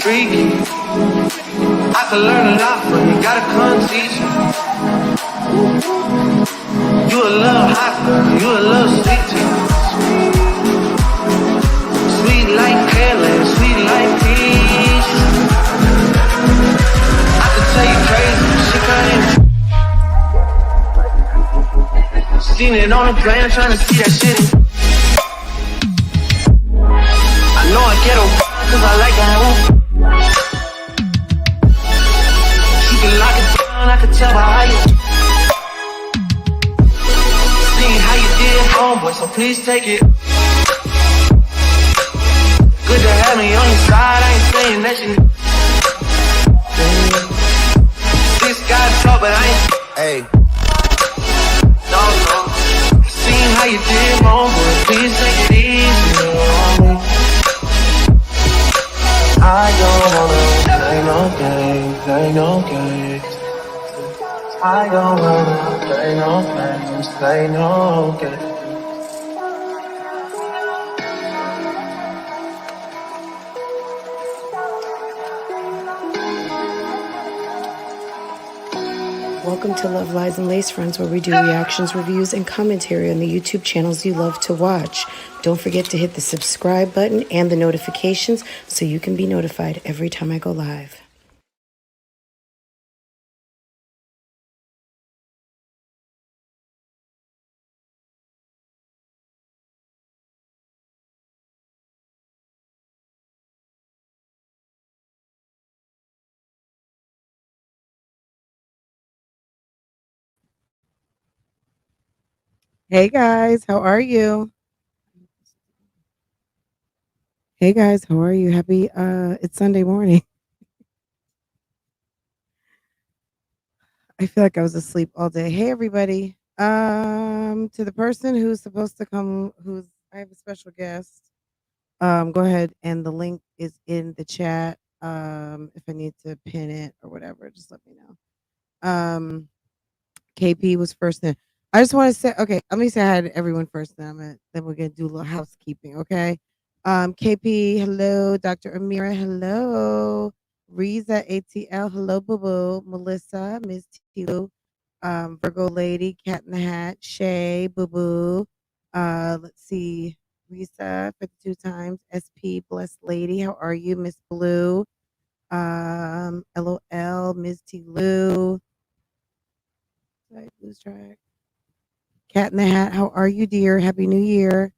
Freaky, I can learn a lot from you, gotta come teach me. You a little hot girl, you a little sweet too. Sweet like Pearland, sweet like peach. I can tell you crazy, she seen it on the plan, trying to see that shit. I know I get her cause I like that. Lock it down, I can tell by how you seeing how you did, homeboy, so please take it. Good to have me on your side, I ain't saying that you this guy talk, but I ain't hey. No, seeing how you did, homeboy, please take it easy on me. I don't wanna play no games, play no games. I don't wanna play no games, play no games. Welcome to Love, Lies, and Lacefronts, where we do reactions, reviews, and commentary on the YouTube channels you love to watch. Don't forget to hit the subscribe button and the notifications so you can be notified every time I go live. Hey guys, how are you? Hey guys, how are you? Happy it's Sunday morning. I feel like I was asleep all day. Hey everybody. To the person who's supposed to come, I have a special guest. Go ahead, and the link is in the chat. If I need to pin it or whatever, just let me know. KP was first in. I just want to say, okay, let me say hi to everyone first, then we're gonna do a little housekeeping, okay? KP, hello. Dr. Amira, hello. Riza ATL, hello, boo boo. Melissa, Ms. Tilo, Virgo Lady, Cat in the Hat, Shay, boo boo. Let's see, Risa 52 times, SP, Blessed Lady, how are you? Miss Blue, LOL, Ms. T Lou. Lose track. Cat in the Hat, how are you, dear? Happy New Year.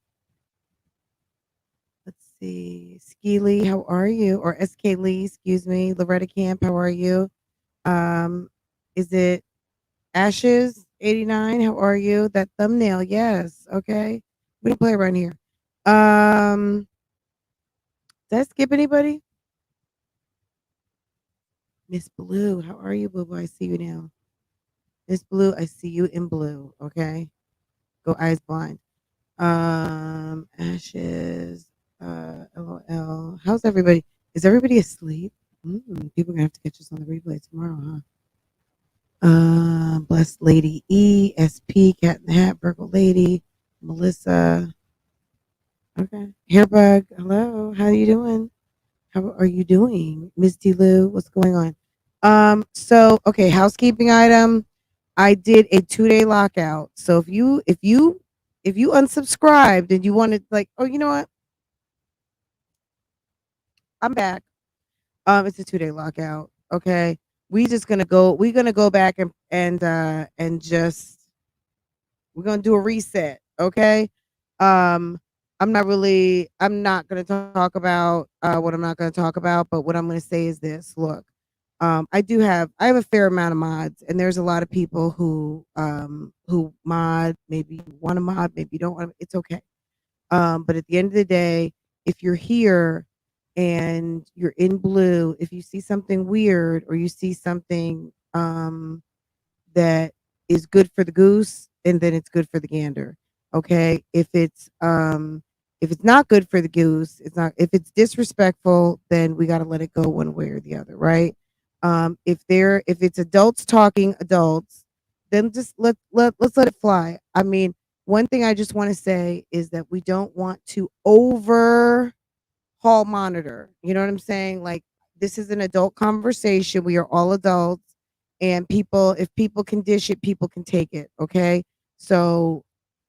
Let's see. Ski Lee, how are you? Or SK Lee, excuse me. Loretta Camp, how are you? Is it Ashes 89? How are you? That thumbnail, yes. Okay. We don't play around here. Did I skip anybody? Miss Blue, how are you, boo boo? I see you now. Miss Blue, I see you in blue. Okay. Go eyes blind. Ashes. LOL. How's everybody? Is everybody asleep? People are gonna have to catch us on the replay tomorrow, huh? Blessed Lady E, SP, Cat in the Hat, Virgo Lady, Melissa. Okay. Hairbug, hello. How are you doing? How are you doing? Miss D Lou, what's going on? So okay, housekeeping item. I did a 2-day lockout. So if you unsubscribed and you wanted, like, oh, you know what? I'm back. It's a 2-day lockout. Okay. We're gonna go back and just we're gonna do a reset. Okay. I'm not gonna talk about what I'm not gonna talk about, but what I'm gonna say is this. Look, I have a fair amount of mods, and there's a lot of people who mod, maybe you want to mod, maybe you don't want to, it's okay. But at the end of the day, if you're here and you're in blue, if you see something weird or you see something that is good for the goose, and then it's good for the gander. Okay. If it's If it's not good for the goose, it's not. If it's disrespectful, then we got to let it go one way or the other, right? If it's adults talking adults, then just let's let it fly. I mean, one thing I just want to say is that we don't want to over hall monitor. You know what I'm saying? Like, this is an adult conversation. We are all adults, and if people can dish it, people can take it. Okay, so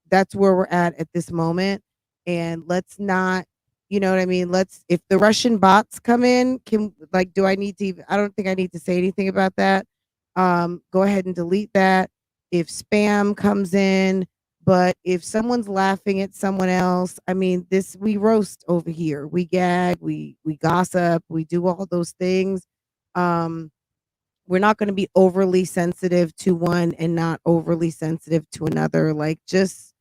that's where we're at this moment. And let's not, you know what I mean? If the Russian bots come in, do I need to even, I don't think I need to say anything about that. Go ahead and delete that. If spam comes in, but if someone's laughing at someone else, I mean, we roast over here. We gag, we gossip, we do all those things. We're not going to be overly sensitive to one and not overly sensitive to another. Like, just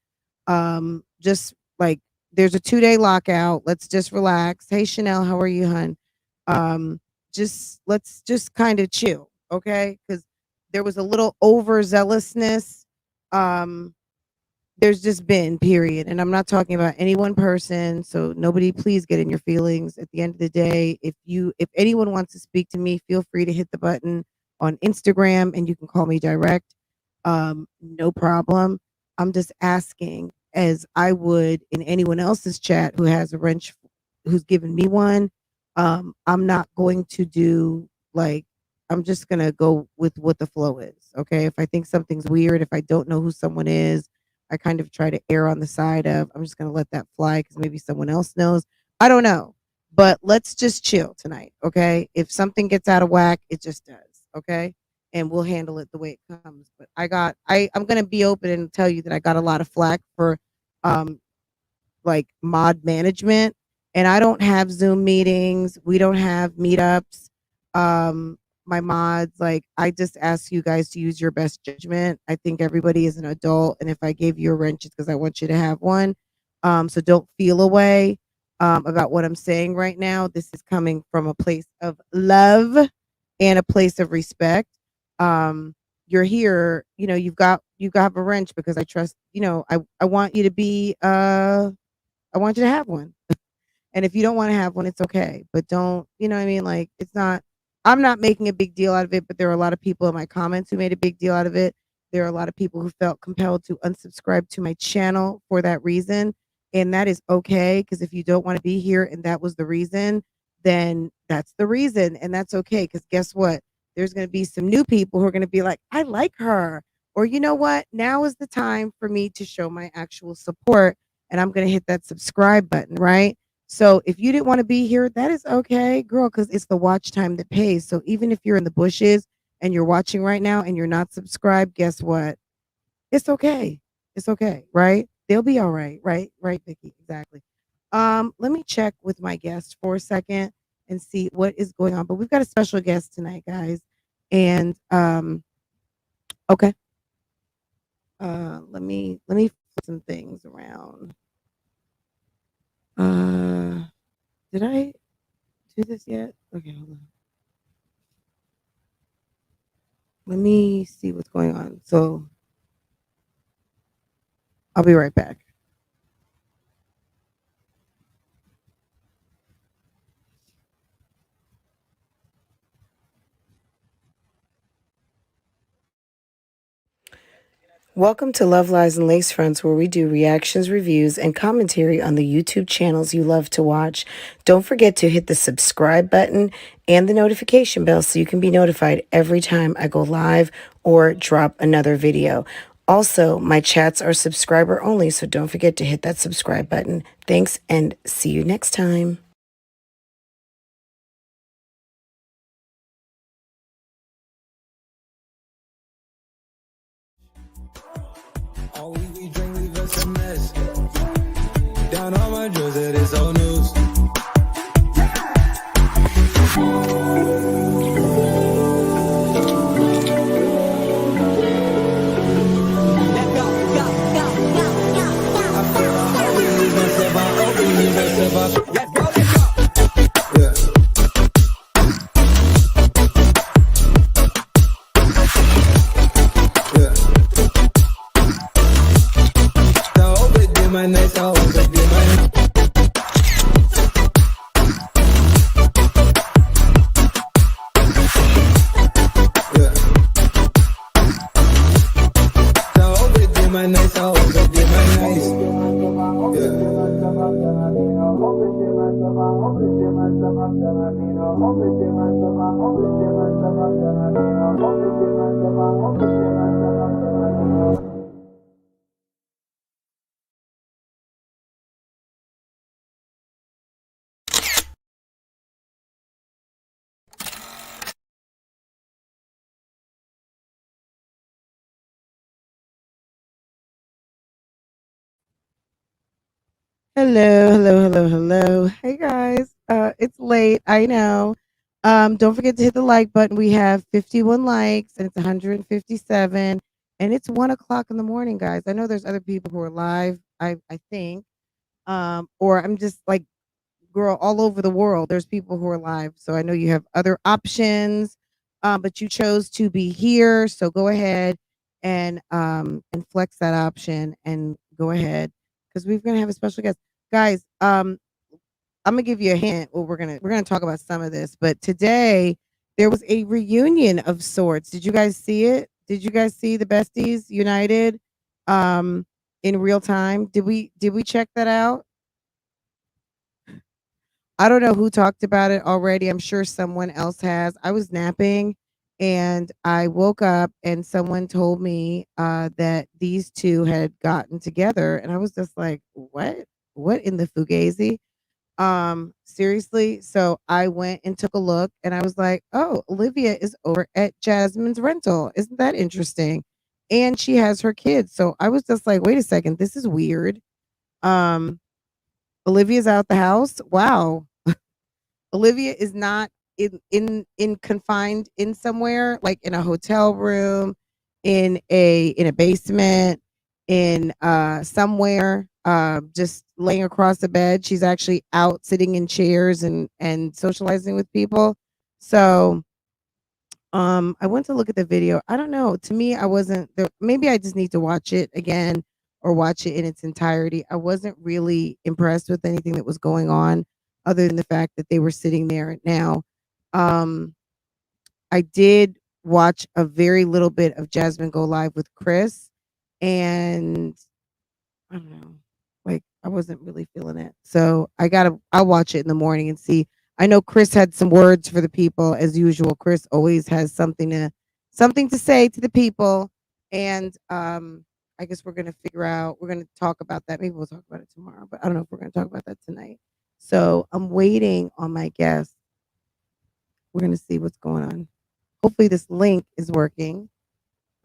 like, there's a 2-day lockout. Let's just relax. Hey, Chanel, how are you, hun? Let's just kind of chill, okay? Because there was a little overzealousness. There's just been, period. And I'm not talking about any one person, so nobody please get in your feelings. At the end of the day, if anyone wants to speak to me, feel free to hit the button on Instagram, and you can call me direct. No problem. I'm just asking, as I would in anyone else's chat who has a wrench, who's given me one. I'm not going to do, like, I'm just going to go with what the flow is. Okay. If I think something's weird, if I don't know who someone is, I kind of try to err on the side of, I'm just going to let that fly because maybe someone else knows. I don't know. But let's just chill tonight. Okay. If something gets out of whack, it just does. Okay. And we'll handle it the way it comes. But I'm going to be open and tell you that I got a lot of flack for like mod management, and I don't have Zoom meetings. We don't have meetups. My mods, like, I just ask you guys to use your best judgment. I think everybody is an adult, and if I gave you a wrench, it's because I want you to have one. So don't feel away about what I'm saying right now. This is coming from a place of love and a place of respect. You're here, you know, you've got a wrench because I trust, you know, I want you to be I want you to have one. And if you don't want to have one, it's okay. But don't, you know what I mean? Like, I'm not making a big deal out of it, but there are a lot of people in my comments who made a big deal out of it. There are a lot of people who felt compelled to unsubscribe to my channel for that reason. And that is okay, because if you don't want to be here and that was the reason, then that's the reason. And that's okay, because guess what? There's going to be some new people who are going to be like, I like her. Or, you know what? Now is the time for me to show my actual support. And I'm going to hit that subscribe button, right? So if you didn't want to be here, that is okay, girl, because it's the watch time that pays. So even if you're in the bushes and you're watching right now and you're not subscribed, guess what? It's okay. It's okay, right? They'll be all right, right? Right, Vicky, exactly. Let me check with my guest for a second and see what is going on. But we've got a special guest tonight, guys. And okay. Let me flip some things around. Did I do this yet? Okay, hold on. Let me see what's going on. So I'll be right back. Welcome to Love, Lies, and Lacefronts, where we do reactions, reviews, and commentary on the YouTube channels you love to watch. Don't forget to hit the subscribe button and the notification bell so you can be notified every time I go live or drop another video. Also, my chats are subscriber only, so don't forget to hit that subscribe button. Thanks, and see you next time. All we drink, leave us a mess. Down all my drills, it is old news. Let's go. Yeah. My nights, I always do my Hello, hello, hello, hello. Hey guys. It's late, I know. Don't forget to hit the like button. We have 51 likes and it's 157. And it's 1 o'clock in the morning, guys. I know there's other people who are live, I think. Or I'm just like, girl, all over the world. There's people who are live. So I know you have other options. But you chose to be here. So go ahead and flex that option and go ahead. Because we're gonna have a special guest. Guys, I'm gonna give you a hint. Well, we're gonna talk about some of this, but today there was a reunion of sorts. Did you guys see it? Did you guys see the besties united um in real time? Did we check that out? I don't know who talked about it already. I'm sure someone else has. I was napping and I woke up and someone told me that these two had gotten together and I was just like, "What? What in the fugazi?" Seriously. So I went and took a look and I was like, "Oh, Olivia is over at Jasmine's rental. Isn't that interesting?" And she has her kids. So I was just like, "Wait a second, this is weird." Um Olivia's out the house. Wow. Olivia is not in confined in somewhere like in a hotel room, in a basement, in somewhere just laying across the bed. She's actually out sitting in chairs and socializing with people. So I went to look at the video. I don't know. To me, I wasn't there. Maybe I just need to watch it again or watch it in its entirety. I wasn't really impressed with anything that was going on other than the fact that they were sitting there. Now, um, I did watch a very little bit of Jasmine go live with Chris, and I don't know. Like I wasn't really feeling it. So I'll watch it in the morning and see. I know Chris had some words for the people as usual. Chris always has something to say to the people. And I guess we're gonna talk about that. Maybe we'll talk about it tomorrow, but I don't know if we're gonna talk about that tonight. So I'm waiting on my guest. We're gonna see what's going on. Hopefully this link is working.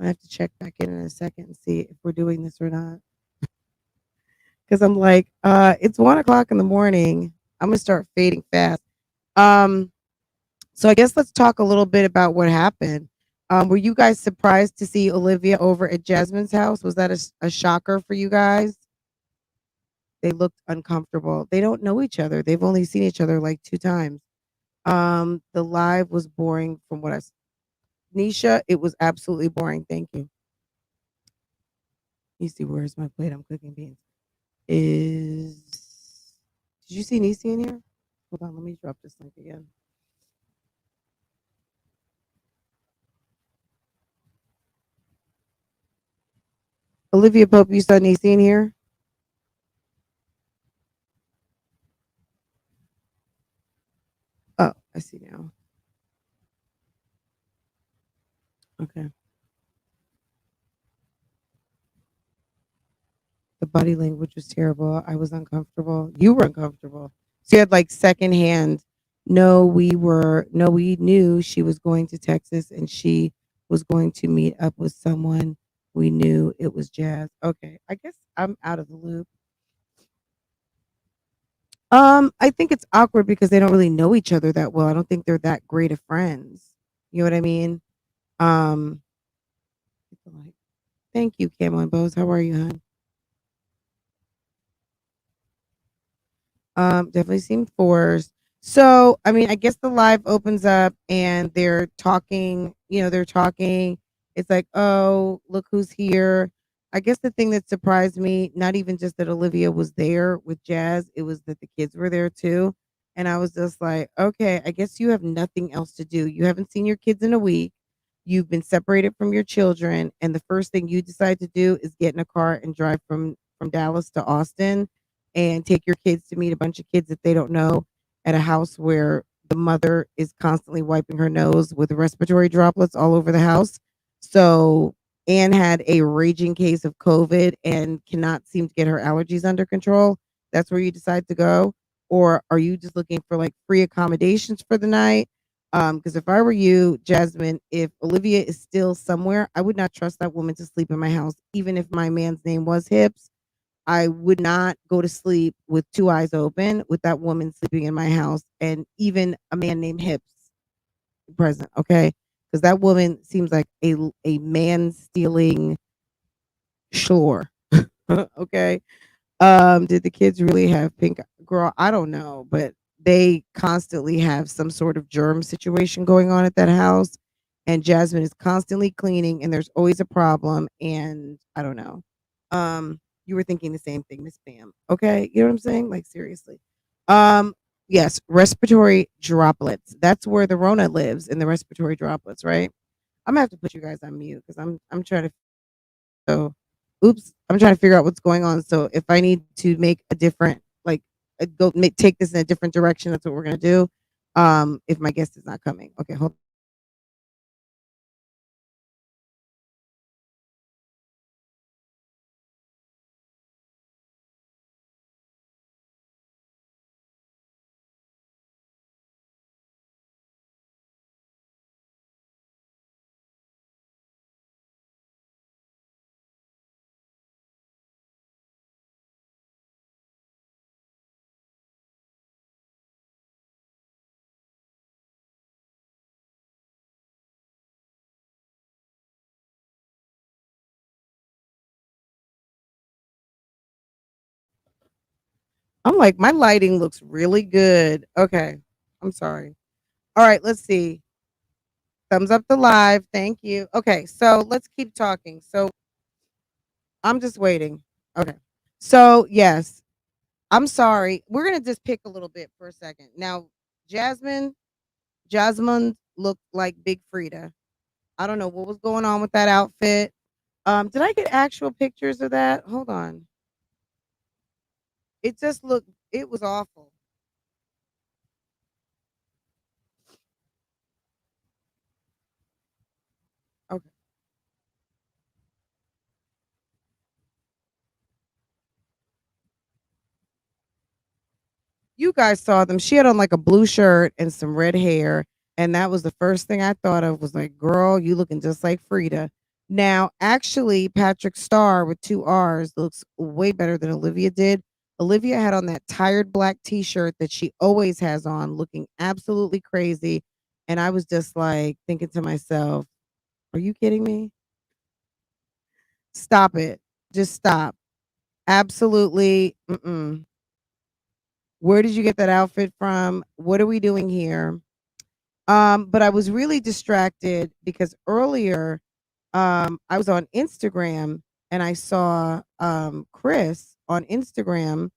I have to check back in a second and see if we're doing this or not. Because I'm like, it's 1 o'clock in the morning. I'm gonna start fading fast. Um, so I guess let's talk a little bit about what happened. Were you guys surprised to see Olivia over at Jasmine's house? Was that a shocker for you guys? They looked uncomfortable. They don't know each other. They've only seen each other like 2 times. The live was boring from what Nisha, it was absolutely boring. Thank you. You see, where's my plate? I'm cooking beans. Is Did you see Nisi in here? Hold on, let me drop this link again. Olivia Pope, you saw Nisi in here? Oh, I see now. Okay. The body language was terrible. I was uncomfortable. You were uncomfortable. So you had like secondhand. No, we knew she was going to Texas and she was going to meet up with someone. We knew it was Jazz. Okay. I guess I'm out of the loop. I think it's awkward because they don't really know each other that well. I don't think they're that great of friends. You know what I mean? Um, Thank you, Camo and Bose. How are you, hon? Definitely seemed forced. So, I mean, I guess the live opens up and they're talking, they're talking. It's like, oh, look who's here. I guess the thing that surprised me, not even just that Olivia was there with Jazz, it was that the kids were there too. And I was just like, okay, I guess you have nothing else to do. You haven't seen your kids in a week. You've been separated from your children. And the first thing you decide to do is get in a car and drive from Dallas to Austin and take your kids to meet a bunch of kids that they don't know at a house where the mother is constantly wiping her nose with respiratory droplets all over the house. So Anne had a raging case of COVID and cannot seem to get her allergies under control. That's where you decide to go. Or are you just looking for like free accommodations for the night? Because if I were you, Jasmine, if Olivia is still somewhere, I would not trust that woman to sleep in my house, even if my man's name was Hips. I would not go to sleep with two eyes open with that woman sleeping in my house and even a man named Hips present, okay? Because that woman seems like a man stealing shore. Okay. Did the kids really have pink girl? I don't know, but they constantly have some sort of germ situation going on at that house. And Jasmine is constantly cleaning and there's always a problem. And I don't know. You were thinking the same thing, Miss Pam. Okay. You know what I'm saying? Like seriously. Um, yes, respiratory droplets. That's where the Rona lives in the respiratory droplets, right? I'm gonna have to put you guys on mute because I'm trying to so, oops, I'm trying to figure out what's going on. So if I need to make a different, like, take this in a different direction, that's what we're gonna do. If my guest is not coming, okay, hold. I'm like, my lighting looks really good. Okay, I'm sorry. All right, let's see. Thumbs up the live. Thank you. Okay, so let's keep talking. So I'm just waiting. Okay. So yes, I'm sorry. We're gonna just pick a little bit for a second. Now, Jasmine, Jasmine looked like Big Frida. I don't know what was going on with that outfit. Did I get actual pictures of that? Hold on. It just looked it was awful. Okay. You guys saw them. She had on like a blue shirt and some red hair. And that was the first thing I thought of was like, girl, you looking just like Frida. Now, actually, Patrick Starr with two R's looks way better than Olivia did. Olivia had on that tired black t-shirt that she always has on, looking absolutely crazy. And I was just like thinking to myself, are you kidding me? Stop it. Just stop. Absolutely. Mm-mm. Where did you get that outfit from? What are we doing here? But I was really distracted because earlier I was on Instagram and I saw Chris on Instagram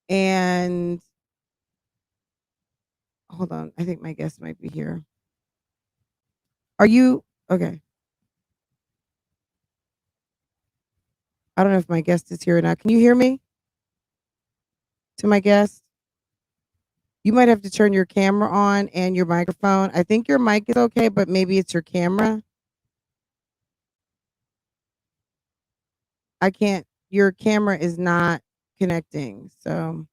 and hold on, I think my guest might be here. Are you okay? I don't know if my guest is here or not. Can you hear me to my guest? You might have to turn your camera on and your microphone. I think your mic is okay, but maybe it's your camera. I can't, your camera is not connecting. So,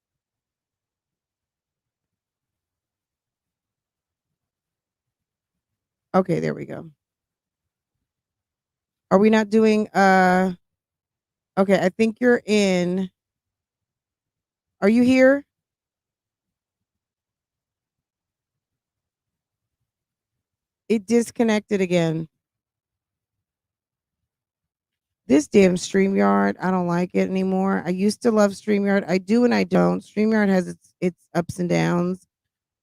okay, there we go. Are we not doing, okay, I think you're in. Are you here? It disconnected again. This damn StreamYard, I don't like it anymore. I used to love StreamYard. I do and I don't. StreamYard has its ups and downs.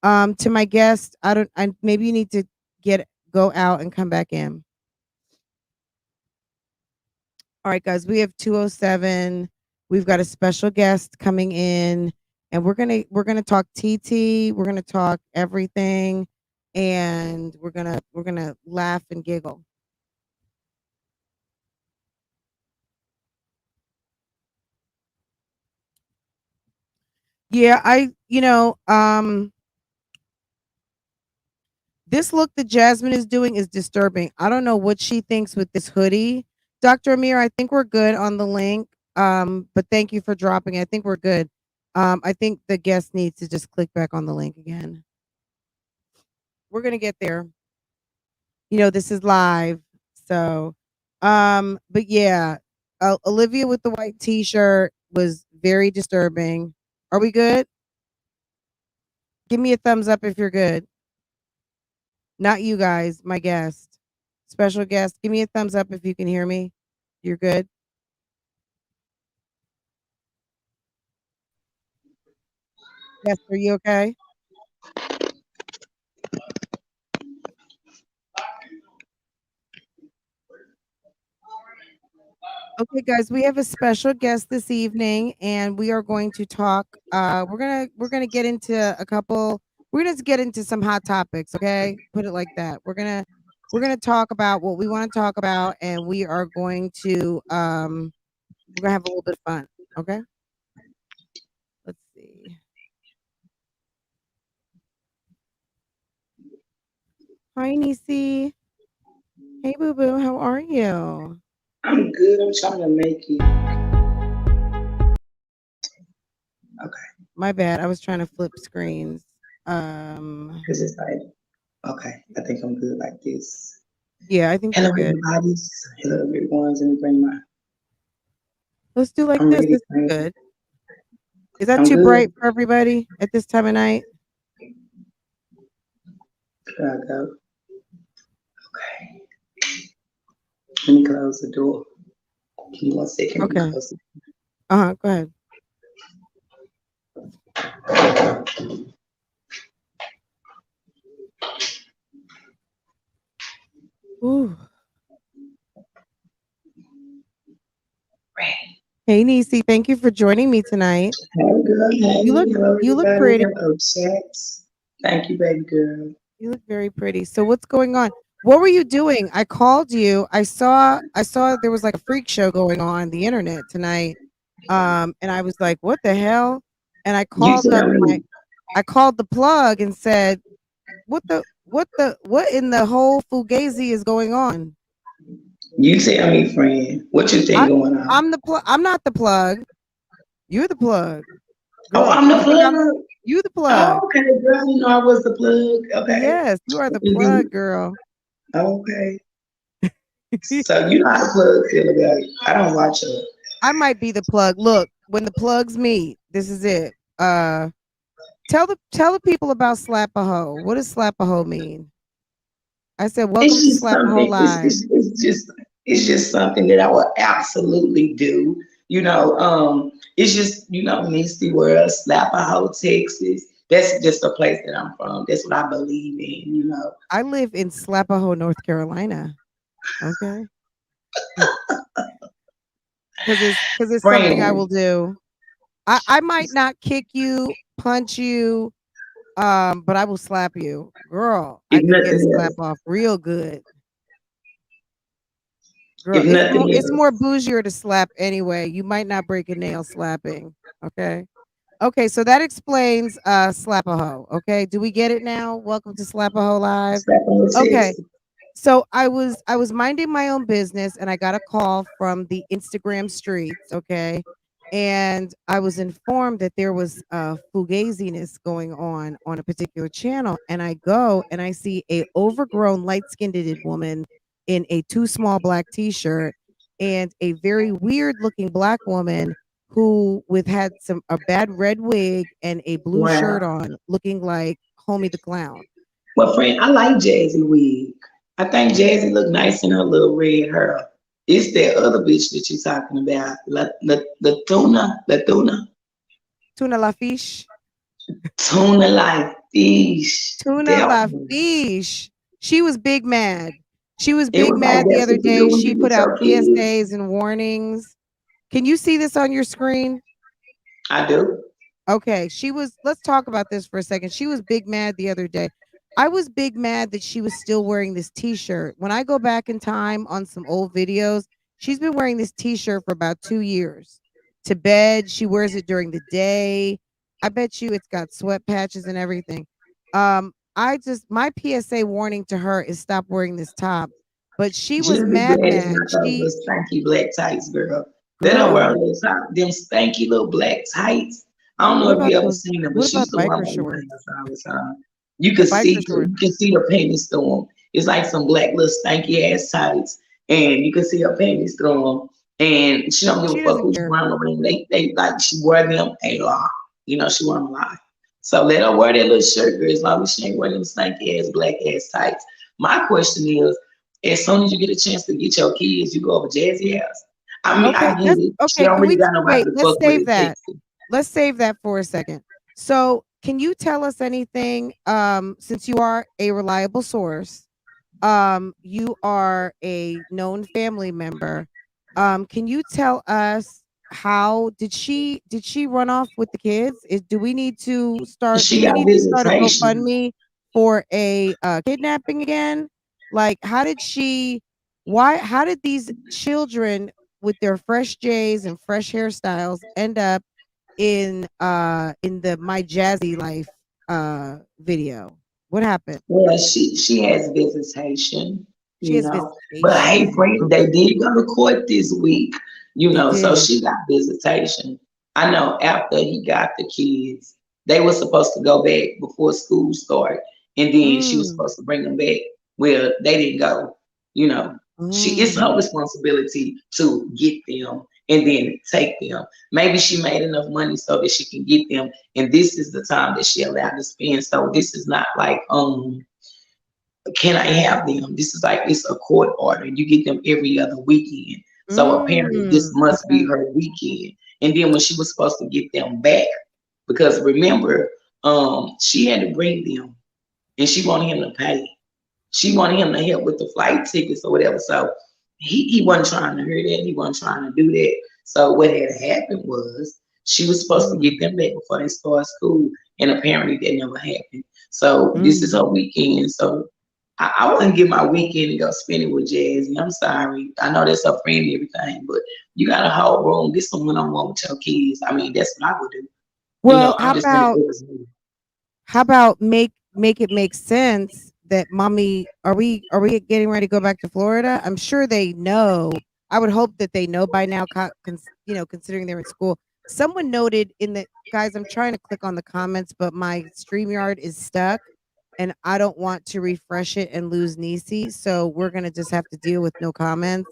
To my guest, I maybe you need to go out and come back in. All right, guys, we have 207. We've got a special guest coming in, and we're gonna talk TT. We're gonna talk everything, and we're gonna laugh and giggle. Yeah, I This look that Jasmine is doing is disturbing. I don't know what she thinks with this hoodie. Dr. Amir, I think we're good on the link. But thank you for dropping it. I think we're good. I think the guest needs to just click back on the link again. We're gonna get there. You know, this is live. So but yeah, Olivia with the white t-shirt was very disturbing. Are we good? Give me a thumbs up if you're good. Not you guys, my guest. Special guest. Give me a thumbs up if you can hear me. You're good. Yes, are you okay? Okay, guys, we have a special guest this evening, and we are going to talk. We're gonna get into a couple. We're gonna get into some hot topics. Okay, put it like that. We're gonna talk about what we want to talk about, and we are going to we're gonna have a little bit of fun. Okay, let's see. Hi, Nisi. Hey, Boo Boo. How are you? I'm good. I'm trying to make it. Okay. My bad. I was trying to flip screens. Because it's like, okay, I think I'm good like this. Yeah, I think Hello, you're good. everybody. Hello, everyone. Let me bring my. Let's do like I'm this. ready. This is good. Is that I'm too good. bright for everybody at this time of night? Here I go. Okay. Let me close the door. Give me 1 second. Let me Okay. close it. Go ahead. Ooh. Ready. Hey, Nisi. Thank you for joining me tonight. Hey, girl. Hey. You look Hello, pretty. everybody. Hello, chats. Thank you, baby girl. You look very pretty. So what's going on? What were you doing? I called you. I saw there was like a freak show going on the internet tonight. And I was like, what the hell? And I You called up tell me. I called the plug and said, what in the whole fugazi is going on? You tell me, friend. What you think I going on? I'm the plug. I'm not the plug. You're the plug. Oh, Girl, I'm the you think I'm plug. you the Oh, plug. okay, girl. You know I was the plug. Okay. Yes, you are the Mhm. plug, girl. Okay. So you know how the plug feel about it. I don't watch her. I might be the plug. Look, when the plugs meet, this is it. Tell the people about Slapahoe. What does Slapahoe mean? I said, welcome It's to just Slapahoe something. Live. It's just something that I will absolutely do. It's just Misty World, Slapahoe, Texas. That's just the place that I'm from. That's what I believe in. I live in Slapahoe, North Carolina. Okay. Because it's something I Friend, will do. I might not kick you, punch you, but I will slap you. Girl, I if could get a nothing slap else, off real good. Girl, if it's more nothing it's more else, bougier to slap anyway. You might not break a nail slapping. Okay. Okay, so that explains Slapahoe. Okay. Do we get it now? Welcome to Slapahoe Live. Slapahoe, Okay. Texas. So I was minding my own business and I got a call from the Instagram streets, okay? And I was informed that there was fugaziness going on a particular channel, and I go and I see a overgrown light-skinned woman in a too small black t-shirt and a very weird looking black woman who with had some a bad red wig and a blue shirt Wow. on looking like Homie the Clown. Well, friend, I like Jazzy wig. I think Jazzy look nice in her little red hair. It's that other bitch that you talking about, Tuna la fiche. Tuna like fish. Tuna That La one. Fiche. She was big mad. She was It big was like mad the that's other what you do day. when She you put get out your kids. PSAs and warnings. Can you see this on your screen? I do. Okay, let's talk about this for a second. She was big mad the other day. I was big mad that she was still wearing this t-shirt. When I go back in time on some old videos, she's been wearing this t-shirt for about 2 years. To bed, she wears it during the day. I bet you it's got sweat patches and everything. my PSA warning to her is stop wearing this top. But she was Just be glad it's mad. not those She little stanky black tights, girl. Let her wear girl, them stanky little black tights. I don't know if you ever seen them, but what she about used to wear them biker on my shorts? house all the time. You The can biker see shorts. you can see the panties through them. It's like some black little stanky ass tights, and you can see her panties through them. And she don't give a She fuck doesn't who's care. wearing them. They like she wear them a lot. You know she wear them a lot. So let her wear that little shirt, girl, as long as she ain't wearing them stanky ass black ass tights. My question is, as soon as you get a chance to get your kids, you go over Jazzy house. I mean, I Okay, get it. She okay. don't Can really we got nobody wait? to Let's fuck with save it. that. Texas. Let's save that for a second. So, can you tell us anything? Since you are a reliable source, you are a known family member. Can you tell us how did she run off with the kids? Do we need to start? Do She we got need to start a visitation. GoFundMe for a kidnapping again? Like, how did she? Why? How did these children with their fresh J's and fresh hairstyles end up in the My Jazzy Life video? What happened? Well, she has visitation, She you has know. But hey, visitation. Brent, they Okay. did go to court this week, you They know, so did. she got visitation. I know after he got the kids, they were supposed to go back before school started, and then she was Mm, supposed to bring them back. Well, they didn't go, you know. It's her mm, responsibility to get them and then take them. Maybe she made enough money so that she can get them, and this is the time that she allowed to spend. So this is not like can I have them? This is like it's a court order. You get them every other weekend. So apparently this must be okay. her weekend. And then when she was supposed to get them back, because remember, she had to bring them and she wanted him to pay. She wanted him to help with the flight tickets or whatever. So he wasn't trying to hear that. He wasn't trying to do that. So what had happened was she was supposed to get Mm, them back before they start school, and apparently that never happened. So this is mm. her weekend. So I wouldn't get my weekend and go spend it with Jazzy. I'm sorry. I know that's her friend and everything, but you got a whole room. This one on one with your kids. I mean, that's what I would do. You know, Well, I'm just saying it was me. how about make it make sense that mommy are we getting ready to go back to Florida? I'm sure they know. I would hope that they know by now, considering they're in school. Someone noted in the guys, I'm trying to click on the comments, but my StreamYard is stuck and I don't want to refresh it and lose Nisi. So we're gonna just have to deal with no comments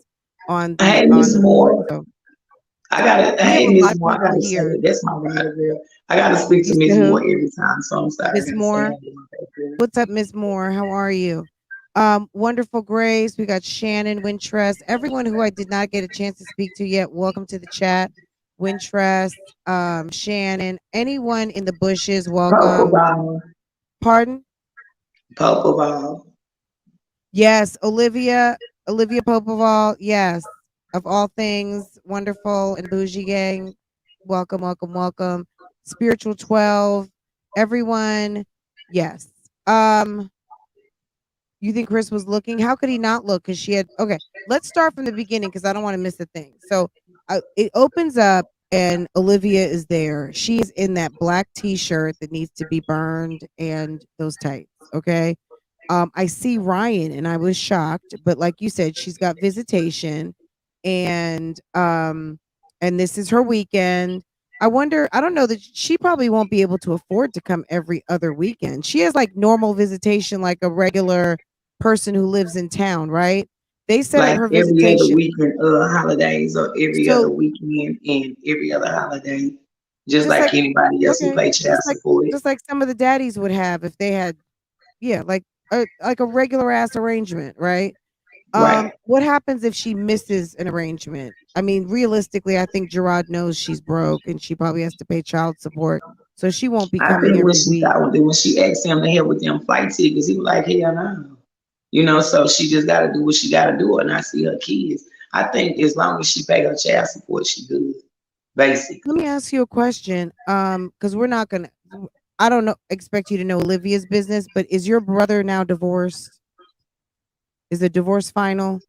on the Hey, on Miss the board. Moore. So I gotta, we have hey, a lot Miss of Moore, I people gotta say here. that. That's my rider, girl. I gotta speak You to Miss said Moore who? every time, so I'm sorry. I Miss gotta say Moore. hi to my baby. What's up, Miss Moore? How are you? Wonderful Grace. We got Shannon, Wintrust, everyone who I did not get a chance to speak to yet. Welcome to the chat. Wintrust, Shannon, anyone in the bushes, Poker welcome. ball, Pardon? poker ball. Yes, Olivia Popoval. Yes, of all things, wonderful and bougie gang. Welcome, welcome, welcome. Spiritual 12, everyone. Yes. You think Chris was looking? How could he not look? Because she had. Okay, let's start from the beginning because I don't want to miss a thing. So it opens up and Olivia is there. She is in that black T-shirt that needs to be burned and those tights. Okay. I see Ryan and I was shocked, but like you said, she's got visitation, and this is her weekend. I wonder, I don't know that she probably won't be able to afford to come every other weekend. She has like normal visitation, like a regular person who lives in town, right? They set up Like her every other visitation. weekend, holidays, or every other So weekend and every other holiday, just just like like, anybody else who okay, pay child support. just like some of the daddies would have if they had, yeah, like a regular ass arrangement, right? Right. What happens if she misses an arrangement? I mean, realistically, I think Gerard knows she's broke and she probably has to pay child support, so she won't be I coming think when every she week. thought when she asked him to help with them flight tickets, he was like, hell no. You know, so she just gotta do what she gotta do and not see her kids. I think as long as she pay her child support, she good, basically. Let me ask you a question. Because we're not gonna. I don't know. Expect you to know Olivia's business, but is your brother now divorced? Is the divorce final?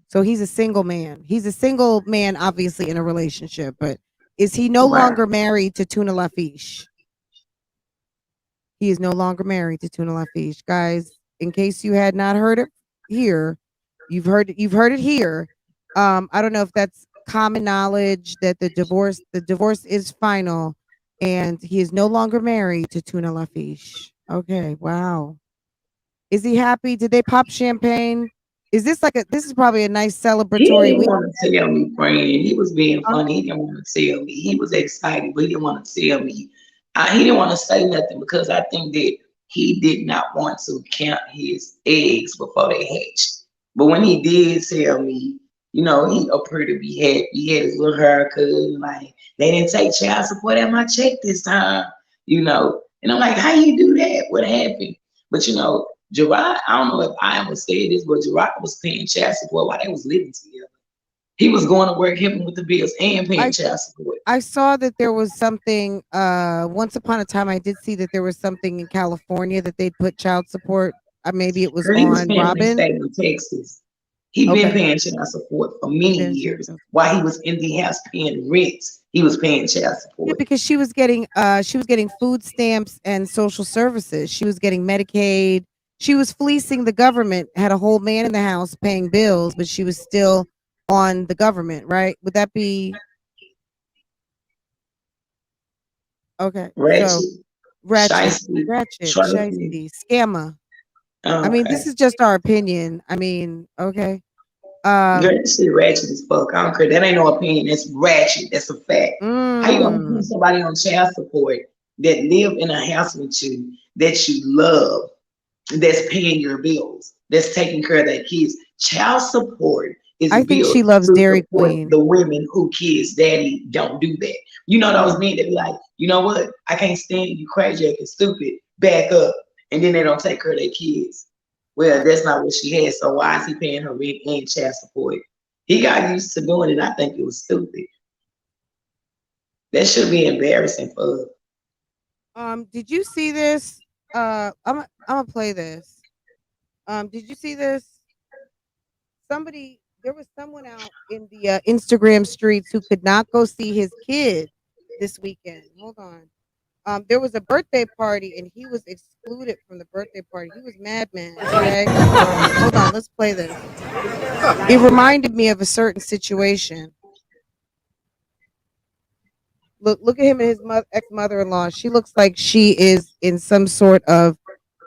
So he's a single man. He's a single man, obviously in a relationship, but is he no Right. longer married to Tuna Lafiche? He is no longer married to Tuna Lafiche. Guys, in case you had not heard it here, you've heard it here. I don't know if that's common knowledge that the divorce is final and he is no longer married to Tuna Lafiche. Okay, wow. Is he happy? Did they pop champagne? Is this like this is probably a nice He celebratory didn't week? want to tell me, Fran. He was being Huh? funny. He didn't want to tell me. He was excited, but he didn't want to tell me. He didn't want to say nothing because I think that he did not want to count his eggs before they hatched. But when he did tell me, he appeared to be happy. He had his little haircut. Like, they didn't take child support at my check this time, And I'm like, how you do that? What happened? But Gerard, I don't know if I ever said this, but Gerard was paying child support while they was living together. He was going to work, helping with the bills, and paying I child support. I saw that there was something once upon a time I did see that there was something in California that they'd put child support. Maybe it was He was on paying in the Robin. state of Texas. He been Okay. paying child support for He many been years. While he was in the house paying rent, he was paying child Yeah, support. because she was getting food stamps and social services. She was getting Medicaid. She was fleecing the government, had a whole man in the house paying bills, but she was still on the government, right? Would that be okay? So Ratchet, ratchet, shiesty, ratchet, trifling. shiesty, scammer. I mean, Okay. this is just our opinion. I mean, okay. Girl, Um, that shit ratchet as fuck. I don't care. That ain't no opinion. That's ratchet. That's a fact. How you gonna put mm, somebody on child support that live in a house with you that you love, that's paying your bills, that's taking care of their kids? Child support is I think built she loves to Dairy support Queen. the women who kids daddy don't do that. You know those Mm. men that be like, you know what? I can't stand you, crazy and stupid. Back up, and then they don't take care of their kids. Well, I, that's not what she had. So why is he paying her rent and child support? He got used to doing it. I think it was stupid. That should be embarrassing for her. did you see this? I'm gonna play this. Did you see this? There was someone out in the Instagram streets who could not go see his kid this weekend. Hold on. There was a birthday party and he was excluded from the birthday party. He was mad. Okay. Hold on. Let's play this. It reminded me of a certain situation. Look at him and his ex mother-in-law. She looks like she is in some sort of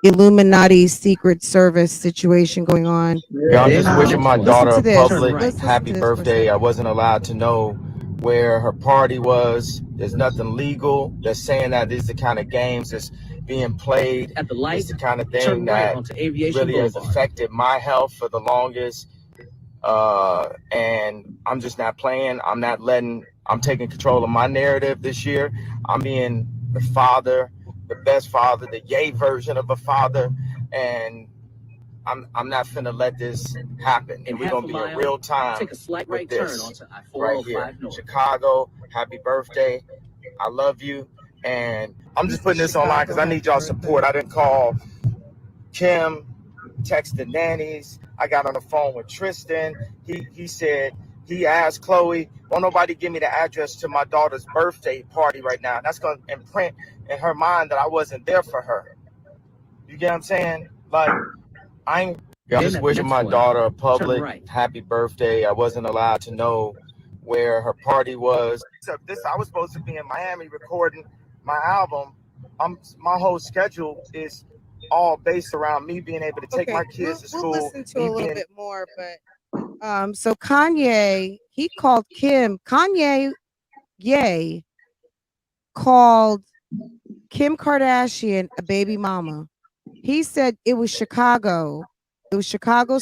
Illuminati secret service situation going on. Yeah, I'm just wishing my Listen daughter to a this. public Let's listen happy to this for a birthday. I second. wasn't allowed to know where her party was. There's nothing legal. They're saying that these are the kind of games that's being played. At the light, it's the kind of thing that really has affected my health for the longest. And I'm just not playing. I'm taking control of my narrative this year. I'm being the father, the best father, the yay version of a father. And I'm not finna let this happen. And we're gonna be in real time with this right here. Chicago, happy birthday. I love you. And I'm just putting this online because I need y'all support. I didn't call Kim, text the nannies. I got on the phone with Tristan. He said he asked Chloe, won't nobody give me the address to my daughter's birthday party right now? And that's gonna imprint in her mind that I wasn't there for her. You get what I'm saying? Like, I'm just wishing my daughter a public happy birthday. I wasn't allowed to know where her party was. So I was supposed to be in Miami recording my album. My whole schedule is all based around me being able to take my kids to school. We'll listen to a little bit more, but so Kanye, he called Kim. Ye called Kim Kardashian a baby mama. He said it was Chicago. It was Chicago.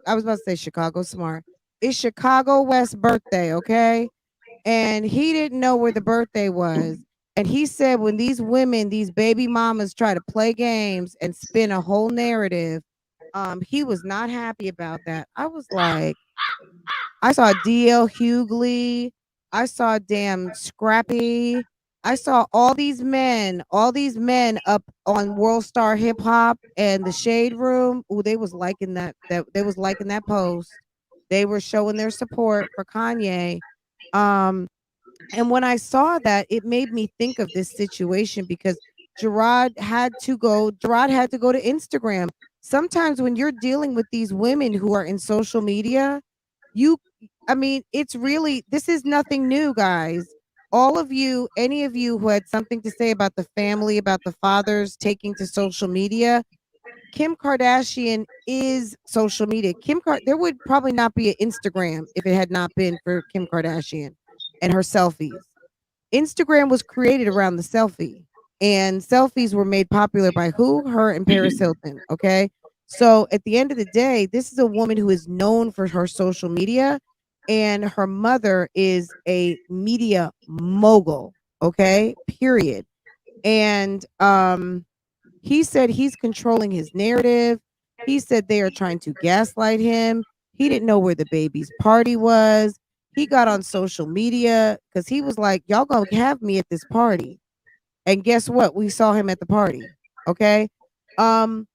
I was about to say Chicago Smart. It's Chicago West birthday, okay? And he didn't know where the birthday was. And he said when these women, these baby mamas try to play games and spin a whole narrative, he was not happy about that. I was like, I saw DL Hughley. I saw damn Scrappy. I saw all these men up on World Star Hip Hop and the Shade Room. Ooh, they was liking that they was liking that post. They were showing their support for Kanye. Um, and when I saw that, it made me think of this situation because Gerard had to go to Instagram. Sometimes when you're dealing with these women who are in social media, I mean, it's really, this is nothing new, guys. All of you, any of you who had something to say about the family, about the fathers taking to social media, Kim Kardashian is social media. There would probably not be an Instagram if it had not been for Kim Kardashian and her selfies. Instagram was created around the selfie, and selfies were made popular by who? Her and Paris Hilton. Okay. So at the end of the day, this is a woman who is known for her social media, and her mother is a media mogul. Okay. Period. And he said he's controlling his narrative. He said they are trying to gaslight him. He didn't know where the baby's party was. He got on social media because he was like, y'all gonna have me at this party. And guess what? We saw him at the party. Okay. Um,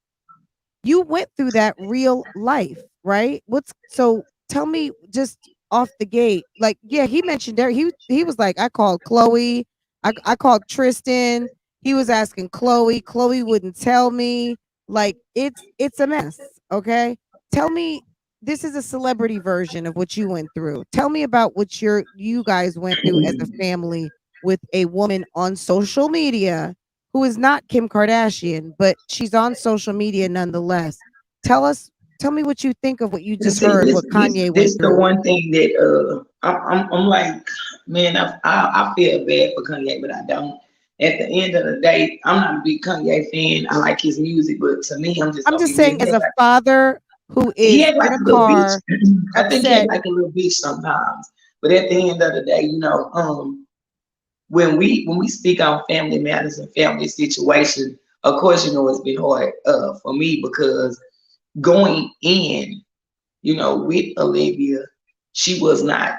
you went through that real life, right? So tell me just off the gate, like, yeah, he mentioned there, he was like, I called Chloe, I called Tristan, he was asking Chloe wouldn't tell me. Like, it's a mess. Okay. Tell me, this is a celebrity version of what you went through. Tell me about what you guys went through as a family with a woman on social media who is not Kim Kardashian, but she's on social media nonetheless. Tell me what you think of what you just See, heard, this, what this, Kanye went this the through. one thing that I'm like, man, I feel bad for Kanye, but I don't. At the end of the day, I'm not a big Kanye fan. I like his music, but to me, I'm just I'm gonna just be real. saying, as a father who He is act in like a a little bitch. car, I think he act upset. like a little bitch sometimes. But at the end of the day, when we speak on family matters and family situations, of course, it's been hard for me because going in, with Olivia, she was not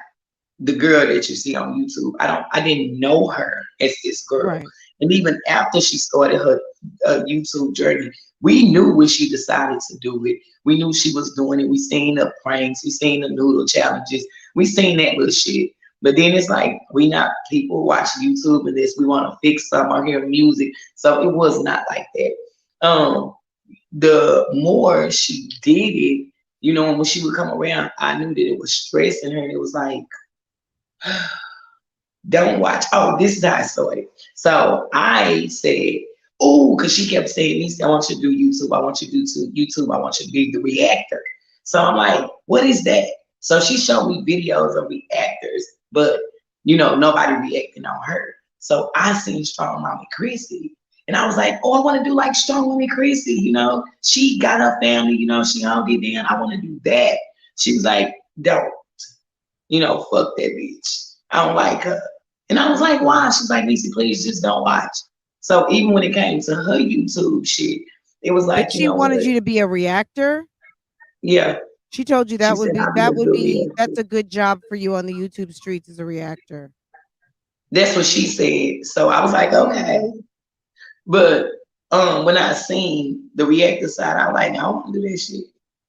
the girl that you see on YouTube. I didn't know her as this girl. Right. And even after she started her YouTube journey, we knew when she decided to do it. We knew she was doing it. We seen the pranks, we seen the noodle challenges, we seen that little shit. But then it's like, we not people who watch YouTube and this, we want to fix something or hear music. So it was not like that. The more she did it, and when she would come around, I knew that it was stressing her. And it was like, don't watch. Oh, this is how I started. So I said, oh, because she kept saying, Lisa, I want you to do YouTube. I want you to do YouTube. I want you to be the reactor. So I'm like, what is that? So she showed me videos of reactors, but nobody reacting on her. So I seen Strong Mommy Chrissy. And I was like, oh, I want to do like Strong Mommy Chrissy. She got her family, she don't get down. I want to do that. She was like, don't, fuck that bitch. I don't like her. And I was like, why? She's like, Niecy, please just don't watch. So even when it came to her YouTube shit, it was But like, she wanted you to be a reactor. yeah. She told you She said, I'll be a good that's reactor. a good job for you on the YouTube streets as a reactor. That's what she said. So I was like, Mm. okay. But when I seen the reactor side, I was like, no, I don't want to do that shit.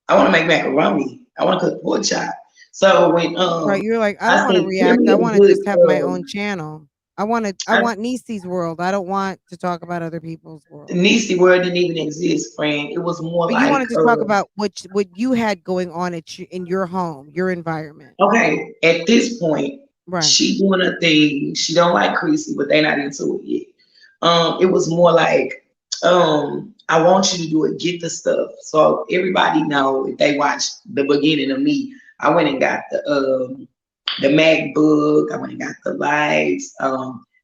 I want to make macaroni. I want to cook pork chop. So when Right, you're like, I don't I want to said, give react. me I a want to good just have my own channel. I want Niecy's world. I don't want to talk about other people's the world. Niecy word didn't even exist, friend. It was more But you like wanted to talk about what you had going on in your home, your environment. okay, at this point, Right. she doing a thing. She don't like Chrissy, but they not into it yet. It was more like, I want you to do it, get the stuff. So everybody know if they watch the beginning of me, I went and got the MacBook, I went and got the lights.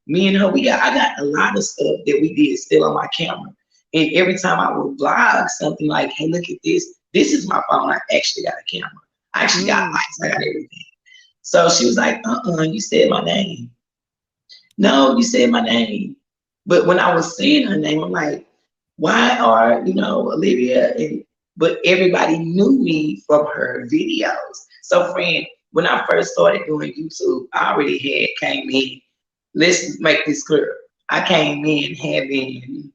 Me and her, I got a lot of stuff that we did still on my camera. And every time I would vlog something like, hey, look at this. This is my phone. I actually got a camera. I actually got lights. I got everything. So she was like, you said my name. No, you said my name. But when I was saying her name, I'm like, why are, Olivia? But everybody knew me from her videos. So, friend, when I first started doing YouTube, I already came in. Let's make this clear. I came in having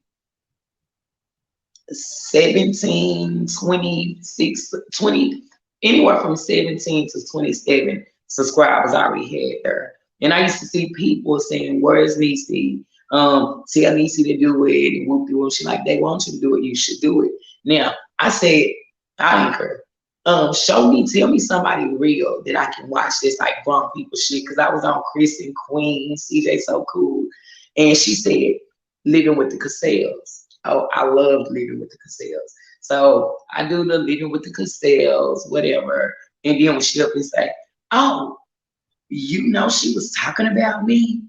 17, 26, 20, anywhere from 17 to 27 subscribers. I already had there. And I used to see people saying, where's Niecy? Tell Niecy to do it and whoop de whoop. She like, they want you to do it, you should do it. Now I said, I ain't her. Tell me somebody real that I can watch this like grown people shit. Cause I was on Chris and Queen, CJ So Cool. And she said, Living with the Castells. Oh, I loved Living with the Castells. So I do the Living with the Castells, whatever. And then when she up and say, oh, you know she was talking about me.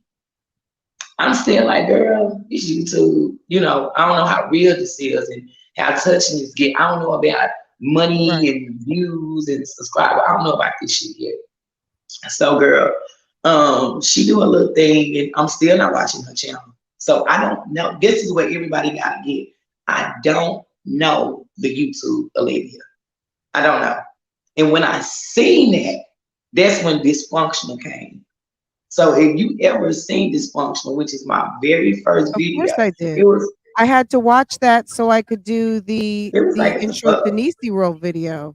I'm still like, girl, it's YouTube. You know, I don't know how real this is and how touching this get. I don't know about money and views and subscribers. I don't know about this shit yet. So, girl, she do a little thing, and I'm still not watching her channel. So I don't know. This is what everybody gotta get. I don't know the YouTube Olivia. I don't know. And when I seen that, that's when Dysfunctional came. So if you ever seen Dysfunctional, which is my very first video, of course I did. It was. I had to watch that so I could do the Like, intro to Niecy World video.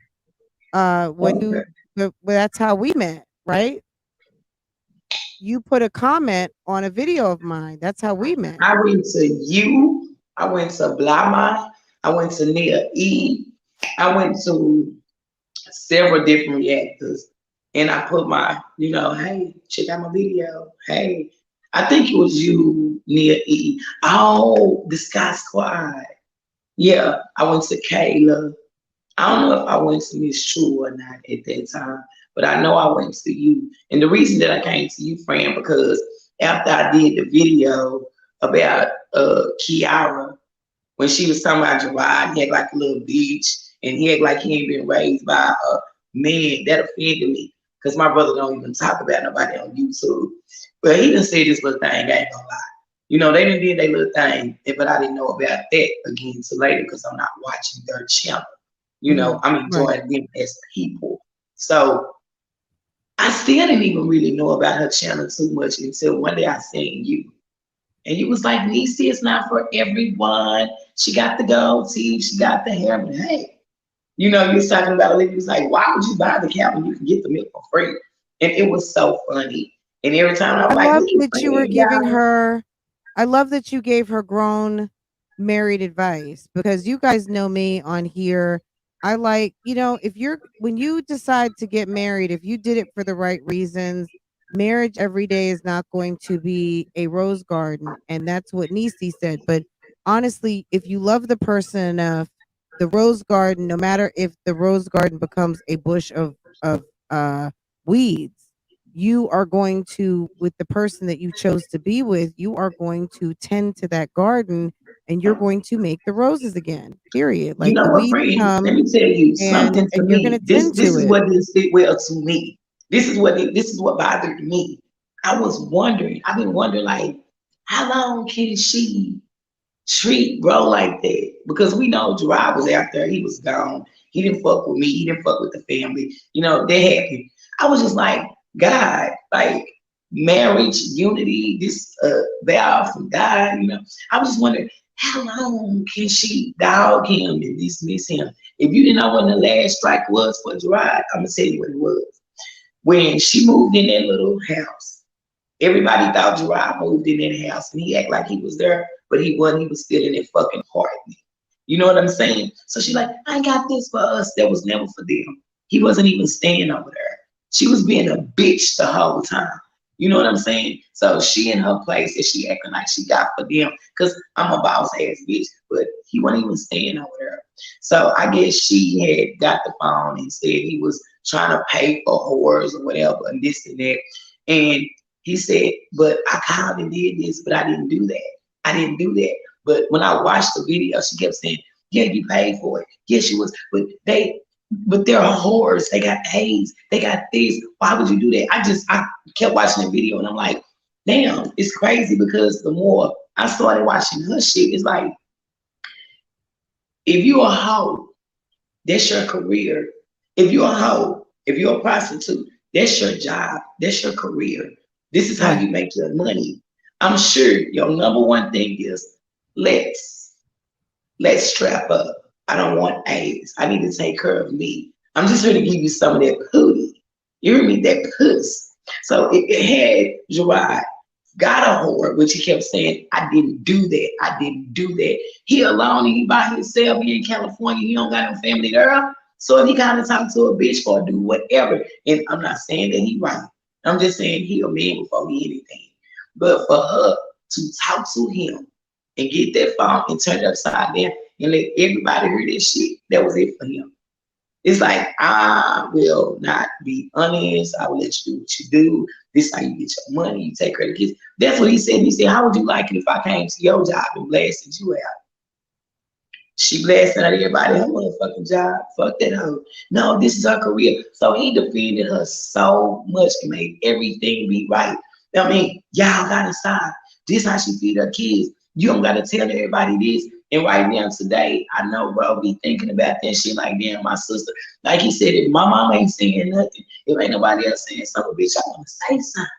That's how we met, right? You put a comment on a video of mine. That's how we met. I went to you. I went to Blama. I went to Nia E. I went to several different reactors. And I put my, you know, hey, check out my video. Hey, I think it was you, Nia E. Oh, the Sky Squad. Yeah, I went to Kayla. I don't know if I went to Miss True or not at that time, but I know I went to you. And the reason that I came to you, Fran, because after I did the video about Kiara, when she was talking about Gerard, he had like a little beach, and he had like he ain't been raised by a man, that offended me. Because my brother don't even talk about nobody on YouTube. But he didn't say this little thing, I ain't gonna lie. You know, they didn't do their little thing, but I didn't know about that again till later because I'm not watching their channel. You know, I'm enjoying them as people. So I still didn't even really know about her channel too much until one day I seen you. And you was like, Niecy, it's not for everyone. She got the gold teeth, she got the hair, but hey, you know, you was talking about it. He was like, why would you buy the cow when you can get the milk for free? And it was so funny. And every time I was like, love that you were giving her, I love that you gave her grown married advice, because you guys know me on here. I like, you know, when you decide to get married, if you did it for the right reasons, marriage every day is not going to be a rose garden. And that's what Niecy said. But honestly, if you love the person enough, the rose garden, no matter if the rose garden becomes a bush of weeds, you are going to, with the person that you chose to be with, you are going to tend to that garden and you're going to make the roses again, period. Like, you know the what, weeds Fran? come, Let me tell you something to and you're me. going to This tend to is it. what didn't sit well to me. This is what bothered me. I was wondering, I've been wondering, like, how long can she treat bro like that? Because we know Gerard was out there, he was gone. He didn't fuck with me, he didn't fuck with the family. You know, they happened. I was just like, God, like, marriage, unity, this vow from God, you know. I was just wondering, how long can she dog him and dismiss him? If you didn't know when the last strike was for Gerard, I'm gonna tell you what it was. When she moved in that little house, everybody thought Gerard moved in that house and he acted like he was there, but he wasn't. He was still in that fucking apartment. You know what I'm saying? So she's like, I got this for us. That was never for them. He wasn't even staying over there. She was being a bitch the whole time. You know what I'm saying? So she in her place and she acting like she got for them, because I'm a boss ass bitch, but he wasn't even staying over there. So I guess she had got the phone and said he was trying to pay for whores or whatever and this and that. And he said, but I called and did this, but I didn't do that. I didn't do that. But when I watched the video, she kept saying, yeah, you paid for it. Yes, she was, but they're whores. They got AIDS. They got this. Why would you do that? I kept watching the video and I'm like, damn, it's crazy, because the more I started watching her shit, it's like, if you're a hoe, that's your career. If you're a hoe, if you're a prostitute, that's your job. That's your career. This is how you make your money. I'm sure your number one thing is, let's strap up. I don't want AIDS. I need to take care of me. I'm just here to give you some of that pooty. You hear me? That puss. So it had Gerard got a whore, which he kept saying, I didn't do that. I didn't do that. He alone and he by himself. He in California. He don't got no family, girl. So he kind of talk to a bitch or do whatever. And I'm not saying that he right. I'm just saying he a man before he anything. But for her to talk to him and get that phone and turn it upside down and let everybody hear this shit, that was it for him. It's like, I will not be honest. I will let you do what you do. This is how you get your money. You take care of the kids. That's what he said. He said, how would you like it if I came to your job and blasted you out? She blasted out everybody her motherfucking job. Fuck that hoe. No, this is her career. So he defended her so much and made everything be right. I mean, y'all gotta stop. This how she feed her kids. You don't gotta tell everybody this. And right now, today, I know bro be thinking about that shit like, damn, my sister. Like he said, if my mama ain't saying nothing, if ain't nobody else saying something, bitch, I wanna say something.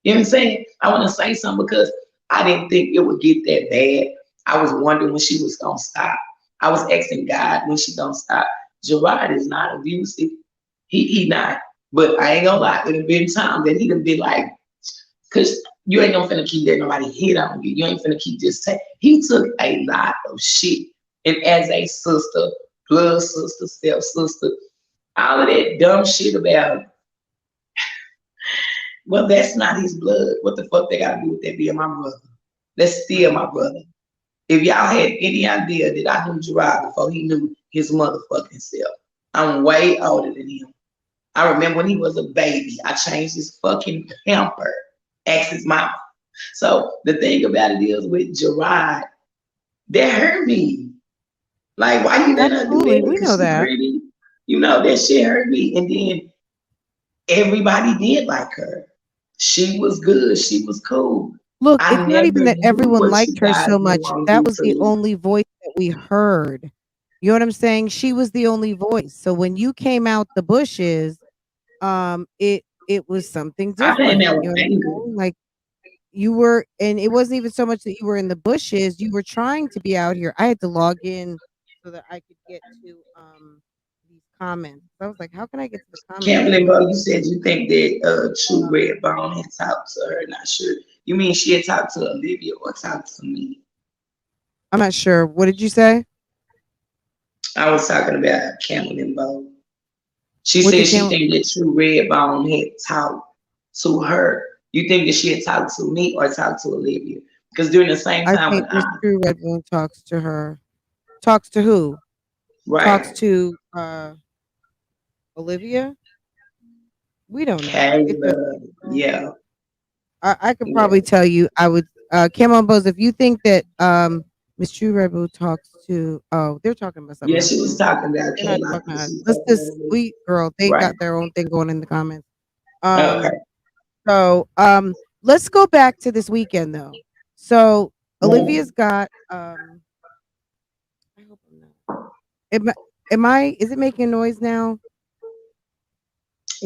You know what I'm saying? I wanna say something because I didn't think it would get that bad. I was wondering when she was gonna stop. I was asking God when she gonna stop. Gerard is not abusive. He not. But I ain't gonna lie, there have been times that he done been like, cause you ain't gonna finna keep letting nobody hit on you. You ain't finna keep just saying. He took a lot of shit. And as a sister, blood sister, step sister, all of that dumb shit about, well, that's not his blood. What the fuck they gotta do with that being my brother? That's still my brother. If y'all had any idea that I knew Gerard before he knew his motherfucking self, I'm way older than him. I remember when he was a baby, I changed his fucking pamper, asked his mama. So the thing about it is with Gerard, that hurt me. Like, why you let her do Absolutely, that? we Because know she that. pretty. You know, that shit hurt me. And then everybody did like her. She was good. She was cool. Look, I it's not never even that knew everyone what you liked her guys so were much. gonna That do was to the me. only voice that we heard. You know what I'm saying? She was the only voice. So when you came out the bushes, it was something I came different. out You with know what anger. I'm saying? Like you were, and it wasn't even so much that you were in the bushes. You were trying to be out here. I had to log in so that I could get to these comments. I was like, how can I get to the comments Campbell so and that Bo, you said you think that True uh, Red Bone had talked to her. Not sure. You mean she had talked to Olivia or talked to me? I'm not sure. What did you say? I was talking about Campbell and Bo. She What said did she Cam? think that True Red Bone had talked to her. You think that she had talked to me or talked to Olivia? Because during the same I time when think Miss I True Redbone talks to her. Talks to who? Talks right, to Olivia? We don't know. It doesn't Kayla, yeah, I could yeah. probably tell you I would Kim on Bose, if you think that Miss True Redbone talks to they're talking about something Yeah, else, she was girl. talking about They're not Kayla. I talking think about us. she was Let's talking just about me. we girl, they Right. got their own thing going in the comments. Okay. Um so let's go back to this weekend though. So Well, Olivia's got I hope I'm not. Am I is it making noise now?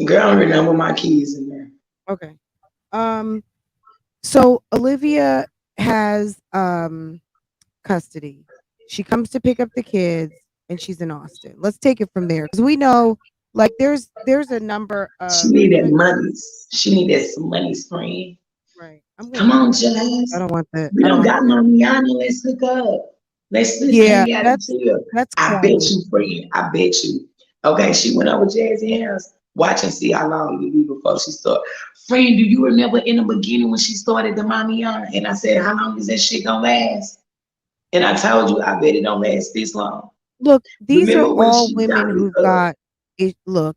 girl, I don't remember my keys in there. Okay. Um so Olivia has custody. She comes to pick up the kids and she's in Austin. Let's take it from there cuz we know like there's a number She of need I'm that gonna money. She need that some money, friend. right. I'm going Come to on, mute her. I Jazz. don't want that. We I don't don't want got that. no Rihanna. Let's hook up. Let's Yeah, hang out and chill. that's I bet corny. you, friend. I bet you. Okay, she went over Jazzy's house. Watch and see how long it be before she start. Friend, do you remember in the beginning when she started the mommy on? And I said, how long is that shit gonna last? And I told you, I bet it don't last this long. Look, these are Remember when all she women got it who've up? got it. Look,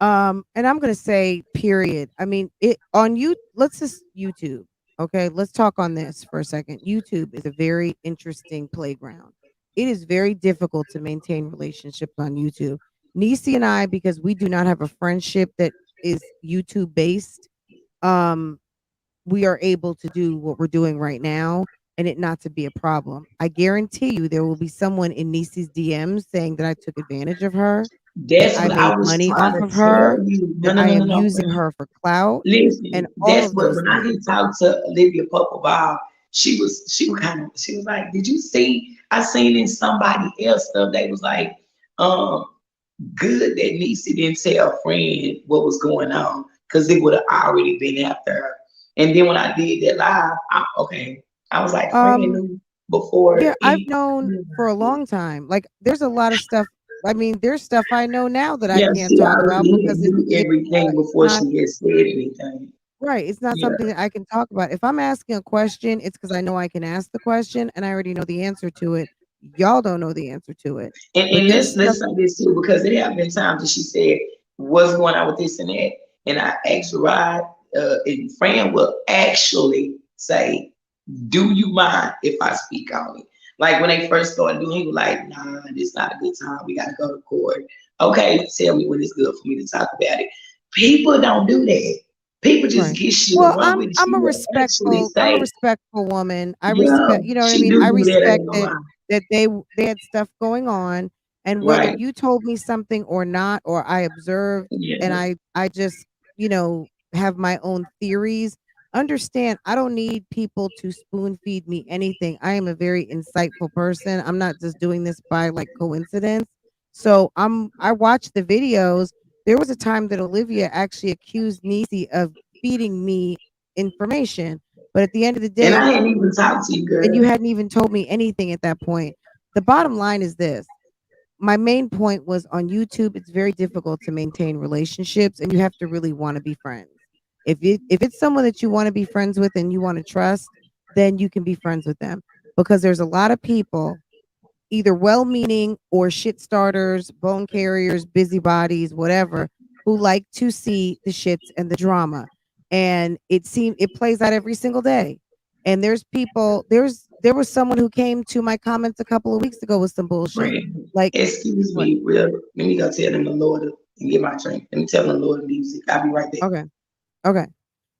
and I'm gonna say, period. I mean, it on you. Let's just YouTube. Okay, let's talk on this for a second. YouTube is a very interesting playground. It is very difficult to maintain relationships on YouTube. Nisi and I, because we do not have a friendship that is YouTube based, um, we are able to do what we're doing right now and it not to be a problem. I guarantee you there will be someone in Nisi's DMs saying that I took advantage of her, that That's I what I made was money trying off to of her, tell you. No, that no, I no, no, am no, using friend. her for clout and Listen, all that's of what those when I things. did talk to Olivia Popoval, she was like, did you see? I seen in somebody else stuff. They was like, um, good that Niecy didn't tell a friend what was going on because it would have already been after her. And then when I did that live, I was like, Fran Um, knew before yeah, I've he. known for a long time. Like, there's a lot of stuff. I mean, there's stuff I know now that I Yeah, can't see, I talk about already because knew everything it's before not she had said anything. right. It's not Yeah. something that I can talk about. If I'm asking a question, it's because I know I can ask the question and I already know the answer to it. Y'all don't know the answer to it. But And there's let's stuff. say this too, because it have been times that she said, what's going on with this and that? And I asked Rod, and Fran will actually say, do you mind if I speak on it? Like when they first started doing, he was like, nah, this not a good time. We gotta go to court. Okay, tell me when it's good for me to talk about it. People don't do that. People just Right. get shit and Well, run with it. She will actually I'm a say, respectful woman. I yeah, respect, you know what I she mean? do I do that, respect ain't no it lie. that they had stuff going on, and whether Right. you told me something or not, or I observed and Yeah. I just, have my own theories. Understand, I don't need people to spoon feed me anything. I am a very insightful person. I'm not just doing this by like coincidence. So I watch the videos. There was a time that Olivia actually accused Niecy of feeding me information, but at the end of the And day, I ain't even talked to you, and you girl. hadn't even told me anything at that point. The bottom line is this. My main point was on YouTube, it's very difficult to maintain relationships and you have to really want to be friends. If it's someone that you want to be friends with and you want to trust, then you can be friends with them because there's a lot of people either well-meaning or shit starters, bone carriers, busybodies, whatever, who like to see the shits and the drama. And it plays out every single day. And there was someone who came to my comments a couple of weeks ago with some bullshit. Friend, Like excuse what? me, real. Let me go tell them to lower and get my drink. Let me tell them to lower the music. I'll be right back. Okay. Okay.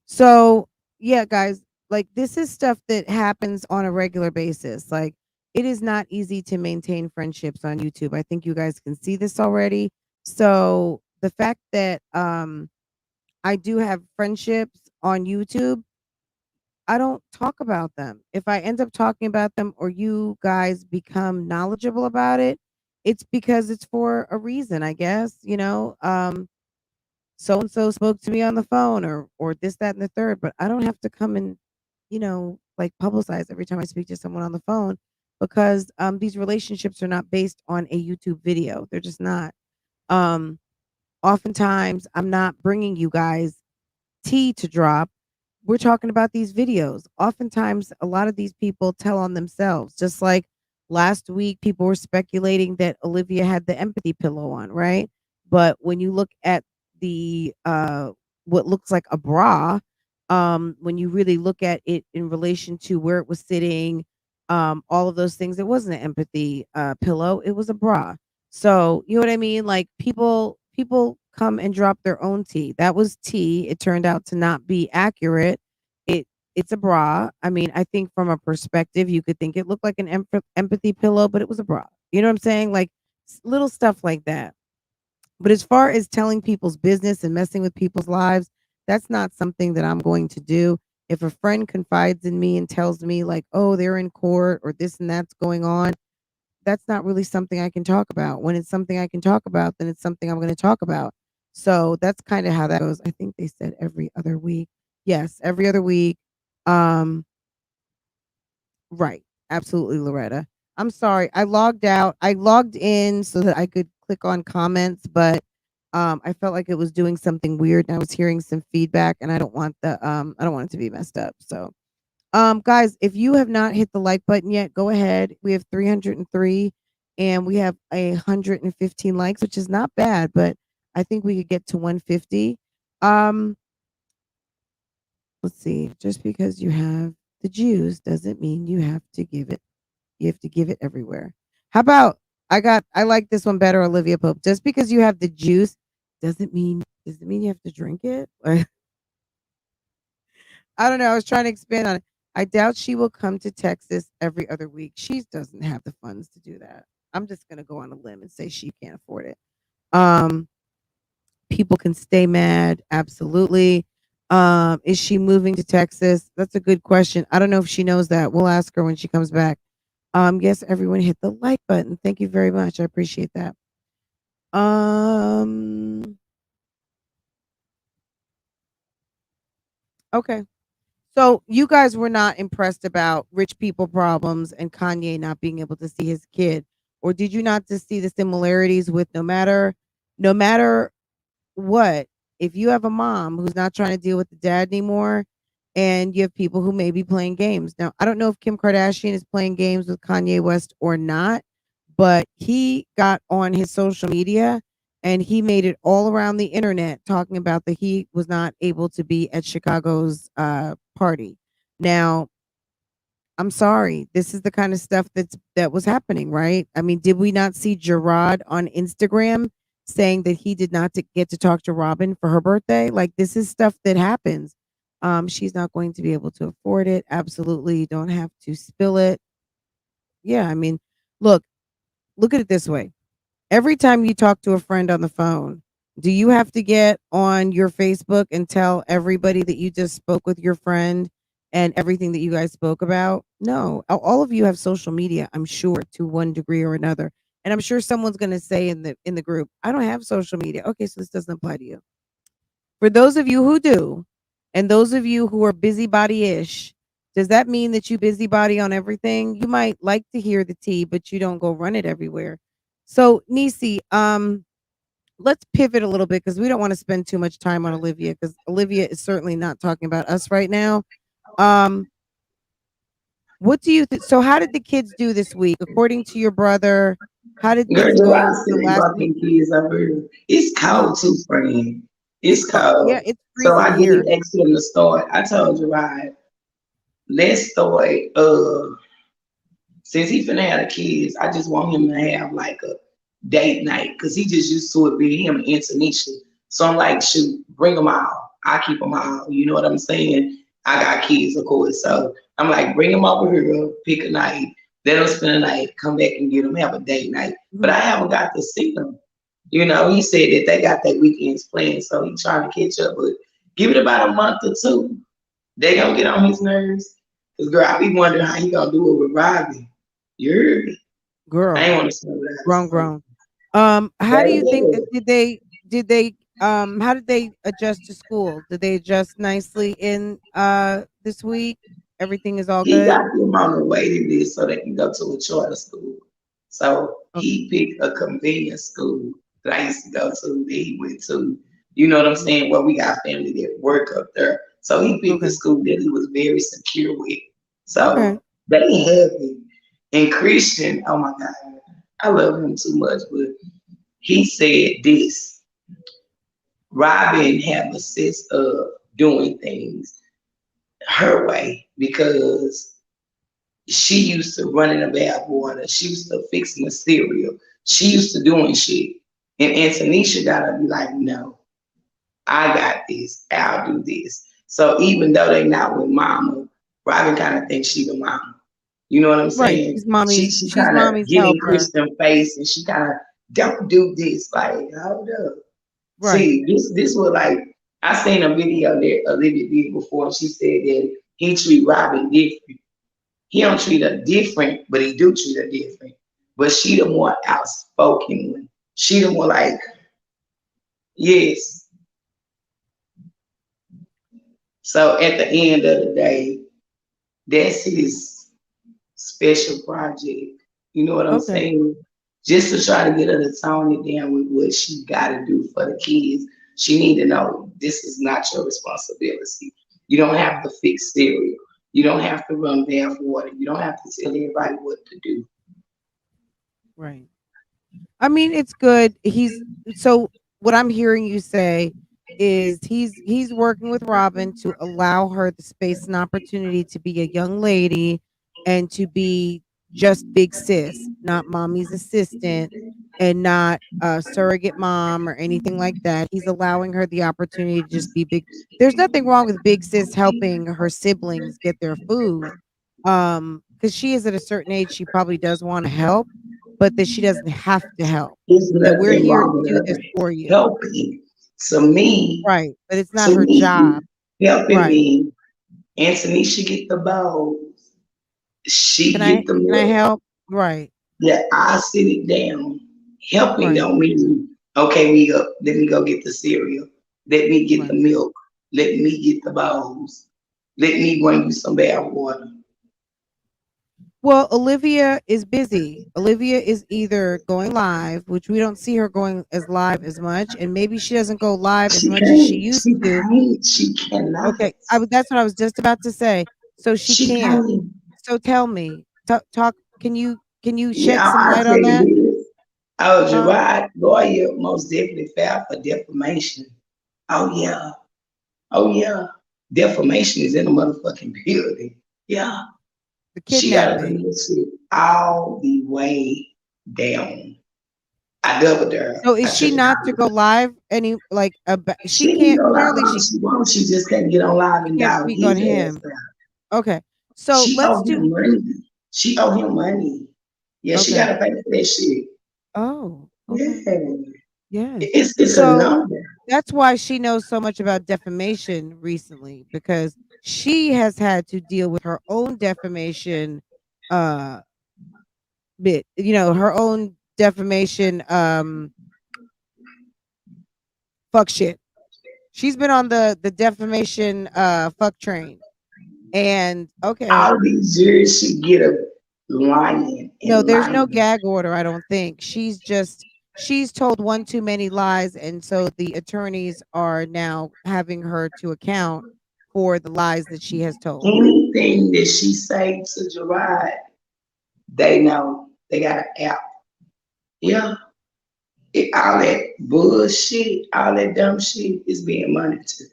So, yeah, guys, like this is stuff that happens on a regular basis. Like it is not easy to maintain friendships on YouTube. I think you guys can see this already. So, the fact that I do have friendships on YouTube, I don't talk about them. If I end up talking about them or you guys become knowledgeable about it, it's because it's for a reason, I guess, so and so spoke to me on the phone or this that and the third, but I don't have to come and like publicize every time I speak to someone on the phone because these relationships are not based on a YouTube video. They're just not. um Oftentimes I'm not bringing you guys tea to drop. We're talking about these videos. Oftentimes a lot of these people tell on themselves, just like last week people were speculating that Olivia had the empathy pillow on, right? But when you look at the what looks like a bra, when you really look at it in relation to where it was sitting, all of those things, it wasn't an empathy pillow, it was a bra. So you know what I mean? Like people come and drop their own tea. That was tea. It turned out to not be accurate. It it's a bra. I mean, I think from a perspective, you could think it looked like an empathy pillow, but it was a bra. You know what I'm saying? Like little stuff like that. But as far as telling people's business and messing with people's lives, that's not something that I'm going to do. If a friend confides in me and tells me like, "Oh, they're in court or this and that's going on," that's not really something I can talk about. When it's something I can talk about, then it's something I'm going to talk about. So that's kind of how that goes. I think they said every other week. Yes, every other week. Um, right. Absolutely, Loretta. I'm sorry. I logged out. I logged in so that I could click on comments, but I felt like it was doing something weird and I was hearing some feedback and I don't want it to be messed up. So guys, if you have not hit the like button yet, go ahead. We have 303 and we have 115 likes, which is not bad, but I think we could get to 150. Um, let's see. Just because you have the Jews doesn't mean you have to give it everywhere. How about I like this one better, Olivia Pope. Just because you have the juice does it mean you have to drink it? I don't know. I was trying to expand on it. I doubt she will come to Texas every other week. She doesn't have the funds to do that. I'm just gonna go on a limb and say she can't afford it. Um, People can stay mad, absolutely. Is she moving to Texas? That's a good question. I don't know if she knows that. We'll ask her when she comes back. Yes, everyone hit the like button. Thank you very much. I appreciate that. Um, okay. So you guys were not impressed about rich people problems and Kanye not being able to see his kid, or did you not just see the similarities with no matter what, if you have a mom who's not trying to deal with the dad anymore, and you have people who may be playing games. Now, I don't know if Kim Kardashian is playing games with Kanye West or not, but he got on his social media and he made it all around the internet talking about that he was not able to be at Chicago's party. Now, I'm sorry. This is the kind of stuff that was happening, right? I mean, did we not see Gerard on Instagram saying that he did not get to talk to Robin for her birthday? Like, this is stuff that happens. She's not going to be able to afford it. Absolutely, you don't have to spill it. Yeah, I mean, look, look at it this way. Every time you talk to a friend on the phone, do you have to get on your Facebook and tell everybody that you just spoke with your friend and everything that you guys spoke about? No. All of you have social media, I'm sure, to one degree or another. And I'm sure someone's going to say in the group, "I don't have social media." Okay, so this doesn't apply to you. For those of you who do, and those of you who are busybody-ish, does that mean that you busybody on everything? You might like to hear the tea, but you don't go run it everywhere. So, Nisi, let's pivot a little bit because we don't want to spend too much time on Olivia because Olivia is certainly not talking about us right now. Um, what do you think? So, how did the kids do this week, according to your brother? How did Girl, things Gerard go said the they last brought week? them kids over here. It's Mm, cold too, friend. it's It's cold. Yeah, cold. it's So freezing I did here. ask him to start. I told Gerard, let's start since he finna have the kids, I just want him to have like a date night because he just used to it being him and Tanisha. So I'm like, shoot, bring them all. I keep them all. You know what I'm saying? I got kids, of course. So I'm like, bring them over here, pick a night, let them spend a night, come back and get them, have a date night. But Mhm. I haven't got to see them. You know, he said that they got their weekends planned, so he's trying to catch up. But give it about a month or two. They gonna get on his nerves. Cause girl, I be wondering how he gonna do it with Robbie. You heard me. I Girl, ain't want to say what I grown, said. grown. How do you think Baby, that did they how did they adjust to school? Did they adjust nicely in this week? Everything is all he good? got them on the waiting list so they can go to a charter school. So Okay. he picked a convenience school that I used to go to that he went to. You know what I'm Mm, saying? Well, we got family that work up there. So he picked a okay. school that he was very secure with. Okay. So they heavy. And Christian, oh my God, I love him too much, but he said this. Robin have a sense of doing things her way because she used to running a bath water. She used to fixing the cereal. She used to doing shit. And Antonisha gotta be like, no, I got this. I'll do this. So even though they not with mama, Robin kind of thinks she the mama. You know what I'm Right. saying? She's She mommy's she she's kind of mommy's get in helper. Christian face and she kind of don't do this. Like, hold up. Right. See, this was like I seen a video that Olivia did before. She said that he treat Robin different. He don't treat her different, but he do treat her different. But she the more outspoken one. She the more like, yes. So at the end of the day, that's his special project. You know what I'm Okay. saying? Just to try to get her to tone it down with what she got to do for the kids. She need to know this is not your responsibility. You don't have Right. to fix cereal. You don't have to run bath water. You don't have to tell everybody what to do. Right. I mean, it's good. So what I'm hearing you say is he's working with Robin to allow her the space and opportunity to be a young lady and to be just big sis, not mommy's assistant and not a surrogate mom or anything like that. He's allowing her the opportunity to just be big. There's nothing wrong with big sis helping her siblings get their food. Because she is at a certain age, she probably does want to help, but that she doesn't have to help. There's That we're nothing here wrong to with do her this for you. helping. To me, Right. But it's not to her me, job. helping Right. me. Anthony should get the bowls. She Can I get the can I milk. help? Right. Yeah, I sit it down. Helping Right. don't mean okay. Let me go get the cereal. Let me get the Right. milk. Let me get the bowls. Let me bring you some bad water. Well, Olivia is busy. Olivia is either going live, which we don't see her going as live as much, and maybe she doesn't go live as She much as she can't. used She to. can't. She cannot. Okay, that's what I was just about to say. So she She can't. can't. So tell me, talk. Can you shed Yeah, some I'll light tell on that? you this. Oh, Huh? Gerard lawyer most definitely filed for defamation. Oh yeah. Oh yeah. Defamation is in the motherfucking building. Yeah. The She gotta kidnapping. bring this shit all the way down. I doubled her. So I is she triple not to down. go live any like she She can can't go live clearly long as she wants. She just can't get on live she and can't dog speak on his ass him. out. Okay. So She let's owe do him money. She owe him money. Yeah, she okay. gotta pay for that shit. Oh, okay. Yeah. Yes. It's a So number. that's why she knows so much about defamation recently because she has had to deal with her own defamation uh bit, her own defamation fuck shit. She's been on the defamation fuck train. And okay, All these years she get a lying no, and there's no lying. gag order, I don't think. She's told one too many lies, and so the attorneys are now having her to account for the lies that she has told. Anything that she say to Gerard, they know they got an app. Yeah. All that bullshit, all that dumb shit is being monitored.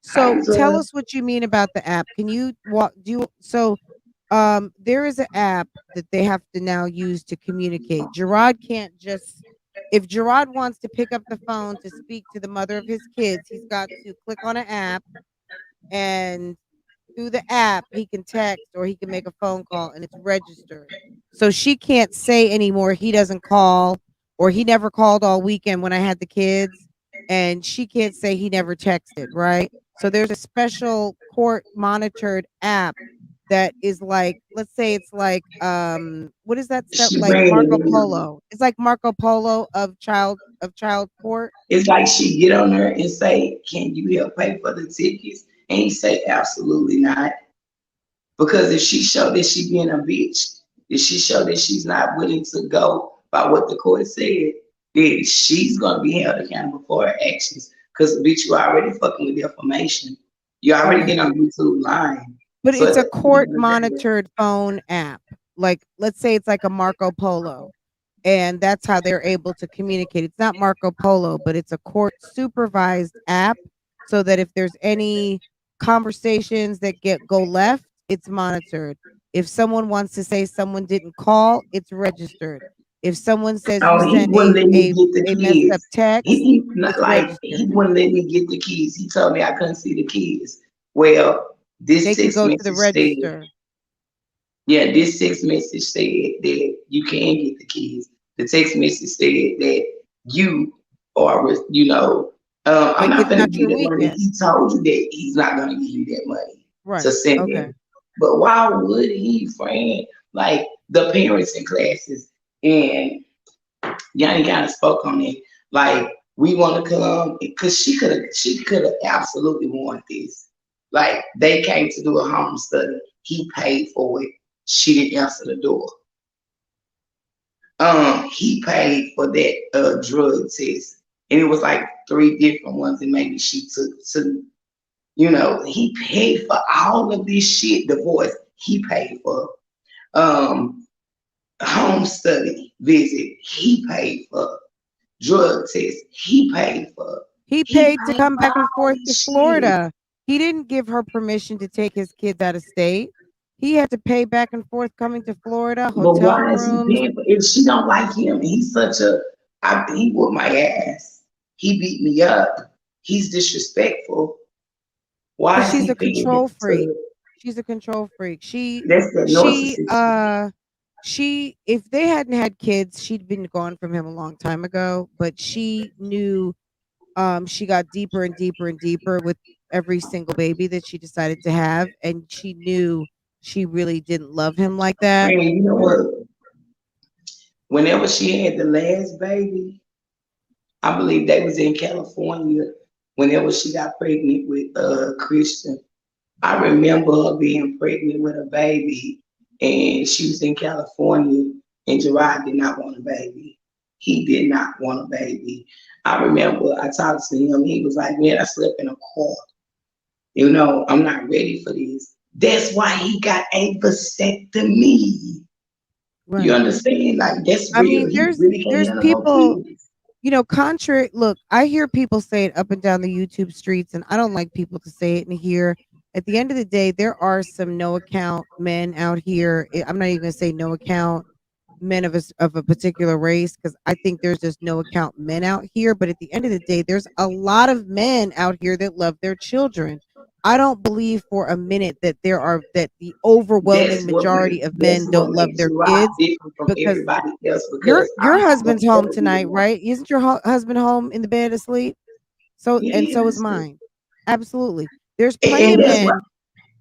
So Hi, tell Gerard. us what you mean about the app. Can you walk do you, so there is an app that they have to now use to communicate. Gerard can't just if Gerard wants to pick up the phone to speak to the mother of his kids, he's got to click on an app, and through the app he can text or he can make a phone call and it's registered. So she can't say anymore he doesn't call or he never called all weekend when I had the kids, and she can't say he never texted, right? So there's a special court monitored app that is like, let's say it's like what is that stuff, She like bringing Marco it in. Polo. It's like Marco Polo of child court. It's like she get on there and say, "Can you help pay for the tickets?" And he say, "Absolutely not." Because if she show that she being a bitch, if she show that she's not willing to go by what the court said, then she's gonna be held accountable for her actions. Because bitch, you already fucking with defamation. You already Okay. getting on YouTube lying. But So it's at a the end court of the day, monitored phone app. Like, let's say it's like a Marco Polo, and that's how they're able to communicate. It's not Marco Polo, but it's a court supervised app so that if there's any conversations that go left, it's monitored. If someone wants to say someone didn't call, it's registered. If someone says you oh, he sent wouldn't a let me a, get the a messed up kids. text, He not it's like he registered. wouldn't let me get the keys. He told me I couldn't see the kids. Well, this They can text go to the message said, register. yeah, this text message said that you can get the keys. The text message said that you are, I'm Like, not it's gonna not give you your that money. weekend. He told you that he's not gonna give you that money to Right. send Okay. it. But why would he, friend? Like the parents in classes, and Yanni kind of spoke on it. Like we want to come because she could have absolutely wanted this. Like they came to do a home study. He paid for it. She didn't answer the door. He paid for that drug test, and it was like three different ones, and maybe she took two. He paid for all of this shit. Divorce, he paid for. Um, home study visit, he paid for. Drug test, he paid for. He He paid to paid come for back and all forth to this shit. Florida. He didn't give her permission to take his kids out of state. He had to pay back and forth coming to Florida, But hotel why is he rooms. paying for? If she don't like him, and he's such a, he whooped my ass. He beat me up. He's disrespectful. Why Because is she's he a paying control him freak. to? She's a control freak. That's that She, narcissist. if they hadn't had kids, she'd been gone from him a long time ago. But she knew, she got deeper and deeper and deeper with every single baby that she decided to have, and she knew she really didn't love him like that. And you know what? Whenever she had the last baby, I believe they was in California. Whenever she got pregnant with Christian, I remember her being pregnant with a baby, and she was in California, and Gerard did not want a baby. He did not want a baby. I remember I talked to him. He was like, "Man, I slept in a car. You know, I'm not ready for this." That's why he got a vasectomy. You Right. understand? Like that's I real. mean, He really can't there's handle no people, kids. you know, contrary. Look, I hear people say it up and down the YouTube streets, and I don't like people to say it in here. At the end of the day, there are some no account men out here. I'm not even gonna say no account men of a particular race, because I think there's just no account men out here. But at the end of the day, there's a lot of men out here that love their children. I don't believe for a minute that the overwhelming majority of That's men what don't love makes their Gerard kids, different from because everybody else your because your I'm not gonna husband's home tell you the tonight, one. right? Isn't your husband home in the bed asleep? So, and so is Yes. mine. Absolutely. There's plenty And of that's why men,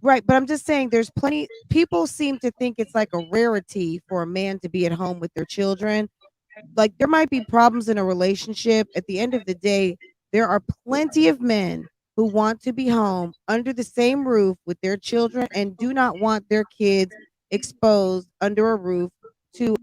right? But I'm just saying, there's plenty. People seem to think it's like a rarity for a man to be at home with their children. Like, there might be problems in a relationship. At the end of the day, there are plenty of men who want to be home under the same roof with their children and do not want their kids exposed under a roof to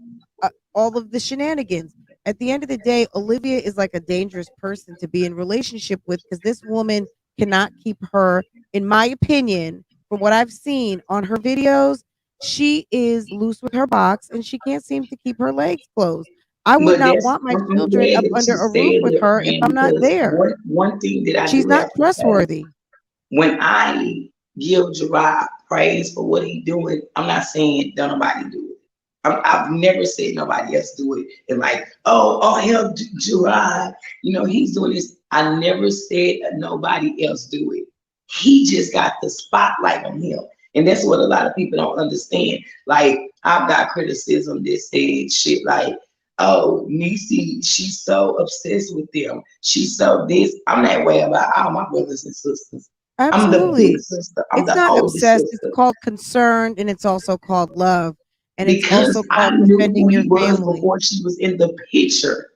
all of the shenanigans. At the end of the day, Olivia is like a dangerous person to be in relationship with, because this woman cannot keep her, in my opinion, from what I've seen on her videos, she is loose with her box and she can't seem to keep her legs closed. I would but not that's want my I'm children glad up that under you a roof said with that, her if friend, I'm not because there. one thing that I She's do not have to say, trustworthy. when I give Gerard praise for what he doing, I'm not saying don't nobody do it. I've never said nobody else do it. And like, oh, hell, Gerard, you know, he's doing this. I never said nobody else do it. He just got the spotlight on him. And that's what a lot of people don't understand. Like, I've got criticism that said shit like, oh, Niecy, she's so obsessed with them. She's so this. I'm that way about all my brothers and sisters. I'm the big Absolutely. sister. I'm It's the not oldest obsessed, it's sister. called concerned, and it's also called love, and it's also Because I called knew who defending your he was family. before she was in the picture.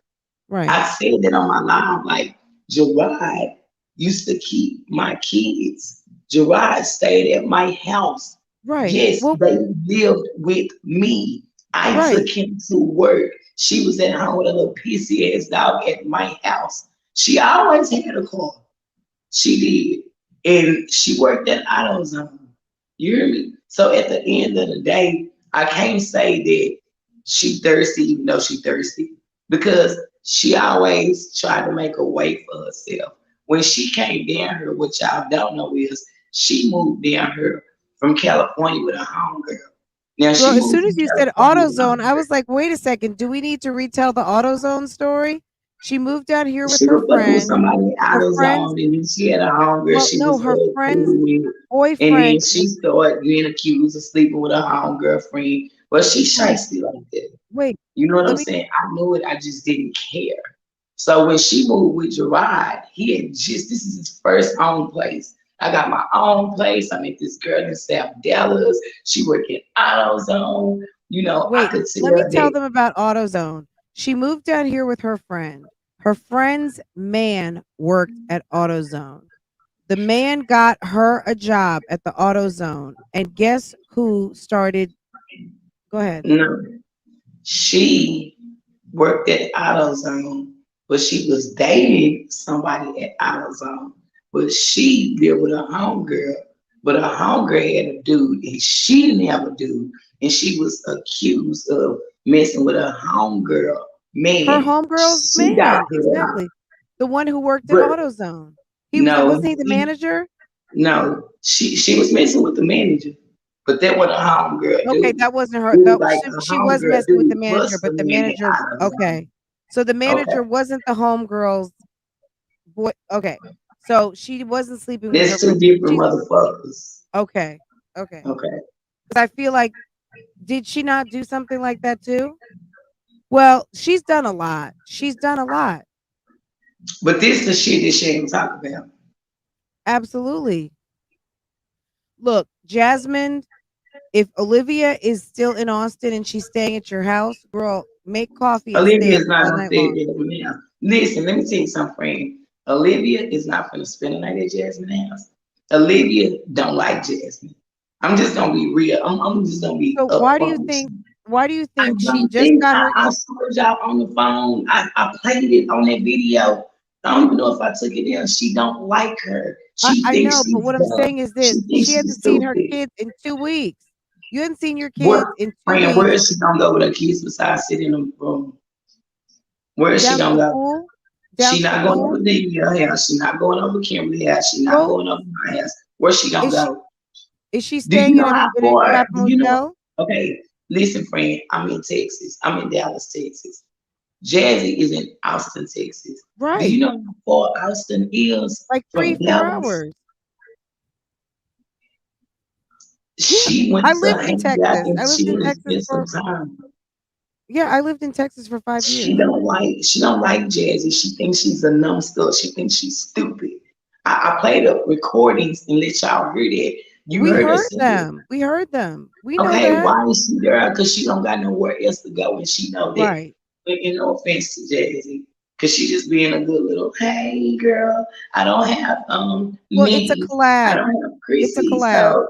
Right. I said that on my live, like Gerard used to keep my kids. Gerard stayed at my house. Right. Yes, Well, they lived with me. I took right. him to work. She was at home with a little pissy ass dog at my house. She always had a car. She did. And she worked at AutoZone. You hear me? So at the end of the day, I can't say that she thirsty even though she thirsty because she always tried to make a way for herself. When she came down here, what y'all don't know is she moved down here from California with a homegirl. Now Girl, she as moved soon as from you said California with a AutoZone, I homegirl. was like, wait a second, do we need to retell the AutoZone story? She moved out here with She her was fucking with friend. somebody out Her of friend's zone, and then she had a homegirl well, she no, was her friend's cool with. And then boyfriend she was started being accused of sleeping with her homegirlfriend. But she who shysty like that. wait, You know what I'm let me saying? I knew it, I just didn't care. So when she moved with Gerard, he had just this is his first own place. I got my own place. I met this girl in South Dallas. She worked at AutoZone. You know, I wait, could let me tell tell that them about AutoZone. She moved down here with her friend. Her friend's man worked at AutoZone. The man got her a job at the AutoZone. And guess who started? Go ahead. no, she worked at AutoZone, but she was dating somebody at AutoZone. But she lived with a homegirl, but her homegirl had a dude, and she didn't have a dude, and she was accused of messing with her homegirl. Her Man, homegirl's she got man, put out. exactly. The one who worked at But AutoZone. He was no, wasn't he the manager? no, she was messing with the manager, but that was a homegirl Okay, dude. that wasn't her. It was That like she, a she was homegirl messing with the dude manager, plus the but the man manager at AutoZone. okay. So the Okay, manager wasn't the homegirl's boy. Okay. So she wasn't sleeping with her that's two but different she's motherfuckers. okay. Okay. Okay. 'Cause I feel like did she not do something like that too? Well, she's done a lot. She's done a lot. But this the shit that she ain't talk about. Absolutely. Look, Jasmine, if Olivia is still in Austin and she's staying at your house, girl, make coffee and stay Olivia up is not all gonna night stay long. at Jasmine house. Listen, let me tell you something, friend. Olivia is not gonna spend the night at Jasmine house. Olivia don't like Jasmine. I'm just gonna be real. I'm just gonna be So upfront with you. why do you I think she don't just think got her I told y'all on the phone. I played it on that video. I don't even know if I took it in. She don't like her. She I thinks know, but she's what I'm dumb. saying is this. She thinks She she's hasn't seen her stupid. kids in 2 weeks. You hadn't seen your kids Where, in 2 friend, where weeks is she gonna go with her kids besides sit in the room? Where is she down to gonna the go? pool. Down She to the not going pool. over Lydia's house. She not going over Kimberly's house. She not Well, going over my house. Where she gonna is she go? is she Do you staying know how in a far? crap Do you know? motel? Okay, listen, friend. I'm in Texas. I'm in Dallas, Texas. Jazzy is in Austin, Texas. Do you Right. know how far Austin is Like from 4 Dallas? hours. Yeah. She went I to lived in hang out Texas. and I lived she in went to Texas spend some for time. yeah, I lived in Texas for 5 years. She don't like Jazzy. She thinks she's a numbskull. She thinks she's stupid. I played up recordings and let y'all hear that. You We heard her heard say it. them. We heard them. We know Okay, that. why is she there? Because she don't got nowhere else to go, and she know that. Right. And no offense to Jazzy, because she just being a good little, hey girl, I don't have Well, it's a me, I collab. don't have It's a Chrissy, collab. so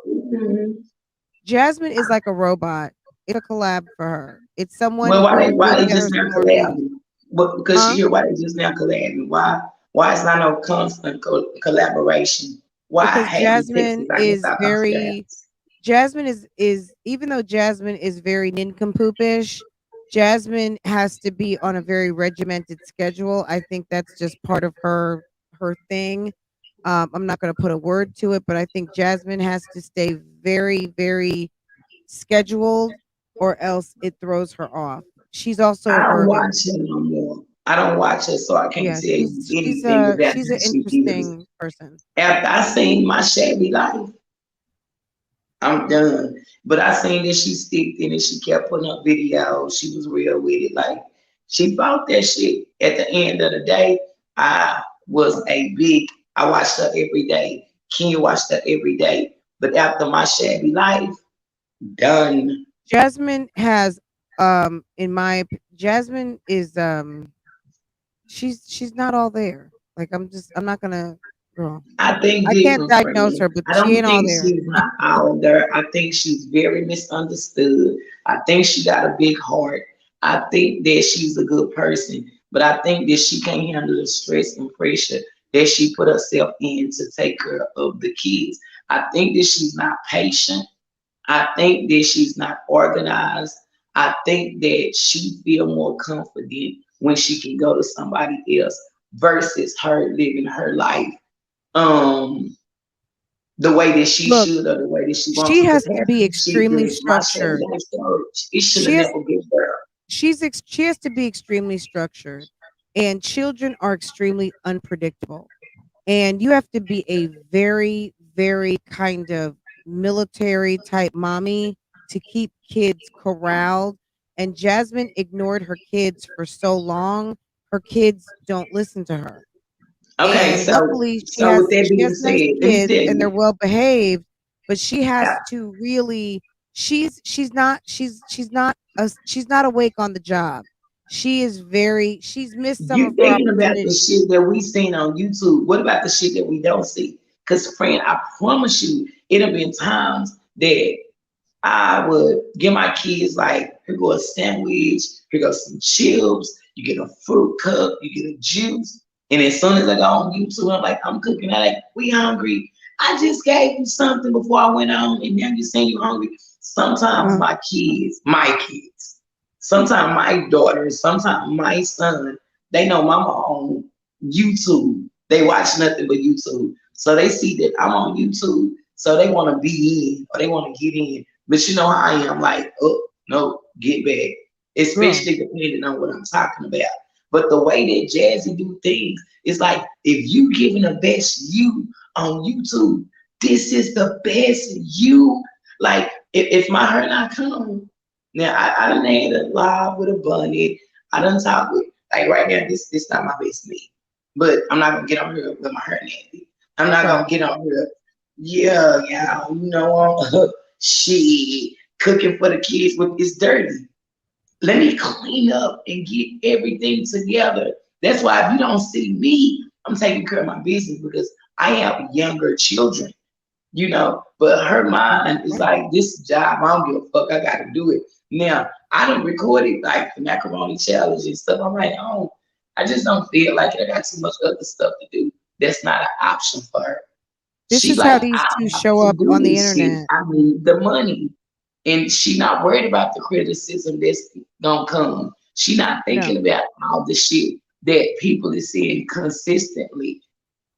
Jasmine is like a robot. It's a collab for her. It's someone well, why who they will why they get her just not some more views. collabing? But because she Huh? here, why they just not collabing? Why is not no constant collaboration? Why Because haven't Texas like this? I come to your house? Jasmine is even though Jasmine is very nincompoopish, Jasmine has to be on a very regimented schedule. I think that's just part of her thing. I'm not going to put a word to it, but I think Jasmine has to stay very, very scheduled, or else it throws her off. She's also a I don't Virgo. watch her no more. I don't watch her, so I can't Yeah, tell you anything about she's how an she is. interesting person. After I seen my shabby life, I'm done. But I seen that she sticked in it. She kept putting up videos. She was real with it. Like she fought that shit. At the end of the day, I was a big. I watched her every day. Kenya watched her every day. But after my shabby life, done. Jasmine has Jasmine is she's not all there. Like I'm not gonna girl. I think I can't different from diagnose me. her, but I she don't ain't all think there. she's not out there. I think she's very misunderstood. I think she got a big heart. I think that she's a good person, but I think that she can't handle the stress and pressure that she put herself in to take care of the kids. I think that she's not patient. I think that she's not organized. I think that she feel more confident when she can go to somebody else versus her living her life um the way that she Look, should or the way that she wants she it to has to be happen. She extremely finished my structured. Saturday so it should She have has never been there. she has to be extremely structured. And children are extremely unpredictable. And you have to be a very, very kind of military type mommy to keep kids corralled. And Jasmine ignored her kids for so long, her kids don't listen to her. Okay, And luckily so with that she being has nice said, let me kids tell and they're you, well behaved, but she uh, has to really she's not awake on the job. She is very she's missed some you of her thinking about the opportunities. shit that we seen on YouTube. What about the shit that we don't see? Because friend, I promise you, it'll been times that I would give my kids like, here go a sandwich, here goes some chips, you get a fruit cup, you get a juice. And as soon as I go on YouTube, I'm like, I'm cooking. I like, we hungry. I just gave you something before I went on, and now you're saying you hungry. Sometimes Uh, my kids, sometimes my daughters, sometimes my son, they know mama on YouTube. They watch nothing but YouTube. So they see that I'm on YouTube. So they want to be in or they want to get in. But you know how I am, like, oh no, get back. girl. Especially depending on what I'm talking about. But the way that Jazzy do things is like if you giving the best you on YouTube, this is the best you. Like if my hair not come, now I done had a live with a bunny. I done talk with like right now. This not my best me, but I'm not gonna get on here with my hair nasty. I'm not Right. gonna get on here. Yeah, you know, she cooking for the kids with it's dirty. Let me clean up and get everything together. That's why if you don't see me, I'm taking care of my business because I have younger children. you know, but her mind is like, this job, I don't give a fuck, I gotta do it. Now, I done recorded like the macaroni challenge and stuff. I'm like, oh, I just don't feel like it. I got too much other stuff to do. That's not an option for her. This She is how like, these I two have show to up do on the this shit. internet. I need the money. And she not worried about the criticism that's gonna come. She not No. thinking about all the shit that people is saying consistently.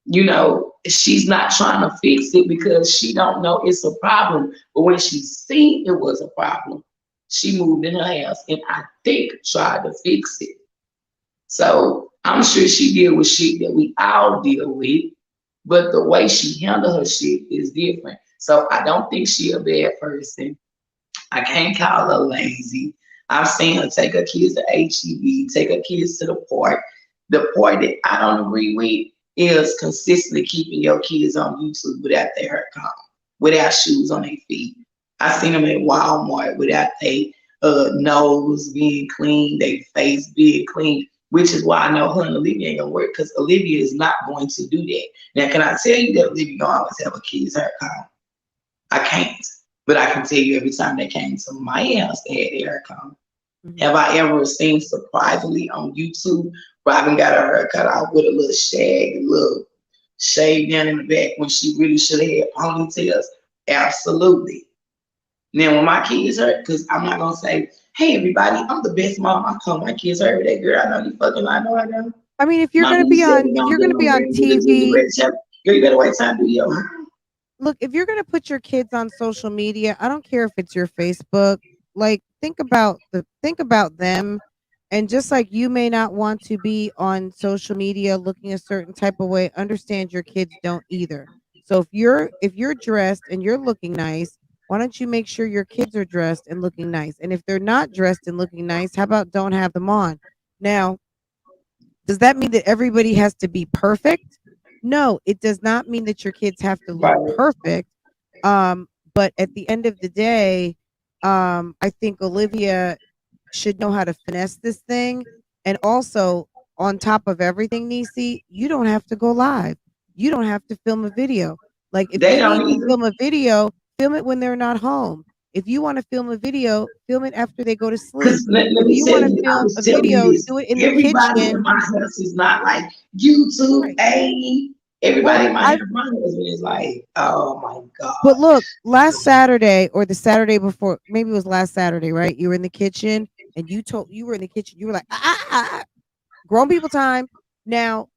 You know, she's not trying to fix it because she don't know it's a problem. But when she seen it was a problem, she moved in her house and I think tried to fix it. So I'm sure she deal with shit that we all deal with, but the way she handle her shit is different. So I don't think she a bad person. I can't call her lazy. I've seen her take her kids to HEB, take her kids to the park. The part that I don't agree with is consistently keeping your kids on YouTube without their hair comb, without shoes on their feet. I seen them at Walmart without their nose being clean, their face being clean, which is why I know her and Olivia ain't gonna work because Olivia is not going to do that. Now, can I tell you that Olivia gonna always have a kid's hair comb? I can't. But I can tell you every time they came to my house, they had their hair comb. Have I ever seen surprisingly on YouTube, Robin got her hair cut off with a little shag, a little shave down in the back when she really should have had ponytails? Absolutely. Now, when my kids hurt, because I'm not going to say, hey, everybody, I'm the best mom. I call my kids hurt with that girl. I know you fucking I know I know. I mean, if you're going to be on, TV, you better wait time to do your hair. Look, if you're going to put your kids on social media, I don't care if it's your Facebook, like think about them. And just like you may not want to be on social media looking a certain type of way, understand your kids don't either. So if you're dressed and you're looking nice, why don't you make sure your kids are dressed and looking nice? And if they're not dressed and looking nice, how about don't have them on? Now, does that mean that everybody has to be perfect? No, it does not mean that your kids have to look perfect. But at the end of the day, I think Olivia should know how to finesse this thing. And also, on top of everything, Niecy, you don't have to go live. You don't have to film a video. Like if you need to film a video, film it when they're not home. If you want to film a video, film it after they go to sleep. Let me you want to film a video, do it in the kitchen. Everybody in my house is not like YouTube. Right. Hey, everybody in my husband is like, oh my God. But look, last Saturday or the Saturday before, maybe it was last Saturday, right? You were in the kitchen and you were in the kitchen. You were like, grown people time. Now,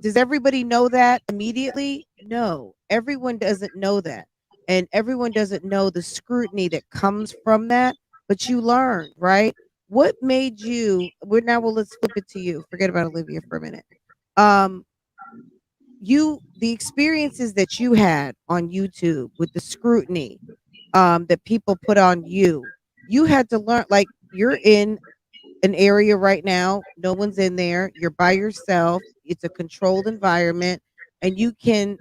does everybody know that immediately? No, everyone doesn't know that. And everyone doesn't know the scrutiny that comes from that, but you learned, right? What made you, let's flip it to you. Forget about Olivia for a minute. The experiences that you had on YouTube with the scrutiny that people put on you had to learn, like you're in an area right now, no one's in there, you're by yourself, it's a controlled environment, and you can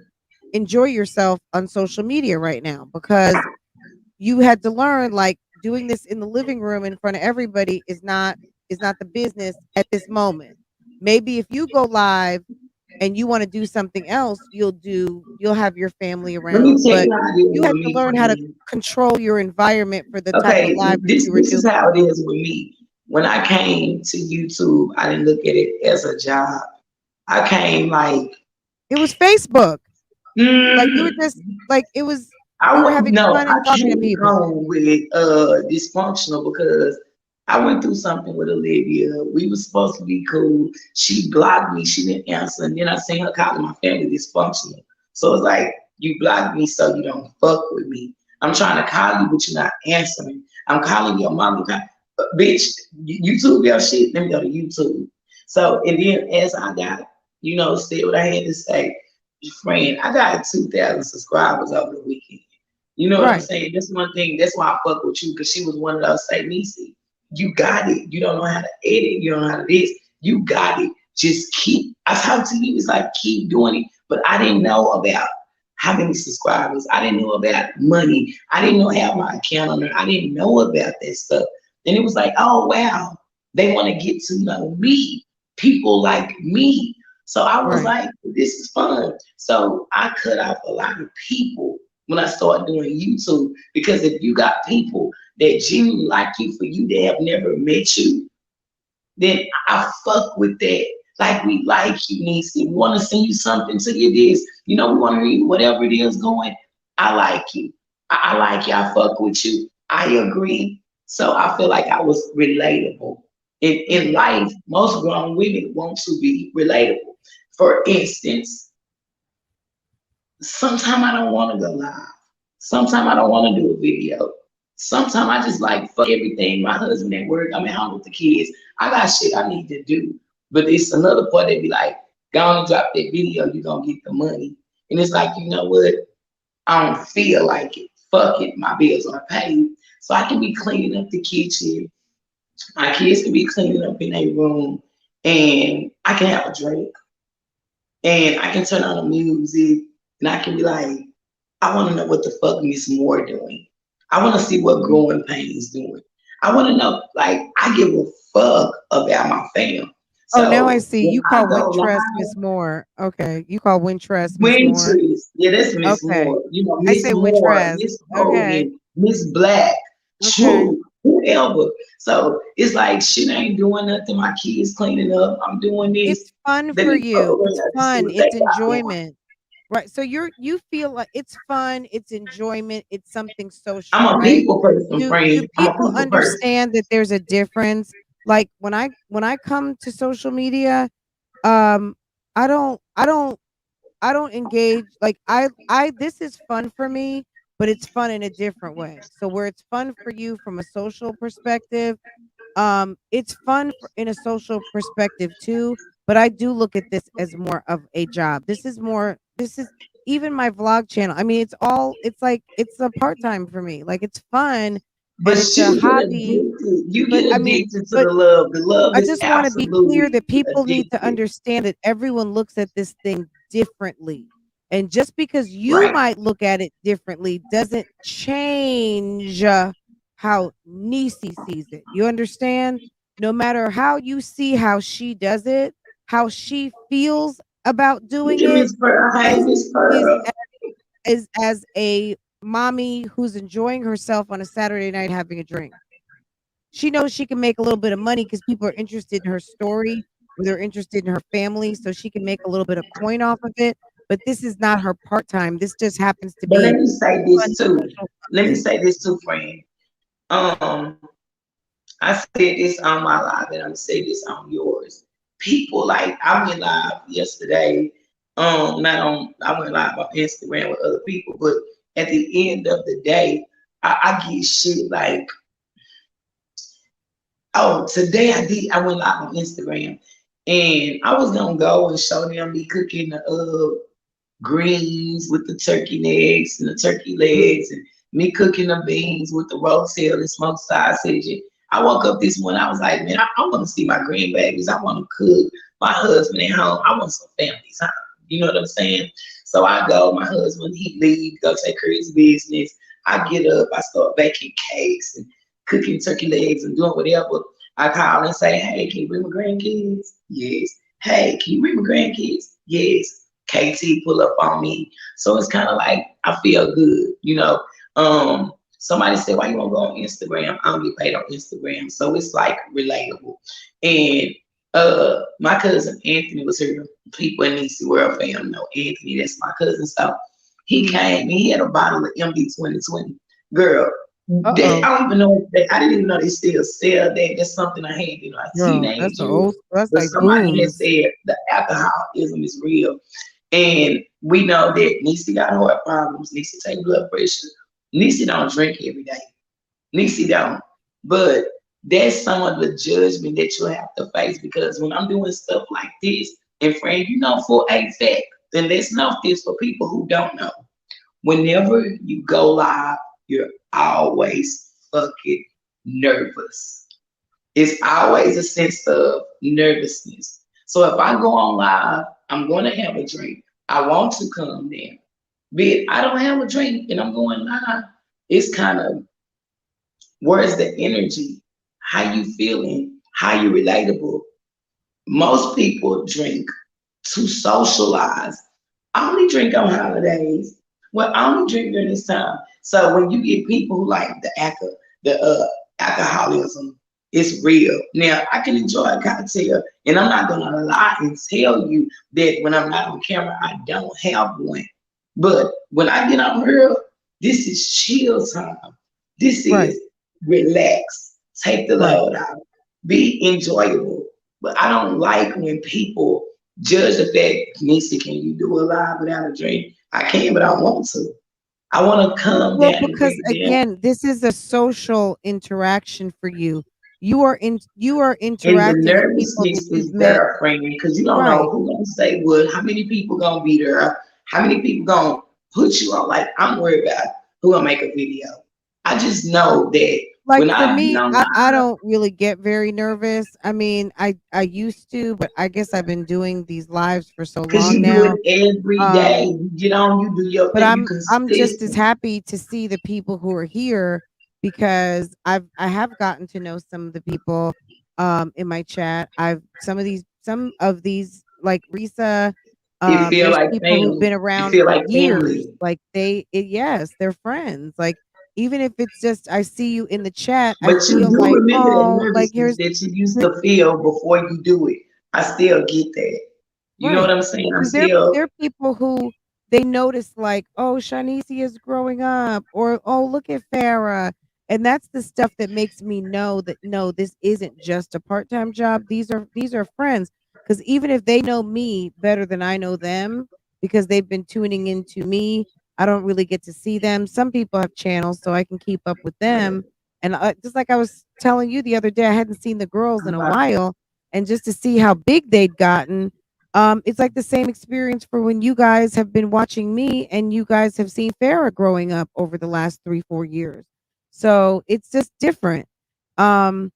enjoy yourself on social media right now because you had to learn, like, doing this in the living room in front of everybody is not the business at this moment. Maybe if you go live and you want to do something else, you'll have your family around, but you have to learn how to control your environment for the type of live that you were doing. This is how it is with me. When I came to YouTube, I didn't look at it as a job. I came like it was Facebook. Like you were just like it was. You were having fun and talking to people. Home with dysfunctional because I went through something with Olivia. We were supposed to be cool. She blocked me. She didn't answer, and then I seen her calling my family dysfunctional. So it's like you blocked me so you don't fuck with me. I'm trying to call you, but you're not answering. I'm calling your mom. Bitch, YouTube your shit. Let me go to YouTube. So and then as I got, said what I had to say. Fran, I got 2,000 subscribers over the weekend. You know what I'm saying? That's one thing. That's why I fuck with you, because she was one of those say, Niecy, you got it. You don't know how to edit. You don't know how to this. You got it. Just keep. I talk to you. It's like keep doing it. But I didn't know about how many subscribers. I didn't know about money. I didn't know how my account on there. I didn't know about that stuff. And it was like, oh wow, they want to get to know me. People like me. So I was like, this is fun. So I cut off a lot of people when I started doing YouTube. Because if you got people that genuinely like you for you that have never met you, then I fuck with that. Like, we like you, Niecy. We want to send you something to you this. You know, we want to read whatever it is going. I like you. I like you. I fuck with you. I agree. So I feel like I was relatable. In life, most grown women want to be relatable. For instance, sometimes I don't want to go live. Sometimes I don't want to do a video. Sometimes I just like fuck everything. My husband at work, I'm at home with the kids. I got shit I need to do. But it's another part that be like, go on and drop that video, you're gonna get the money. And it's like, you know what? I don't feel like it. Fuck it, my bills are paid. So I can be cleaning up the kitchen. My kids can be cleaning up in their room. And I can have a drink. And I can turn on the music. And I can be like, I want to know what the fuck Miss Moore doing. I want to see what Growing Pains doing. I want to know, like, I give a fuck about my fam. So Oh, now I see. when You I call go Wintrust live, Miss Moore. Okay. You call Wintrust Miss Moore. Wintress, yeah, that's Miss Okay. Moore. You know, I Miss say Moore, Wintrust. Miss Okay. Hogan, Miss Black, Okay. True, whoever. So it's like shit ain't doing nothing. My kids cleaning up. I'm doing this. It's fun Let for me go you. It's around and see fun. what they It's got going. enjoyment. Right. So you feel like it's fun, it's enjoyment, it's something social, I'm a right? people person, Do friend. I'm a people people person. understand that there's a difference? Like when I come to social media, um, I don't I don't I don't engage like I this is fun for me, but it's fun in a different way. So where it's fun for you from a social perspective, it's fun in a social perspective too, but I do look at this as more of a job. This is even my vlog channel. I mean, it's like it's a part-time for me. Like it's fun and But it's a you get hobby, addicted. You but get I mean, addicted to but the love. The love I is just want to be clear absolutely that people need to addicted. understand that everyone looks at this thing differently. And just because you Right. might look at it differently doesn't change how Niecy sees it. You understand? No matter how you see how she does it, how she feels about Look doing at it Miss Pearl. Hey, is Miss is Pearl. is as a mommy who's enjoying herself on a Saturday night having a drink. She knows she can make a little bit of money because people are interested in her story or they're interested in her family, so she can make a little bit of coin off of it. But this is not her part-time. This just happens to But let be me say fun this too. social Let me something. say this too, friend. Um, I said this on my live and I'm gonna say this on yours. People like I went live yesterday. Not on I went live on Instagram with other people, but at the end of the day, I get shit like, oh, today I went live on Instagram and I was gonna go and show them me cooking the greens with the turkey necks and the turkey legs and me cooking the beans with the rotel and smoked sausage. And I woke up this morning, I was like, man, I want to see my grandbabies. I want to cook. My husband at home. I want some family time. You know what I'm saying? So I go, my husband, he leaves, go take care of his business. I get up, I start baking cakes and cooking turkey legs and doing whatever. I call and say, hey, can you bring my grandkids? Yes. Hey, can you bring my grandkids? Yes. KT pull up on me. So it's kind of like I feel good, you know. Somebody said, why you won't go on Instagram? I don't get paid on Instagram. So it's like relatable. And my cousin Anthony was here. People in DC World fam know Anthony, that's my cousin. So he came and he had a bottle of MD 2020. Girl, I Uh-oh. don't even know if I didn't even know they still sell that. That's something I had, you know, a Girl, that's teenager. that's But like somebody had booze. said the alcoholism is real. And we know that Niecy got heart problems. Niecy take blood pressure. Niecy don't drink every day. Niecy don't. But that's some of the judgment that you have to face because when I'm doing stuff like this, and friend, you know for a fact, and let's know this for people who don't know. Whenever you go live, you're always fucking nervous. It's always a sense of nervousness. So if I go on live, I'm going to have a drink. I want to come there. But I don't have a drink and I'm going live. It's kind of, where's the energy? How you feeling? How you relatable? Most people drink to socialize. I only drink on holidays. Well, I only drink during this time. So when you get people who like the alcoholism, it's real. Now I can enjoy a cocktail, and I'm not gonna lie and tell you that when I'm not on camera, I don't have one. But when I get on here, this is chill time. This Right, is relax. Take the right. load out. Be enjoyable. But I don't like when people judge the fact, Nisa, can you do a live without a drink? I can, but I want to. I want to come Well, down and because break it down. again, this is a social interaction for you. You are And the interacting with people that nervousness you've is met. there, friend, because you don't know Right. who gonna say what, how many people gonna be there, how many people gonna put you on. Like I'm worried about who gonna make a video. I just know that Like when for I get me, on I live, don't really get very nervous. I mean, I used to, but I guess I've been doing these lives for so because long you do now. it every day, Um, you get on, you do your but thing, you I'm just as consistent. happy to see the people who are here because I have gotten to know some of the people in my chat. I've some of these like Risa, It feel there's like people who've family. been It around feel for like years. family. Like yes, they're friends. Like even if it's just I see you in the chat, I But you feel do like, remember that oh, like nervousness here's that you used to feel before you do it. I still get that. You know what right. I'm saying? I'm Because still there are people who they notice like, oh, Shanice is growing up, or oh, look at Farah. And that's the stuff that makes me know that no, this isn't just a part-time job. These are friends. Because even if they know me better than I know them, because they've been tuning into me, I don't really get to see them. Some people have channels, so I can keep up with them. And just like I was telling you the other day, I hadn't seen the girls in a while, and just to see how big they'd gotten, it's like the same experience for when you guys have been watching me and you guys have seen Farah growing up over the last 3, 4 years. So it's just different. Um,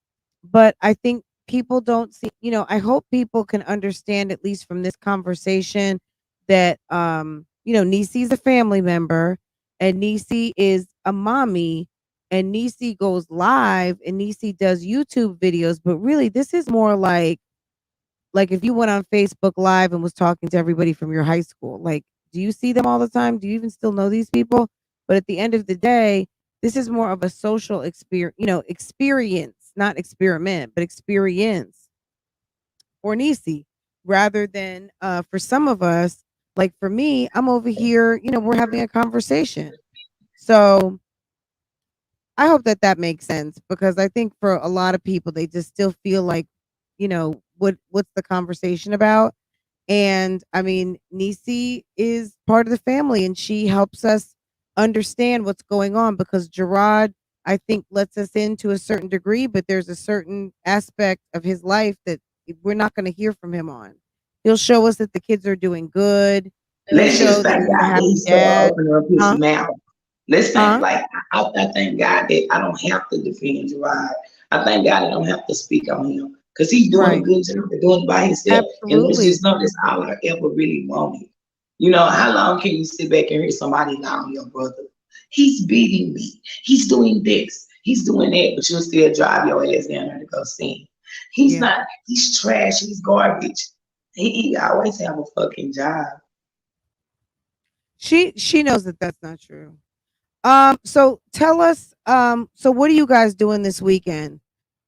but I think people don't see, I hope people can understand, at least from this conversation, that, Nisi's a family member and Nisi is a mommy and Nisi goes live and Nisi does YouTube videos. But really, this is more like if you went on Facebook Live and was talking to everybody from your high school, like, do you see them all the time? Do you even still know these people? But at the end of the day, this is more of a social experience, not experiment, but experience for Nisi, rather than for some of us, like for me, I'm over here, we're having a conversation. So I hope that that makes sense because I think for a lot of people, they just still feel like, what's the conversation about? And I mean, Nisi is part of the family and she helps us understand what's going on because Gerard, I think, lets us in to a certain degree, but there's a certain aspect of his life that we're not going to hear from him on. He'll show us that the kids are doing good. He'll let's show just that thank he's a God that happy He still dad. open up His Huh? mouth. Let's thank Huh? like I thank God that I don't have to defend Gerard. I thank God I don't have to speak on him because he's doing a Right. good job of doing it by himself. And let's just Absolutely. know that's all I ever really wanted. You know, how long can you sit back and hear somebody lie on your brother? He's beating me. He's doing this. He's doing that, but you'll still drive your ass down there to go see him. He's Yeah. not. He's trash. He's garbage. He always have a fucking job. She knows that that's not true. So tell us, so what are you guys doing this weekend?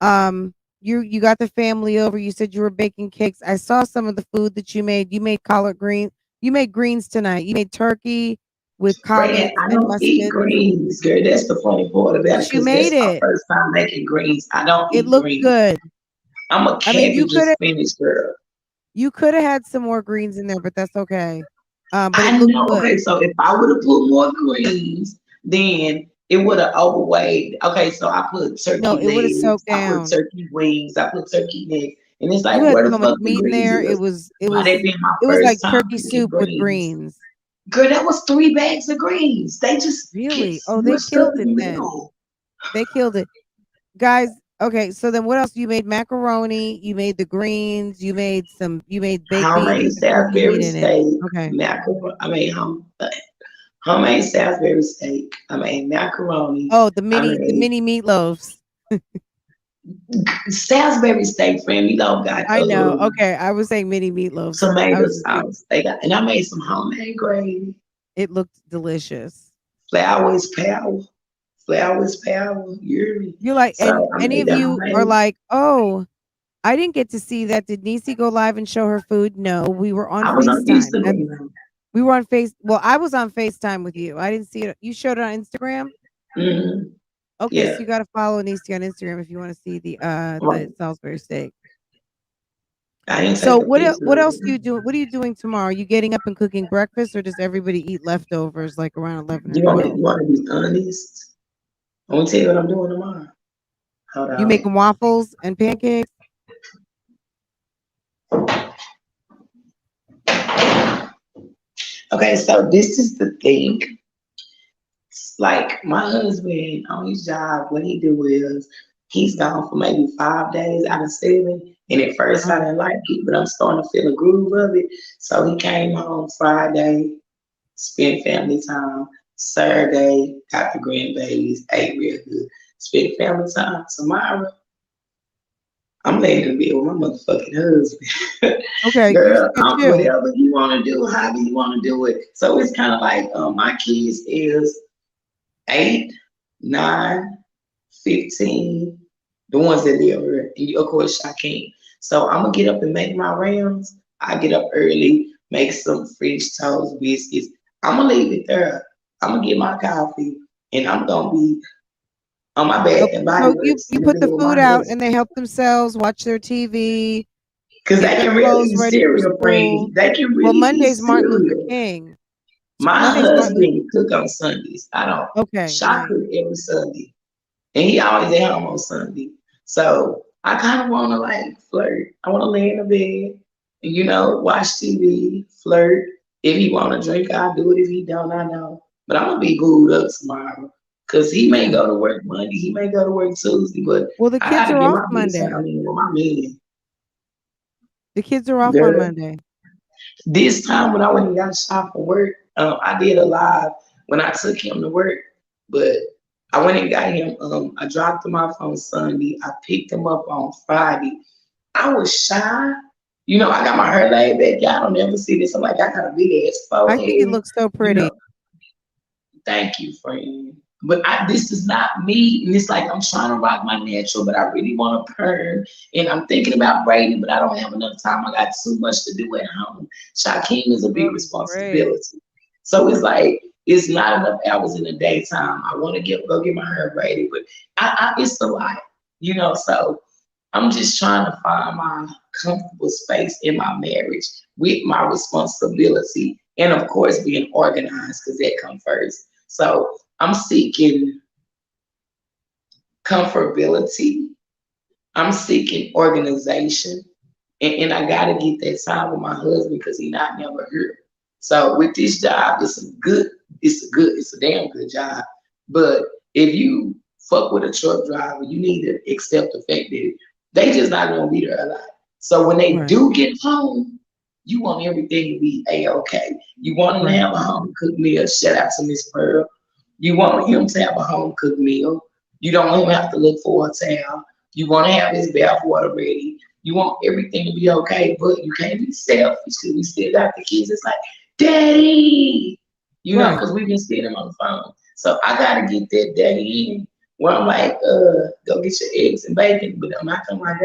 You got the family over. You said you were baking cakes. I saw some of the food that you made. You made collard green. You made greens tonight. You made turkey with Fran, collards I and don't eat musket. greens, girl. That's the funny part about it, But you because made that's my it. first time making greens. I don't It eat looked greens. good. I'm a I mean, cabbage and spinach girl. you could have had some more greens in there, but that's okay. But it I looked know. good. Okay, so if I would have put more greens, then it would have overweighed. Okay, so I put No, turkey it would have legs, soaked I put down. turkey wings, I put turkey necks, and it's You like, had where the so much fuck the meat in greens there. is? By that being my It was first like time turkey cooking soup with greens. greens. Girl, that was 3 bags of greens. They just get Really? Oh, they smushed up killed in it the then. middle. They killed it. Guys, okay, so then what else? You made macaroni, you made the greens, you made baked beans Homemade with the turkey Salisbury meat in it. steak, Okay. macaroni. I made homemade Salisbury steak. I made macaroni. Oh, I the made mini meatloaves. Salisbury steak, friend. You know, got I know. Okay, I was saying mini meatloaves. I tomato was just being sauce. They got, and I made some homemade gravy. It looked delicious. Flour is power. Flour is power. You hear me? You're like, So and I any made of that you are homemade. like, oh, I didn't get to see that. Did Niecy go live and show her food? No, we were on I was on FaceTime. Instagram. We were on Well, I was on FaceTime with you. I didn't see it. You showed it on Instagram. Mm-hmm. Okay, Yeah. so you got to follow Niecy on Instagram if you want to see Right. the Salisbury steak. I didn't So take a picture what of else do it. you do? What are you doing tomorrow? Are you getting up and cooking breakfast, or does everybody eat leftovers like around 11 or You want me, 12? you want to be honest? I'm gonna tell you what I'm doing tomorrow. Hold You on. making waffles and pancakes? Okay, so this is the thing. Like my husband on his job, what he do is he's gone for maybe 5 days out of 7. And at first I Uh, didn't like it, but I'm starting to feel a groove of it. So he came home Friday, spent family time. Saturday, got the grandbabies, ate real good. Spent family time. Tomorrow, I'm laying in bed with my motherfucking husband. okay, you Girl, said two. whatever you want to do, however you want to do it. So it's kind of like my kids is 8, 9, 15, the ones that live here, and of course Shaquem. So I'm gonna get up and make my rounds. I get up early, make some French toast, biscuits. I'm gonna leave it there. I'm gonna get my coffee, and I'm gonna be on my Bath Okay, and Body so Works you in the put bed the with my food out husband. and they help themselves, watch their TV, Cause get they their can really clothes eat ready for cereal, school. friends. They can Well, really eat Monday's Martin Luther cereal. King. My Monday's Martin Luther. husband cook on Sundays. I don't. Okay, Shop nice. cook every Sunday. And he always at home on Sunday. So I kind of want to like flirt. I want to lay in the bed and, watch TV, flirt. If he want to drink, I'll do it. If he don't, I know. But I'm going to be booed up tomorrow because he may Yeah. go to work Monday. He may go to work Tuesday, but Well, the I kids got to are get off my big Monday. time in with my man. The kids are off on Girl. Monday. This time when I went and got shot for work, I did a live when I took him to work, but I went and got him. I dropped him off on Sunday. I picked him up on Friday. I was shy. I got my hair laid back. Y'all don't ever see this. I'm like, I got a big ass I think it forehead. looks so You pretty. know, thank you, friend. But this is not me. And it's like I'm trying to rock my natural, but I really want to perm. And I'm thinking about braiding, but I don't have enough time. I got too much to do at home. Shaquem is a big Love is great. responsibility. So it's like it's not enough hours in the daytime. I want to go get my hair braided, but it's a lot, so I'm just trying to find my comfortable space in my marriage with my responsibility and of course being organized because that comes first. So I'm seeking comfortability. I'm seeking organization. And I gotta get that time with my husband because he not never here. So with this job, it's a damn good job. But if you fuck with a truck driver, you need to accept the fact that they just not gonna be there a lot. So when they Right. do get home, you want everything to be a-okay. You want them to Right. have a home cooked meal. Shout out to Miss Pearl. You want him to have a home cooked meal. You don't want him to have to look for a towel. You want to have his bath water ready. You want everything to be okay, but you can't be selfish because we still got the kids. It's like, Daddy, Right. because we've been sitting on the phone. So I gotta get that daddy in where I'm like, go get your eggs and bacon, but I'm not gonna like,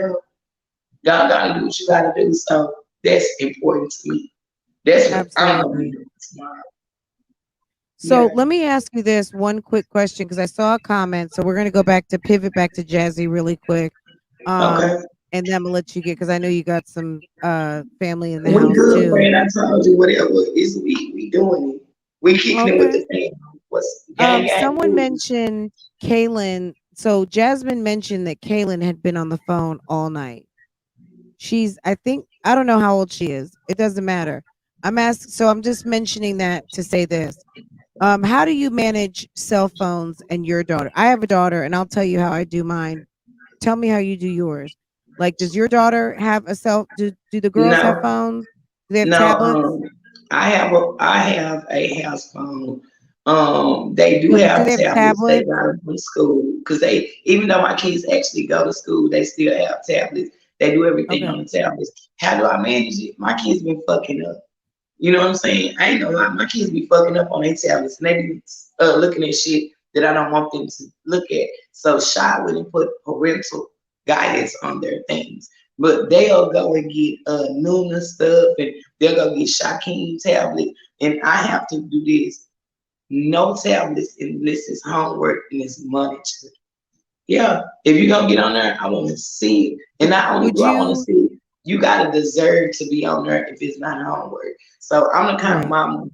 y'all gotta do what you gotta do. So that's important to me. That's what I'm gonna be Absolutely. doing tomorrow. So Yeah. let me ask you this one quick question because I saw a comment. So we're gonna go back to pivot back to Jazzy really quick. Okay. And then I'm gonna let you get because I know you got some family in the We house good, too. friend. I told you whatever is we doing it. We kicking it with the Okay. family. What's gang Someone gang? mentioned Kaylin. So Jasmine mentioned that Kaylin had been on the phone all night. I don't know how old she is. It doesn't matter. I'm just mentioning that to say this. How do you manage cell phones and your daughter? I have a daughter, and I'll tell you how I do mine. Tell me how you do yours. Like, does your daughter have a cell? Do the girls have No, phones? Do they have no. tablets? I have a house phone. They do Yeah, but do have they have tablets. They tablets? got them from school because they, even though my kids actually go to school, they still have tablets. They do everything Okay. on the tablets. How do I manage it? My kids been fucking up. You know what I'm saying? I ain't gonna lie, my kids be fucking up on their tablets and they be looking at shit that I don't want them to look at. So Shy wouldn't put parental guidance on their things. But they'll go and get Nuna stuff and they'll go get Shaquem tablet. And I have to do this. No tablets unless it's homework and it's monitored. Yeah, if you're gonna get on there, I want to see it. And not only do I want to see it, you gotta deserve to be on there if it's not homework. So I'm the kind of mama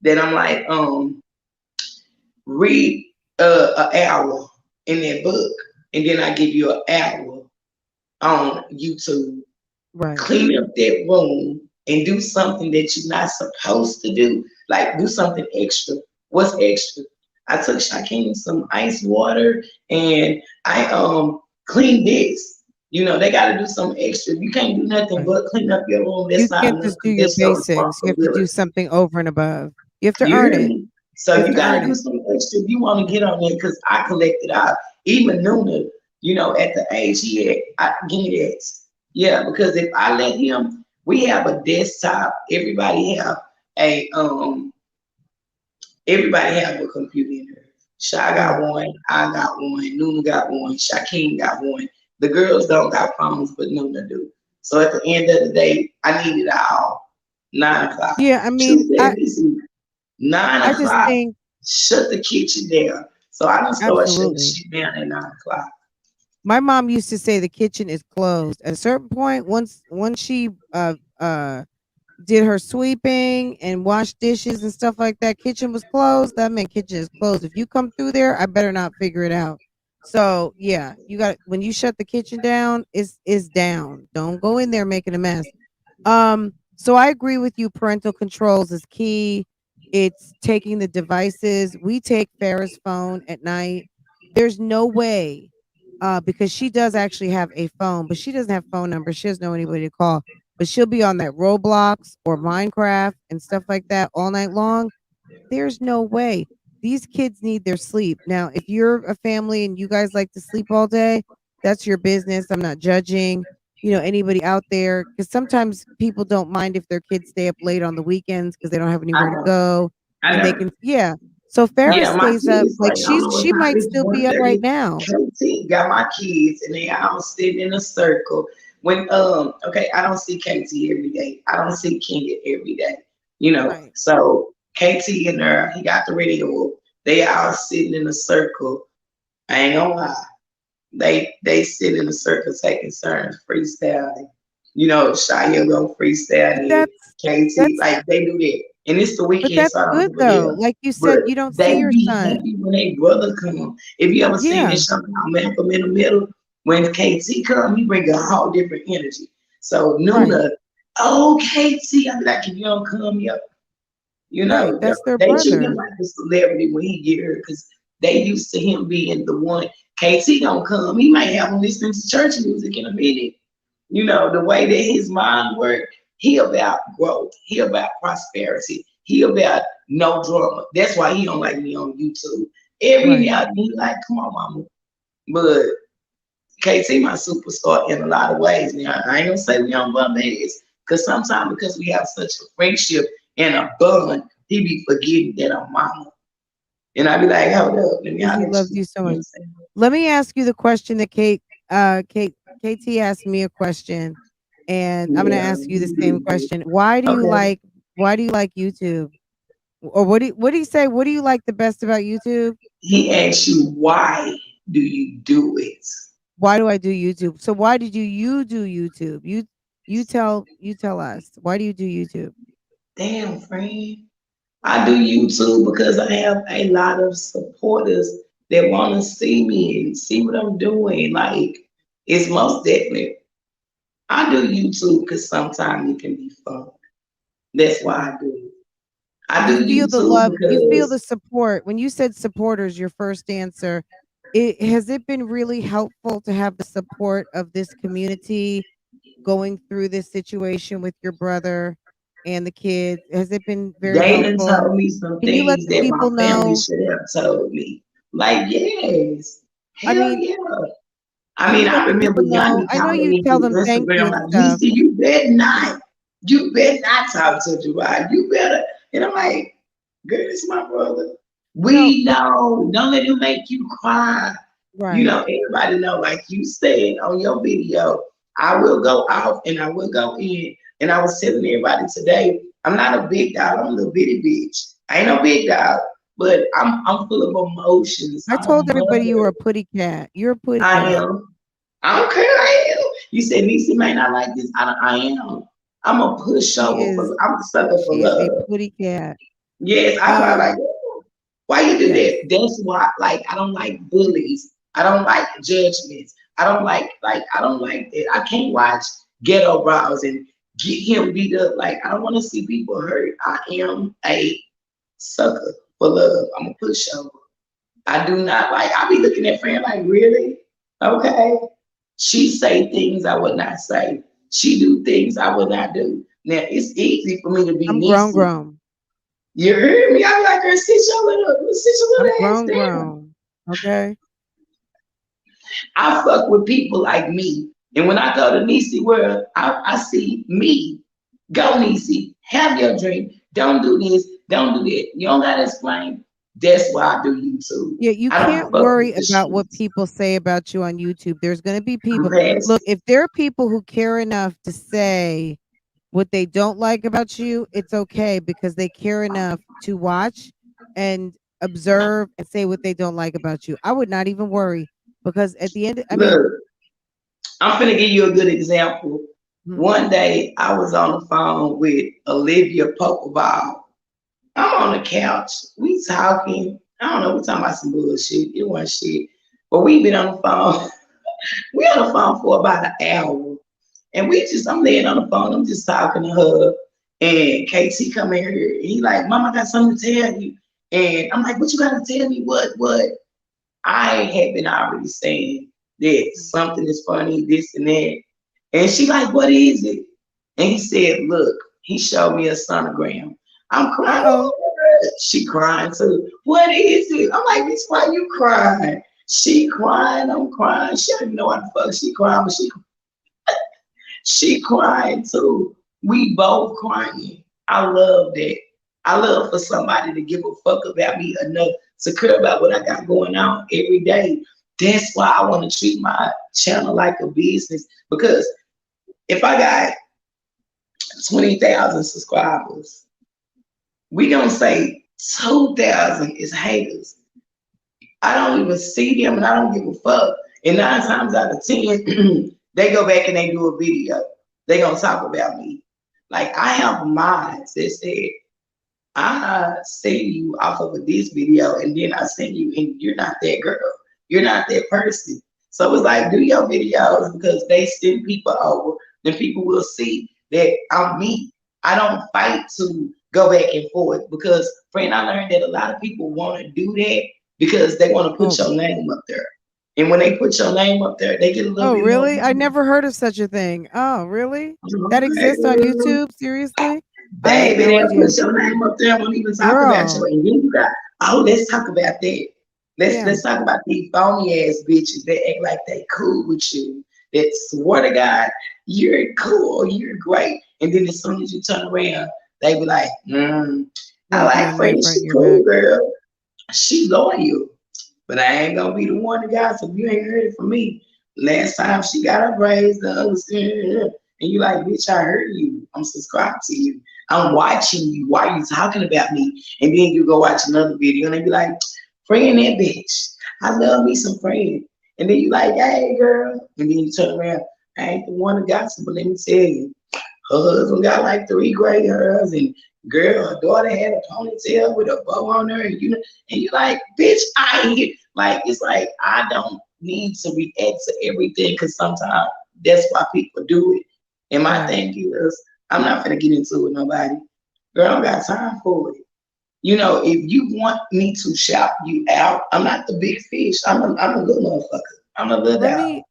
that I'm like, read an hour in that book, and then I give you an hour on YouTube. Right. Clean up that room and do something that you're not supposed to do. Like do something extra. What's extra? I took Shaquem some ice water and I cleaned this. You know, they gotta do something extra. You can't do nothing but clean up your room. That's You not can't enough. just do your That's your basics. You have to do responsibility. something over and above. You have to You earn hear it. me? So You have you to gotta earn do it. something extra if you want to get on there because I collected out. Even Nuna, you know, at the age he had, I get it. Yeah, because if I let him, we have a desktop. Everybody have a computer in there. Shy got one, I got one, Nuna got one, Shaquem got one. The girls don't got phones, but Nuna do. So at the end of the day, I need it all. 9 o'clock. Yeah, I mean, I 9 just o'clock. think Shut the kitchen down. So I don't start shutting absolutely. shit down at 9 o'clock. My mom used to say the kitchen is closed. At a certain point, once she did her sweeping and washed dishes and stuff like that, kitchen was closed. That meant kitchen is closed. If you come through there, I better not figure it out. So yeah, you got when you shut the kitchen down, it's down. Don't go in there making a mess. So I agree with you. Parental controls is key. It's taking the devices. We take Farrah's phone at night. There's no way, because she does actually have a phone, but she doesn't have phone numbers. She doesn't know anybody to call. But she'll be on that Roblox or Minecraft and stuff like that all night long. There's no way. These kids need their sleep. Now, if you're a family and you guys like to sleep all day, that's your business. I'm not judging, anybody out there, because sometimes people don't mind if their kids stay up late on the weekends because they don't have anywhere to go, and they can, yeah. So Farrah Yeah, my stays up kids, like like, I don't know what she time might it's still be up right 1:30. now. KT got my kids and they all sitting in a circle. When okay, I don't see KT every day. I don't see Kenya every day. Right. So KT and her, he got the radio. They all sitting in a circle. I ain't gonna lie. They sit in a circle taking turns freestyling. Shia go freestyling. But KT, that's like they do that. And it's the but weekend, that's so I don't good give a though. damn. Like you But said, you don't see they your be son. happy when their brother come. If you ever seen Yeah. this show called Malcolm in the Middle, when KT come, he bring a whole different energy. So Right. Nuna, oh KT, I be like, if you don't come here, Right. That's their they treat him brother. like a celebrity when he get here because they used to him being the one. KT don't come. He might have him listening to church music in a minute. The way that his mind works, he about growth. He about prosperity. He about no drama. That's why he don't like me on YouTube. Every Right. now and then, he like, come on, mama. But KT, my superstar in a lot of ways. Now, I ain't gonna say we don't bump heads, because sometimes because we have such a friendship and a bond, he be forgetting that I'm mama. And I be like, hold up, let me Because out he at loves you. you so You know what much. I'm saying? Let me ask you the question that KT asked me a question, and I'm gonna ask you the same Yeah. question. Why do you like YouTube? Or what do you say? What do you like the best about YouTube? He asks you, why do you do it? Why do I do YouTube? So why did you do YouTube? You tell us. Why do you do YouTube? Damn, friend. I do YouTube because I have a lot of supporters that want to see me and see what I'm doing. Like, it's most definitely. I do YouTube because sometimes it can be fun. That's why Right. I do it. I You do feel the YouTube love, you feel the because support. When you said supporters, your first answer, has it been really helpful to have the support of this community going through this situation with your brother and the kids? Has it been very they done helpful? told me some Can you let things the that my people family know? should have told me. Like, yes, I hell mean, yeah. I can mean, you I let the remember people know? Yanni I know calling you me tell through them thank you Instagram and like, stuff. Lisa, you better not You better not talk to Gerard. You better. And I'm like, girl, this is my brother. No, We know. Don't let him make you cry. You right. know, everybody know, like you said on your video, I will go out and I will go in. And I was telling everybody today, I'm not a big dog. I'm a little bitty bitch. I ain't no big dog, but I'm full of emotions. I I'm a told everybody you were mother. a putty cat. You're a putty I cat. am. I don't care. I am. You said Niecy may not like this. I am. I'm a She pushover is for. I'm a sucker for she is a love. putty cat. Yes, I probably Um, like. Why you do yes. that? That's why. Like I don't like bullies. I don't like judgments. I don't like. I don't like that. I can't watch ghetto bras and get him beat up. Like I don't want to see people hurt. I am a sucker for love. I'm a pushover. I do not like. I be looking at Fran like, really? Okay. She say things I would not say. She do things I would not do. Now it's easy for me to be I'm grown Niecy. grown. You heard me? I'm like, girl, sit your I'm little ass grown down. grown. Okay. I fuck with people like me. And when I go to Niecy World, I see me. Go Niecy, have your dream. Don't do this, don't do that. You don't gotta explain. That's why I do YouTube. Yeah, you I don't can't fuck with worry the about what streets. people say about you on YouTube. There's going to be I'm people. Look, past. if there are people who care enough to say what they don't like about you, it's okay because they care enough to watch and observe and say what they don't like about you. I would not even worry because at the end, I mean, Look, I'm finna give you a good example. mm, One day I was on the phone with Olivia Pokeball. I'm on the couch. We talking. I don't know. We talking about some bullshit. It wasn't shit. But we been on the phone. We on the phone for about an hour. And I'm laying on the phone. I'm just talking to her. And KT come in here. And he like, Mama, I got something to tell you. And I'm like, what you got to tell me? What? I had been already saying that something is funny, this and that. And she like, what is it? And he said, look, he showed me a sonogram. I'm crying. uh-oh. She crying too. What is it? I'm like, bitch, why you crying? She crying, I'm crying. She don't even know what the fuck she crying, but she crying too. We both crying. I love that. I love for somebody to give a fuck about me enough to care about what I got going on every day. That's why I want to treat my channel like a business. Because if I got 20,000 subscribers, we gonna say 2,000 is haters. I don't even see them and I don't give a fuck. And 9 times out of 10, they go back and they do a video. They gonna talk about me. Like I have minds that said, I see you off of this video and then I send you and you're not that girl. You're not that person. So it's like do your videos because they send people over, then people will see that I'm me. I don't fight to go back and forth because friend, I learned that a lot of people want to do that because they want to put Oh, your name up there. And when they put your name up there, they get a little oh, bit more. really? I never heard of such a thing. Oh, really? That exists on YouTube? Seriously? I had Baby, no they'll idea. put your name up there and won't even talk about you. Girl. And then you got, oh, let's talk about that. Yeah. Let's talk about these phony ass bitches that act like they cool with you. That swear to God, you're cool, you're great. And then as soon as you turn around, they be like, I They'll like behind right Fran, front she your cool, back. girl. She loyal. But I ain't gonna be the one to gossip. You ain't heard it from me. Last time she got her braids done, and you like, bitch, I heard you. I'm subscribed to you. I'm watching you. Why are you talking about me? And then you go watch another video and they be like, friend that bitch. I love me some friend. And then you like, hey girl. And then you turn around. I ain't the one to gossip, but let me tell you, her husband got like 3 gray hairs, and girl, her daughter had a ponytail with a bow on her, and you like, bitch, I ain't here. Like it's like I don't need to react to everything because sometimes that's why people do it. And my Right. thing is, I'm not gonna get into it with nobody. Girl, I don't got time for it. You know, if you want me to shout you out, I'm not the big fish. I'm a little motherfucker. I'm a little Let dog. me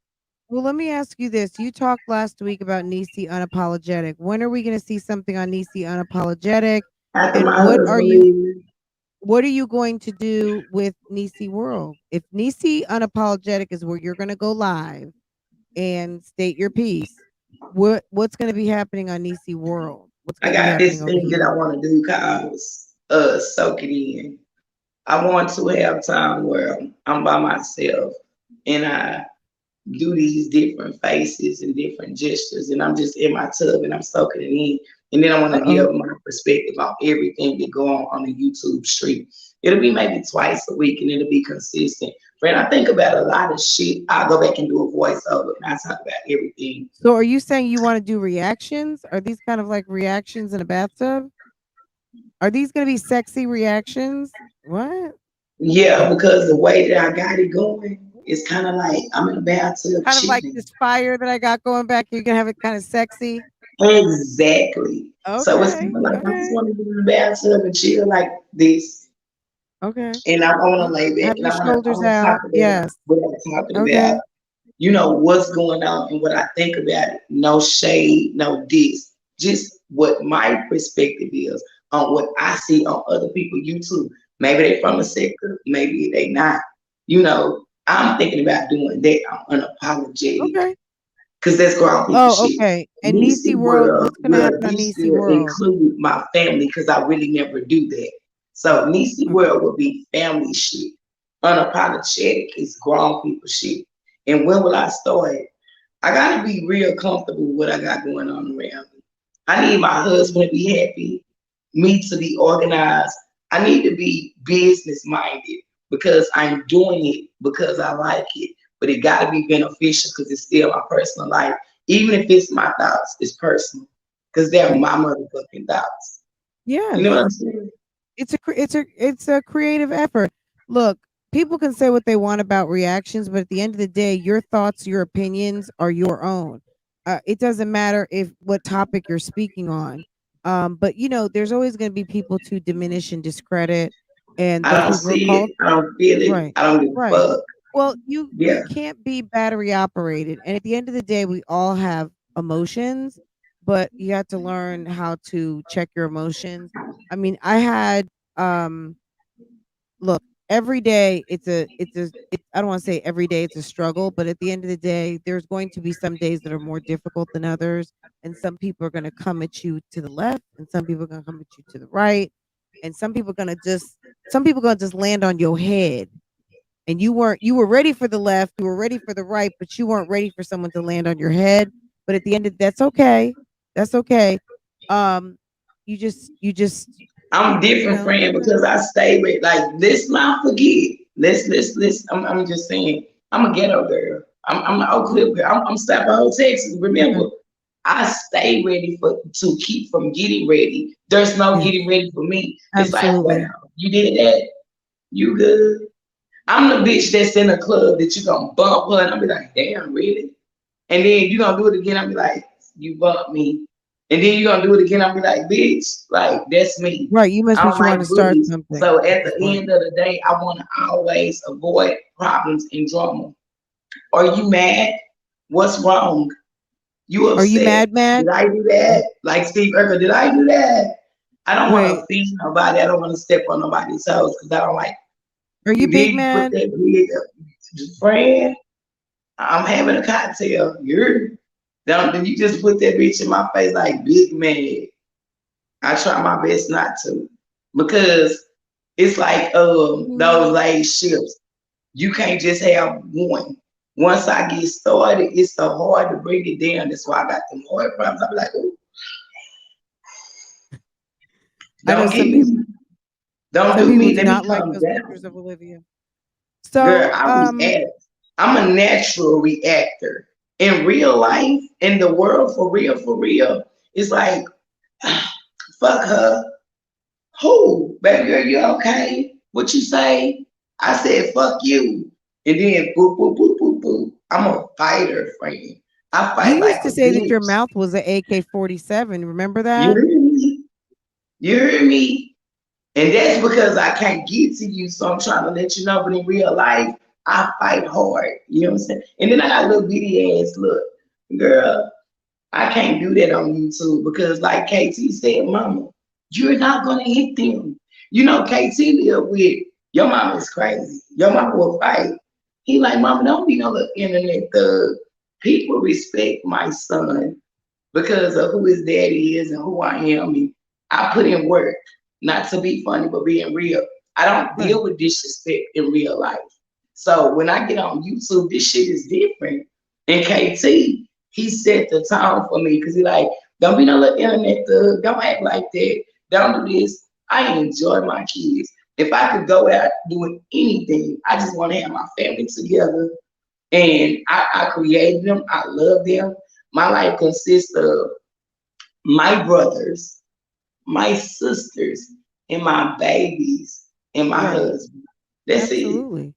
well, let me ask you this. You talked last week about Niecy Unapologetic. When are we going to see something on Niecy Unapologetic? After And my husband leaves. what are you going to do with Niecy World? If Niecy Unapologetic is where you're going to go live and state your piece, what's going to be happening on Nisi World? What's I going to be got happening this over thing that here? I want to do called Soak It In. I want to have time where I'm by myself and I do these different faces and different gestures, and I'm just in my tub and I'm soaking it in. And then I want to Uh-oh. give my perspective on everything that go on the YouTube street. It'll be maybe twice a week, and it'll be consistent. Friend, I think about a lot of shit. I'll go back and do a voiceover, and I talk about everything. So are you saying you want to do reactions? Are these kind of like reactions in a bathtub? Are these going to be sexy reactions? What? Yeah, because the way that I got it going, it's kind of like I'm in a bathtub Kind of like chilling. this fire that I got going back. You're going to have it kind of sexy. Exactly. So it's kind Okay. of like I just Okay. want to get in the bathtub and chill like this. Okay. And I want to Well, lay back have and your I shoulders want to talk out. about Yes. what I'm talking about. Okay. You know, what's going on and what I think about it. No shade, no diss. Just what my perspective is on what I see on other people YouTube. Maybe they from a Okay. sector, maybe they not. You know, I'm thinking about doing that unapologetic Okay. because that's grown people Oh, shit. okay. And Nisi Nisi World, World what's going to will happen on be Nisi still World? include my family because I really never do that. So Nisi Okay. World will be family shit. Unapologetic is grown people shit. And when will I start? I gotta be real comfortable with what I got going on around me. I need my husband to be happy, me to be organized. I need to be business minded because I'm doing it because I like it. But it gotta be beneficial because it's still my personal life. Even if it's my thoughts, it's personal. Because they're Right. my motherfucking thoughts. You know what I'm Yes. saying? It's a creative effort. Look, people can say what they want about reactions, but at the end of the day, your thoughts, your opinions are your own. It doesn't matter if what topic you're speaking on. But there's always going to be people to diminish and discredit, and I those don't people are see it. called I don't feel it. right, I don't give a right. fuck. Well, you Yeah. can't be battery operated, and at the end of the day, we all have emotions, but you have to learn how to check your emotions. I mean, I had um look, every day I don't want to say every day it's a struggle, but at the end of the day, there's going to be some days that are more difficult than others, and some people are going to come at you to the left, and some people are going to come at you to the right, and some people going to just land on your head, and you were ready for the left, you were ready for the right, but you weren't ready for someone to land on your head. But at the end of that's okay. That's okay. Um you just I'm different, friend, you know because I stay with like let's not forget. Let's I'm just saying I'm a ghetto girl. I'm an Oak mhm, Cliff girl. I'm Slapahoe, Texas. okay. Remember, I stay ready for to keep from getting ready. There's no Yes. getting ready for me. It's like, wow, Absolutely. you did that, you good. I'm the bitch that's in a club that you gonna bump her and I'll be like, damn, really? And then you gonna do it again, I'll be like, you bumped me. And then you gonna do it again, I'll be like, bitch, like that's me. Right, you must I be don't trying like to start bullies. something So at at this the point. end of the day, I wanna always avoid problems and drama. Are you mad? What's wrong? You Are you upset? mad, Did mad? I do Mm, that? Like Steve Urkel, did I do that? I don't want to wait, offend nobody. I don't want to step on nobody's toes because I don't like are you you. big Did put mad? that big friend? I'm having a cocktail. You just put that bitch in my face like big man. I try my best not to because it's like those Mm, late ships. You can't just have one. Once I get started, it's so hard to bring it down. That's why I got them heart problems. I be like, ooh, I know don't get me, don't some do people me. do Let me not like calm those down. pictures of Olivia. Girl, So, I react. I'm a natural reactor. In real life, in the world, for real, it's like, fuck her. Who? Baby girl, you okay? What you say? I said, fuck you. And then boop, boop, boop, boop, boop. I'm a fighter, friend. I you fight like used to a say that your bitch. mouth was a AK-47. Remember You that? hear me? You hear me? And that's because I can't get to you, so I'm trying to let you know. But in real life, I fight hard. You know what I'm saying? And then I got a little bitty ass look. Girl, I can't do that on YouTube because, like KT said, Mama, you're not gonna hit them. You know, KT live with your mama is crazy. Your mama will fight. He like, Mama, don't be no little internet thug. People respect my son. because of who his daddy is and who I am. And I put in work, not to be funny, but being real. I don't deal with disrespect in real life. So when I get on YouTube, this shit is different. And KT, he set the tone for me because he like, don't be no little internet thug. Don't act like that. Don't do this. I enjoy my kids. If I could go out doing anything, I just want to have my family together. And I created them. I love them. My life consists of my brothers, my sisters, and my babies, and my husband. That's it.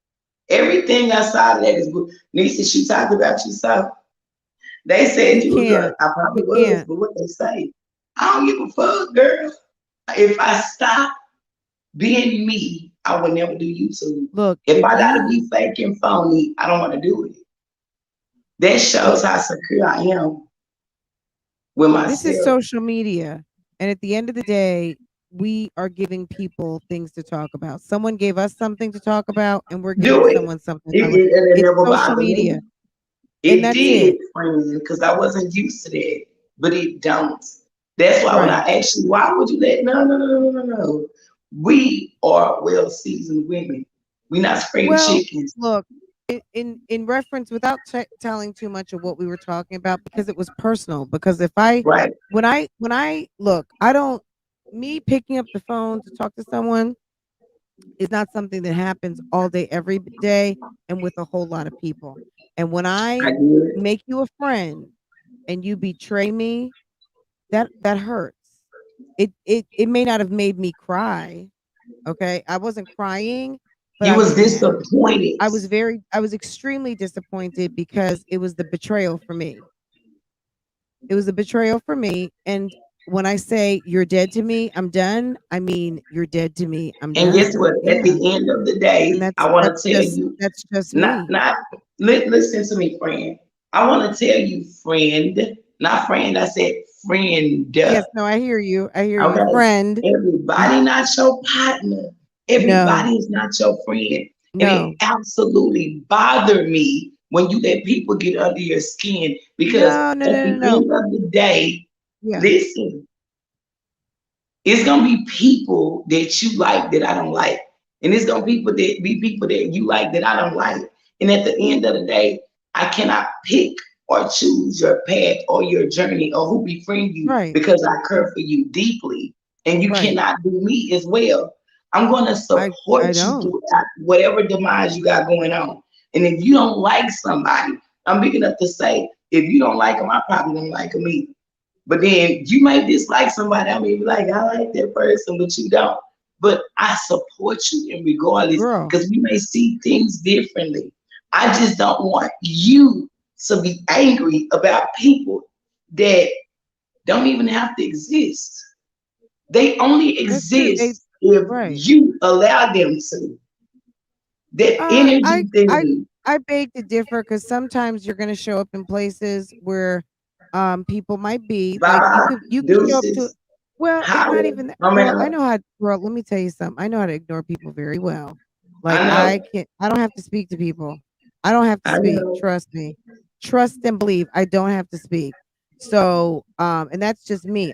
Everything outside of that is good. Nisa, she talked about you, so they said you was right. I probably was, but what they say, I don't give a fuck, girl. If I stop being me, I would never do YouTube. Look, if I gotta be fake and phony, I don't want to do it. That shows how secure I am with myself. This is social media, and at the end of the day, we are giving people things to talk about. Someone gave us something to talk about, and we're giving someone something to talk about. It's social media. It did, friend, because I wasn't used to that, but it don't. That's why when I asked you, why would you let? No. We are well-seasoned women. We're not spring chickens. Look, in reference, without telling too much of what we were talking about, because it was personal. Because if I, when I look, I don't. Me picking up the phone to talk to someone is not something that happens all day, every day, and with a whole lot of people. And when I make you a friend and you betray me, that hurts. It may not have made me cry. Okay, I wasn't crying, but you was disappointed. I was extremely disappointed because it was the betrayal for me. It was a betrayal for me, and when I say you're dead to me, I'm done, I mean you're dead to me, I'm done. And guess what? At the end of the day, I want to tell you, that's just not listen to me, friend. I want to tell you, friend, not friend. I said friend. Yes, no, I hear you. I hear you, friend. Everybody not your partner. Everybody is not your friend. And it absolutely bothered me when you let people get under your skin, because at the end of the day, listen, it's gonna be people that you like that I don't like, and it's gonna be people that you like that I don't like. And at the end of the day, I cannot pick or choose your path or your journey or who befriend you because I care for you deeply, and you cannot do me as well. I'm gonna support you through whatever demise you got going on. And if you don't like somebody, I'm big enough to say, if you don't like them, I probably don't like them either. But then you may dislike somebody. I may be like, I like that person, but you don't. But I support you in regardless, because we may see things differently. I just don't want you to be angry about people that don't even have to exist. They only exist if you allow them to. That energy thing. I beg to differ, because sometimes you're going to show up in places where people might be like, you can show up to, well, it's not even that. Well, I know how, let me tell you something. I know how to ignore people very well. Like I don't have to speak to people. I don't have to speak. Trust me. Trust and believe. I don't have to speak. So, and that's just me.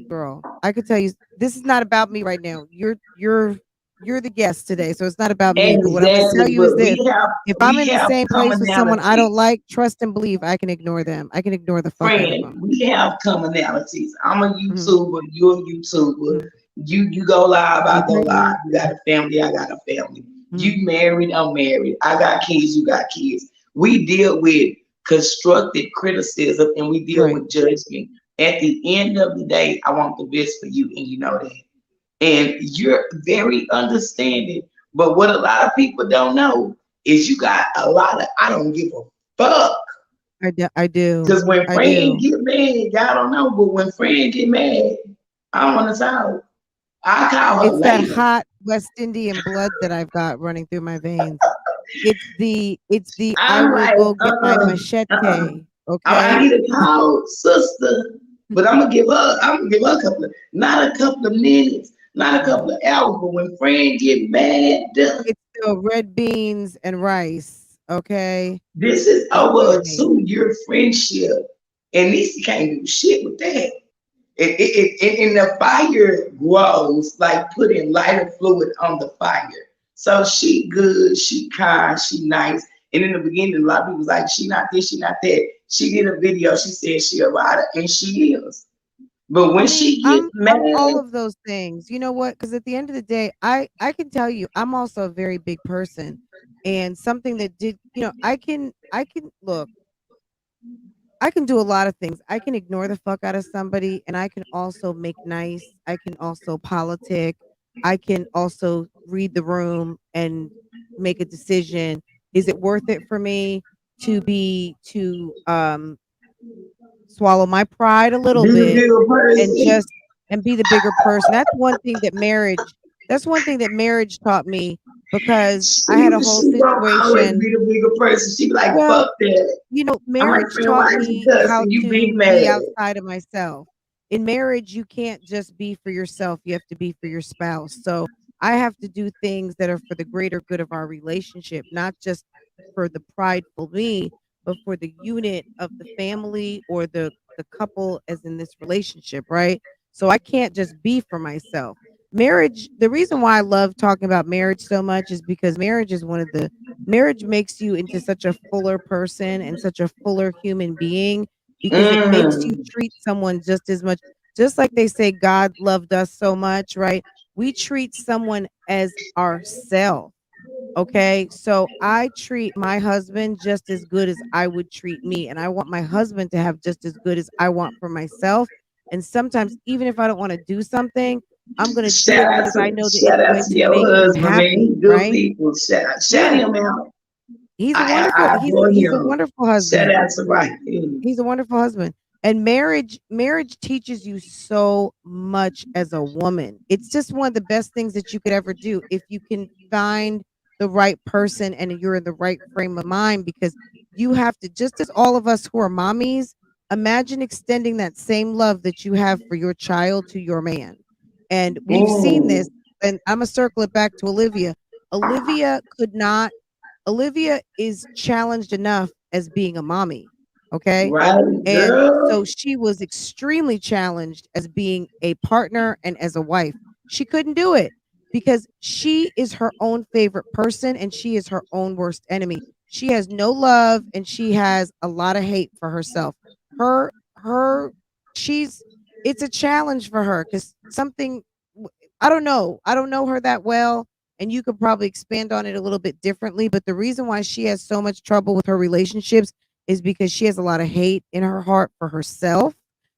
Girl, I could tell you, this is not about me right now. You're the guest today, so it's not about me. But what I'm going to tell you is this: if I'm in the same place with someone I don't like, trust and believe, I can ignore them. I can ignore the fuck out of them. We have commonalities. I'm a YouTuber. You're a YouTuber. You go live. I go live. You got a family. I got a family. You married. I'm married. I got kids. You got kids. We deal with constructive criticism and we deal with judgment. At the end of the day, I want the best for you, and you know that. And you're very understanding. But what a lot of people don't know is you got a lot of I don't give a fuck. I do. Because when Fran get mad, y'all don't know, but when Fran get mad, I want to talk. I call her It's that hot West Indian blood that I've got running through my veins. It's the I will go get my machete. Okay. I need a call, sister. But I'm gonna give her a couple of, not a couple of minutes, not a couple of hours, but when Fran get mad, it's still red beans and rice. Okay. This is over a 2-year friendship. And Niecy can't do shit with that. And the fire grows like putting lighter fluid on the fire. So she good, she kind, she nice. And in the beginning, a lot of people was like, she not this, she not that. She did a video, she said she a rider, and she is. But when she gets mad, I'm all of those things. You know what? Because at the end of the day, I can tell you, I'm also a very big person, and something that did, you know, I can look. I can do a lot of things. I can ignore the fuck out of somebody, and I can also make nice. I can also politic. I can also read the room and make a decision. Is it worth it for me to swallow my pride a little be the bit bigger and person. just and be the bigger person? That's one thing that marriage taught me, because I had a whole She don't always situation. be the bigger person. She be like, Well, fuck that. you know, I'm like, marriage man, taught why is you me how cussing? You big to be mad. outside of myself. In marriage, you can't just be for yourself. You have to be for your spouse. So I have to do things that are for the greater good of our relationship, not just for the prideful me, but for the unit of the family or the couple as in this relationship, right? So I can't just be for myself. Marriage, the reason why I love talking about marriage so much is because marriage makes you into such a fuller person and such a fuller human being, because it makes you Mm, treat someone just as much, just like they say God loved us so much, right? We treat someone as ourselves. Okay, so I treat my husband just as good as I would treat me, and I want my husband to have just as good as I want for myself. And sometimes, even if I don't want to do something, I'm going to do it because I know that it's shout out going to to your make him husband, man. happy, He good right? people. Shout Yeah, him out. he's a I wonderful adore he's a him. wonderful Shout husband. out to right. He's a wonderful husband. And marriage teaches you so much as a woman. It's just one of the best things that you could ever do if you can find the right person and you're in the right frame of mind, because you have to, just as all of us who are mommies, imagine extending that same love that you have for your child to your man. And we've seen this, Mm, and I'm gonna circle it back to Olivia. Olivia could not Olivia is challenged enough as being a mommy, okay? right, And so girl. she was extremely challenged as being a partner and as a wife. She couldn't do it because she is her own favorite person and she is her own worst enemy. She has no love and she has a lot of hate for herself. Her she's it's a challenge for her cuz something I don't know. I don't know her that well, and you could probably expand on it a little bit differently, but the reason why she has so much trouble with her relationships is because she has a lot of hate in her heart for herself.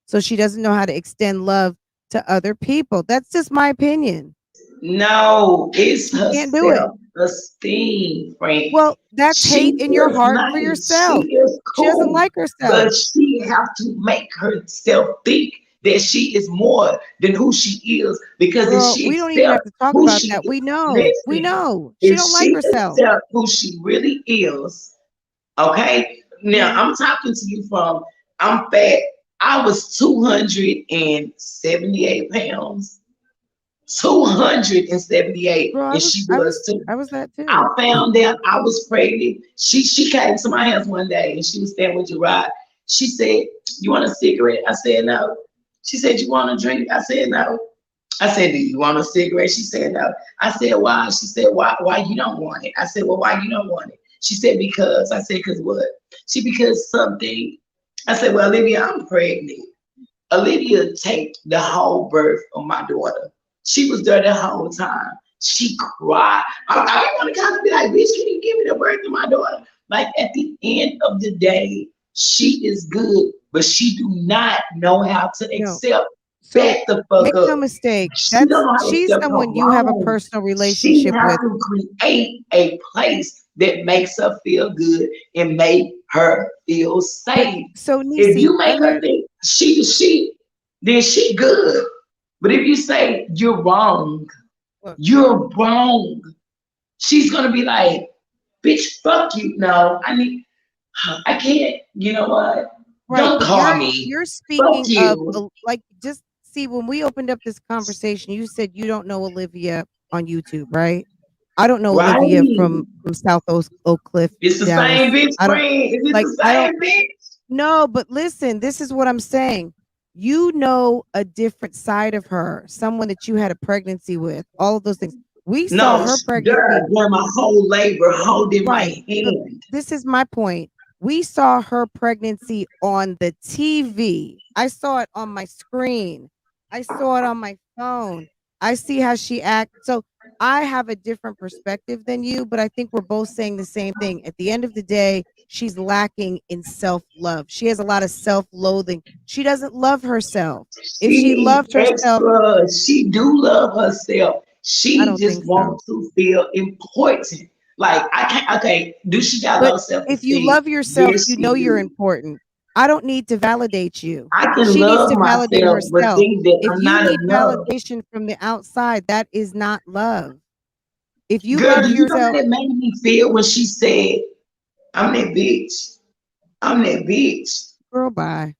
So she doesn't know how to extend love to other people. That's just my opinion. No, it's She her can't do it. self-esteem, Frank. Well, that's She hate in your is heart for nice. She yourself. is She doesn't cool. like But herself. she have to make herself think that she is more than who she is. Because if Girl, she we don't even have accept to talk who about she that. is, We know. We listen, know. She if don't like she herself. accept who she really is, okay? Now Mhm. I'm talking to you from I'm fat. I was 278 pounds. 278, Girl, and she was too. I was that I too. found out I was pregnant. She came to my house one day and she was staying with Gerard. She said, "You want a cigarette?" I said no. She said, "You want a drink?" I said no. I said, "Do you want a cigarette?" She said no. I said, "Why?" She said, Why you don't want it?" I said, "Well, why you don't want it?" She said, "Because." I said, "Cause what?" She because something. I said, "Well, Olivia, I'm pregnant." Olivia take the whole birth of my daughter. She was there the whole time. She cried. I didn't want to kind of be like, bitch, can you give me the birth of my daughter? Like at the end of the day, she is good, but she do not know how to No. accept So back the fuck make up. no mistake, She don't that's know how to she's accept her someone you have a wrong. personal She relationship has with. to create a place that makes her feel good and make her feel But safe. so If Nisi, you make her think then she good. But if you say look, you're wrong, she's gonna be like, bitch, fuck you. No, I can't. You know what? right, Don't but call me. you're Fuck speaking of you. like just see when we opened up this conversation, you said you don't know Olivia on YouTube, right? I don't know Olivia Right. from South Oak Cliff, It's the same Dallas. bitch I don't friend. Is it like the I don't same bitch? No, but listen, this is what I'm saying. You know a different side of her, someone that you had a pregnancy with, all of those things. We saw No, her girl, pregnancy, during my whole labor, holding my right? But hand. this is my point. We saw her pregnancy on the TV. I saw it on my screen. I saw it on my phone. I see how she acts. So I have a different perspective than you, but I think we're both saying the same thing. At the end of the day, she's lacking in self-love. She has a lot of self-loathing. She doesn't love herself. If She she needs loved herself, extra. She do love herself. I She don't think just so. wants to feel important. Like I can't. Okay, do she got But low self if you esteem? love yourself, Yes, you she know you're do. important. I don't need to validate you. I can She needs love to validate myself, but herself. think that If I'm you not need enough. validation from the outside, that is not love. If you Girl, love do you know how yourself, that made me feel when she said, "I'm that bitch. I'm that bitch." girl, bye.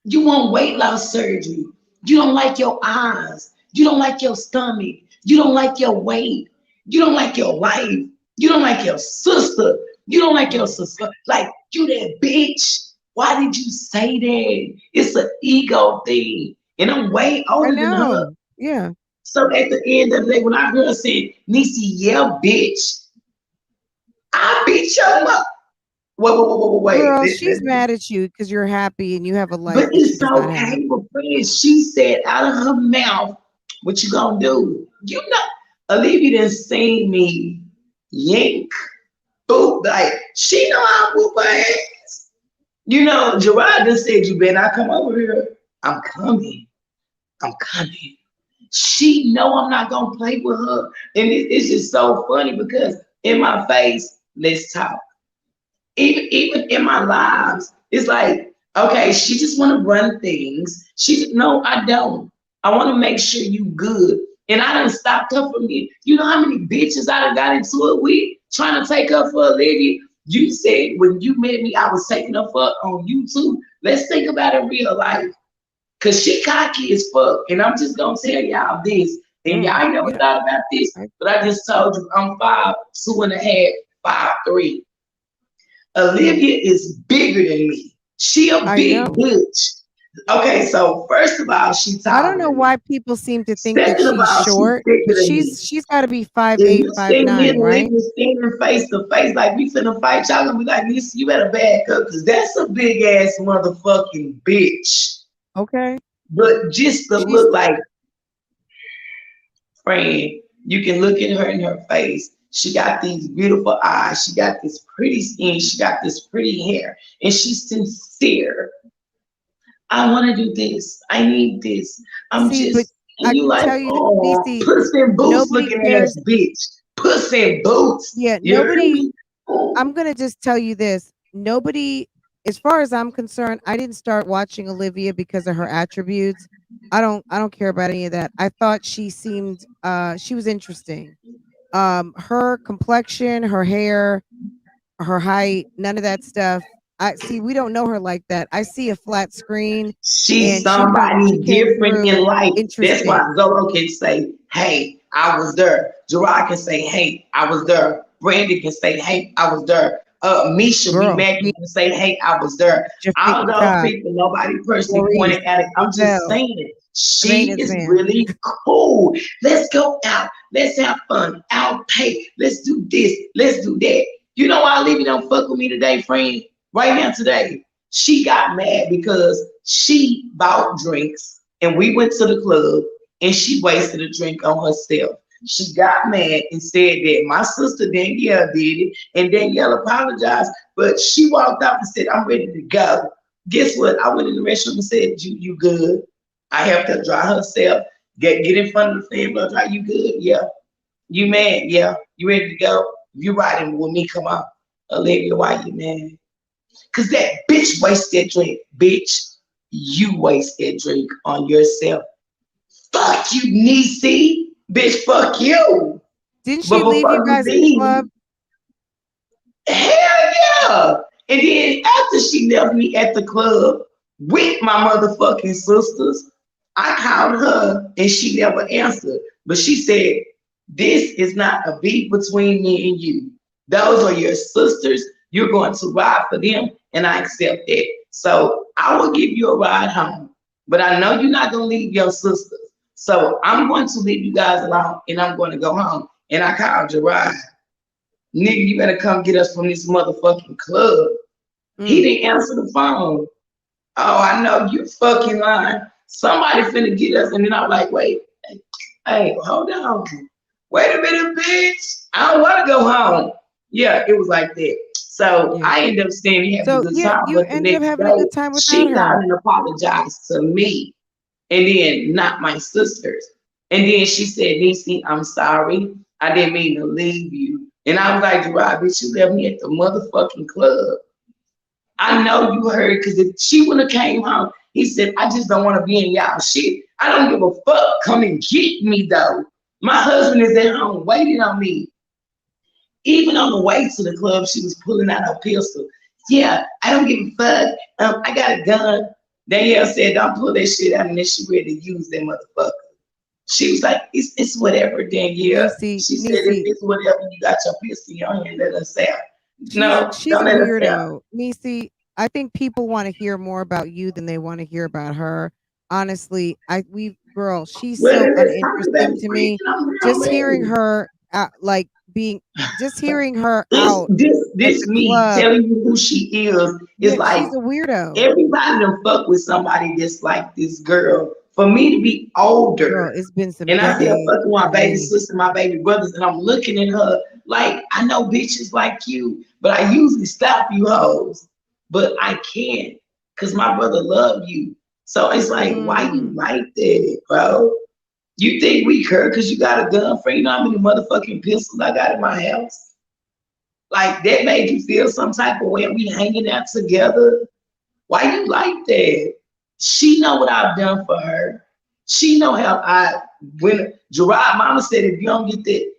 You want weight loss surgery. You don't like your eyes. You don't like your stomach. You don't like your weight. You don't like your life. You don't like your sister. You don't like your Mm. sister. Like, you that bitch. Why did you say that? It's an ego thing. And I'm way I older than her. know. Yeah. So at the end of the day, when I heard her say, Niecy, yeah, bitch, I beat your mother. Wait. Girl, she's mad at you because you're happy and you have a life But that she it's does not have. okay, but friends, she said out of her mouth, what you gonna do? You know, Olivia done seen me yank, boot, like, she know I whoop her ass. You know, Gerard just said, you better not come over here. I'm coming. I'm coming. She know I'm not gonna play with her. And it's just so funny because in my face, let's talk. Even in my lives, it's like, okay, she just want to run things. She no, I don't. I want to make sure you good. And I done stopped her from me. You know how many bitches I done got into it with trying to take her for a lady? You said when you met me, I was taking her for on YouTube. Let's think about it in real life. Cause she cocky as fuck. And I'm just gonna tell y'all this. And y'all ain't never Yeah. thought about this, but I just told you I'm 5'2.5", 5'3". Olivia is bigger than me. She a I big know. bitch. Okay, so first of all, she I don't taller know than me. why people seem to think that Second of she's all, she's short, thicker but than me. she's got to be five If eight, you five see me nine, and right? Olivia standing face to face, like we finna fight, y'all gonna be like, Lisa, you better back up, cause that's a big ass motherfucking bitch. Okay. But just to She's look like Fran, you can look at her in her face. She got these beautiful eyes. She got this pretty skin. She got this pretty hair. And she's sincere. I want to do this. I need this. I'm see, but just, and I you can like, tell you, oh, Niecy, Puss in Boots nobody looking ass cares. bitch. Puss in Boots. Yeah, You heard nobody. me? Oh, I'm gonna just tell you this. Nobody, as far as I'm concerned, I didn't start watching Olivia because of her attributes. I don't care about any of that. I thought she was interesting. Her complexion, her hair, her height, none of that stuff. I see we don't know her like that. I see a flat screen she's and she somebody came different in through life. That's why interesting. Zolo can say, hey, I was there. Gerard can say, hey, I was there. Brandon can say, hey, I was there. Misha B. Girl, Maggie can say, hey, I was there. I don't Jafika, think that nobody personally Maurice, pointed at it. I'm just Lavelle, saying it. the She maintenance is man. really cool. Let's go out. Let's have fun. I'll pay. Let's do this. Let's do that. You know why Olivia don't fuck with me today, friend? Right now today. She got mad because she bought drinks and we went to the club and she wasted a drink on herself. She got mad and said that my sister Danielle did it and Danielle apologized, but she walked out and said, I'm ready to go. Guess what? I went in the restroom and said, you good. I helped her dry herself, get in front of the fan, blow dry. You good? Yeah. You mad? Yeah. You ready to go? You riding with me? Come on. Olivia, why you mad? Cause that bitch wasted drink. Bitch, you wasted drink on yourself. Fuck you, Niecy. Bitch, fuck you. Didn't she But leave you before you guys at the leave, club? hell yeah. And then after she left me at the club with my motherfucking sisters, I called her and she never answered. But she said, this is not a beef between me and you. Those are your sisters. You're going to ride for them, and I accept that. So I will give you a ride home, but I know you're not gonna leave your sisters. So I'm going to leave you guys alone, and I'm going to go home. And I called your ride. Nigga, you better come get us from this motherfucking club. He didn't answer the phone. Oh, I know you fucking lying. Somebody finna get us. And then I'm like, wait, hey, hold on. Wait a minute, bitch. I don't want to go home. Yeah, it was like that. So I ended up staying having a good time. You But the ended up next having day, a good time without she her. got and apologized to me, and then not my sisters. And then she said, Niecy, I'm sorry. I didn't mean to leave you. And I was like, Gerard, bitch, you left me at the motherfucking club. I know you heard, because if she wouldn't have came home, he said, I just don't want to be in y'all shit. I don't give a fuck. Come and get me, though. My husband is at home waiting on me. Even on the way to the club, she was pulling out her pistol. Yeah, I don't give a fuck. I got a gun. Danielle said, don't pull that shit out, and then she ready to use that motherfucker. She was like, it's whatever, Danielle. She said, it's whatever. You got your pistol in your hand, let us out. She's a weirdo. Niecy, I think people want to hear more about you than they want to hear about her. Honestly, girl, she's so uninteresting to me. Just hearing her just hearing her out this me club. telling you who she is like she's a weirdo. Everybody done fuck with somebody that's like this girl. For me to be older, girl, it's been some and I feel fucking my baby sister, my baby brothers, and I'm looking at her like, I know bitches like you, but I usually stop you hoes, but I can't, because my brother love you. So it's like, why you like that, bro? You think we care because you got a gun for, you know how many motherfucking pistols I got in my house? Like, that made you feel some type of way, we hanging out together? Why you like that? She know what I've done for her. She know how when Gerard mama said, if you don't get that,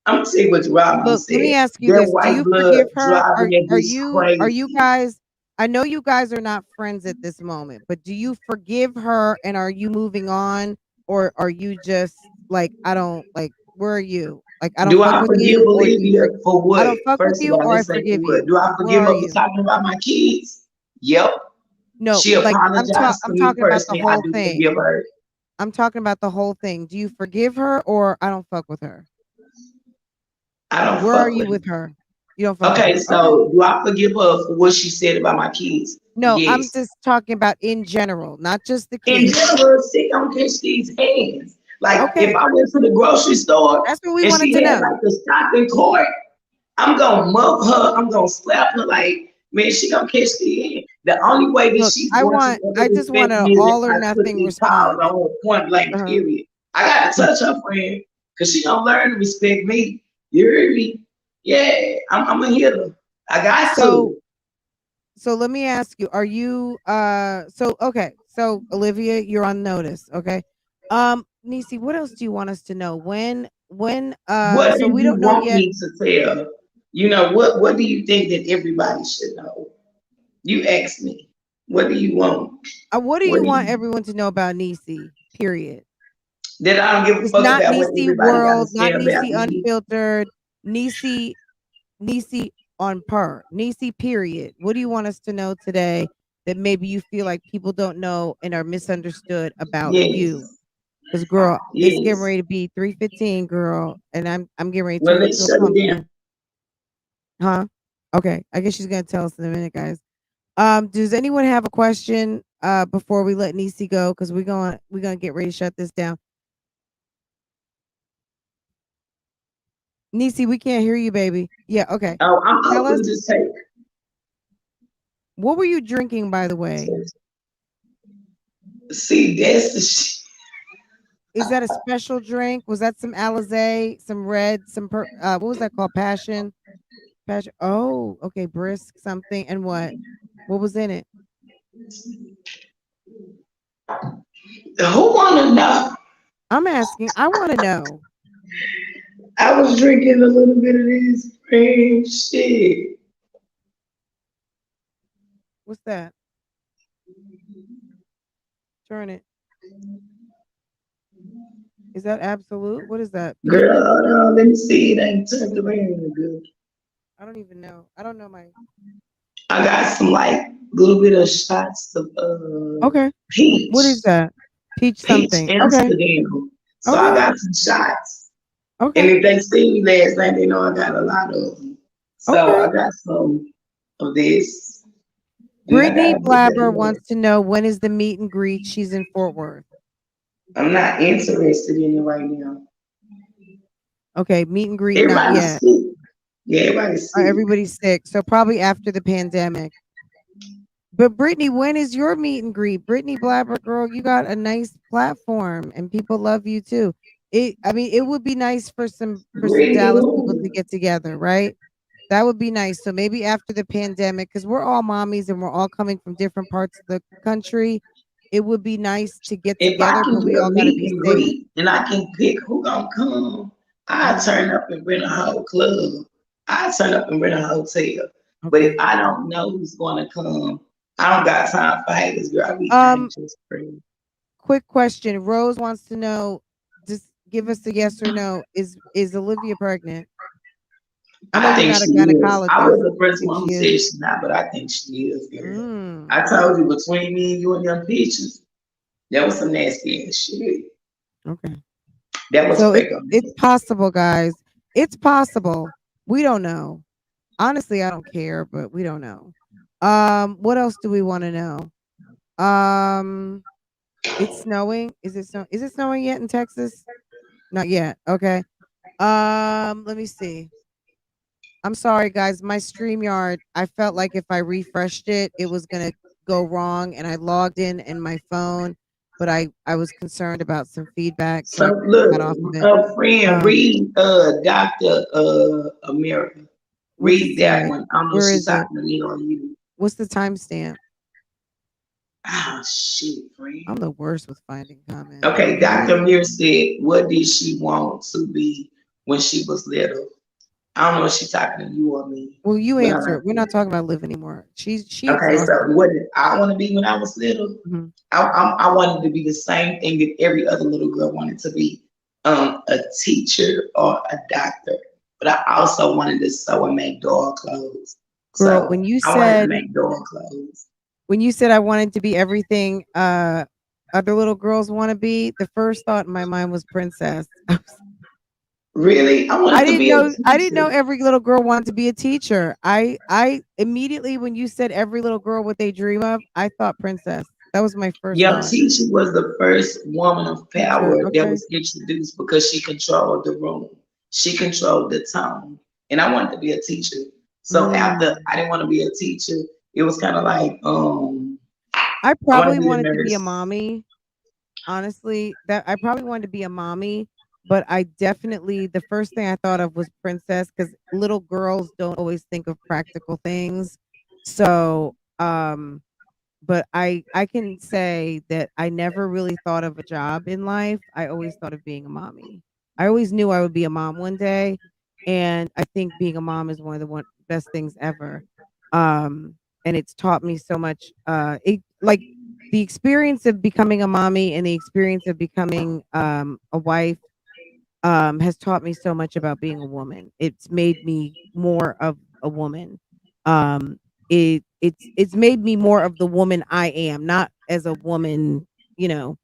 I'm gonna say what Gerard mama said. Let me ask you this: do you forgive her? Are you guys? I know you guys are not friends at this moment, but do you forgive her, and are you moving on, or are you just like, I don't like? Where are you? Like, I don't fuck with you, or for what? I don't fuck with you, or I forgive you. Do I forgive her for talking about my kids? Yep. No, she apologized I'm talking about the whole thing. Forgive her. I'm talking about the whole thing. Do you forgive her, or I don't fuck with her? I don't. Where are you with her? You don't fuck with her. So do I forgive her for what she said about my kids? No, yes. I'm just talking about in general, not just the In kids. general, she don't catch these hands. Like, if I went to the grocery store, that's what we wanted to know. Like the stop in court, I'm gonna mug her. I'm gonna slap her. Like, man, she gonna catch the end. The only way that she's I just want an all or nothing response. On point blank, period. I got to touch her friend, because she gonna learn to respect me. You hear me? Yeah, I'm gonna hit her. I got to. So let me ask you, are you so Olivia, you're on notice, okay? Niecy, what else do you want us to know? When what so do we you don't know want yet. Me to tell? You know, what do you think that everybody should know? You ask me. What do you want? What do you want everyone to know about Niecy? Period. That I don't give a fuck not about Niecy what everybody World, not Niecy Unfiltered, Niecy on per. Niecy, period. What do you want us to know today that maybe you feel like people don't know and are misunderstood about you? Because girl, it's getting ready to be 3:15, girl, and I'm getting ready to turn into a pumpkin. Huh? Okay, I guess she's gonna tell us in a minute, guys. Does anyone have a question before we let Niecy go? Because we're gonna get ready to shut this down. Niecy, we can't hear you, baby. Yeah, okay. Oh, I'm going to just take. What were you drinking, by the way? See, that's the shit. Is that a special drink? Was that some Alizé, some red, some what was that called? Passion? Oh, okay, brisk something. And what was in it? Who wanna know? I'm asking. I want to know. I was drinking a little bit of this cream shit. What's that? Turn it. Is that Absolute? What is that? Girl, hold on, let me see. It ain't turned around good. I don't even know. I don't know my. I got some like little bit of shots of Okay. What is peach, that? Peach peach something. Okay. Amsterdam. So I Okay. got some shots. And Okay. if they see me last night, they know I got a lot of them. So Okay. I got some of this. And I Brittany got a little bit Blabber more. wants to know when is the meet and greet. She's in Fort Worth. I'm not interested in it right now. Okay, meet and greet not Everybody's yet. sick. Yeah, everybody's sick. Everybody's sick, so probably after the pandemic. But Brittany, when is your meet and greet? Brittany Blabber, girl, you got a nice platform, and people love you too. I mean, it would be nice for some Really? Dallas people to get together, right? That would be nice. So maybe after the pandemic, because we're all mommies and we're all coming from different parts of the country, it would be nice to get If I together, can but we get a all got to meet be and safe. greet and I can pick who gonna come, I Okay. turn up and rent a whole club. I turn up and rent a hotel. But if Okay. I don't know who's gonna come, I don't got time for haters, girl. I be Um, anxious for you. quick question. Rose wants to know, just give us a yes or no. Is Olivia pregnant? I know I you're think not a she is. I was gynecologist. the first Think one she who said is? she's not, but I think she is, girl. I Mm, told you between me and you and them pictures, that was some nasty ass shit. okay. That was So fake it's on me. possible, guys. It's possible. We don't know. Honestly, I don't care, but we don't know. What else do we want to know? It's snowing. Is it snowing yet in Texas? Not yet. Okay. Let me see. I'm sorry, guys. My StreamYard, I felt like if I refreshed it, it was gonna go wrong, and I logged in my phone, but I was concerned about some feedback, so So I look, got off of it. a friend, Um, read Dr. America. what's it Read that say? one. I don't know if Where she's is it? talking to me or you. What's the timestamp? Ah, shit, I'm friend. the worst with finding comments. Okay, Can you read Dr. it? Muir said, what did she want to be when she was little? I don't know if she's talking to you or me, Well, you but I answer like it. We're not it. talking about Liv anymore. She Okay, so exhausted. what did I want to be when I was little? Mhm. I wanted to be the same thing that every other little girl wanted to be, a teacher or a doctor. But I also wanted to sew and make doll clothes. Girl, So I wanted to make doll clothes. when you said I wanted to be everything other little girls want to be, the first thought in my mind was princess. Really, I wanted to be a I didn't know teacher. every little girl wanted to be a teacher. I immediately when you said every little girl what they dream of, I thought princess. That was my first Young thought. teacher was the first woman of Teacher, power that okay. was introduced because she controlled the room. She controlled the tone. And I wanted to be a teacher. So after Mm. I didn't want to be a teacher, it was kind of like, I I want to probably be a wanted to be a nurse. mommy. Honestly, that I probably wanted to be a mommy, but I definitely the first thing I thought of was princess because little girls don't always think of practical things. So, but I can say that I never really thought of a job in life. I always thought of being a mommy. I always knew I would be a mom one day, and I think being a mom is one of the best things ever. And it's taught me so much. It like the experience of becoming a mommy and the experience of becoming a wife has taught me so much about being a woman. It's made me more of a woman. Um, it's made me more of the woman I am, not as a woman, you know.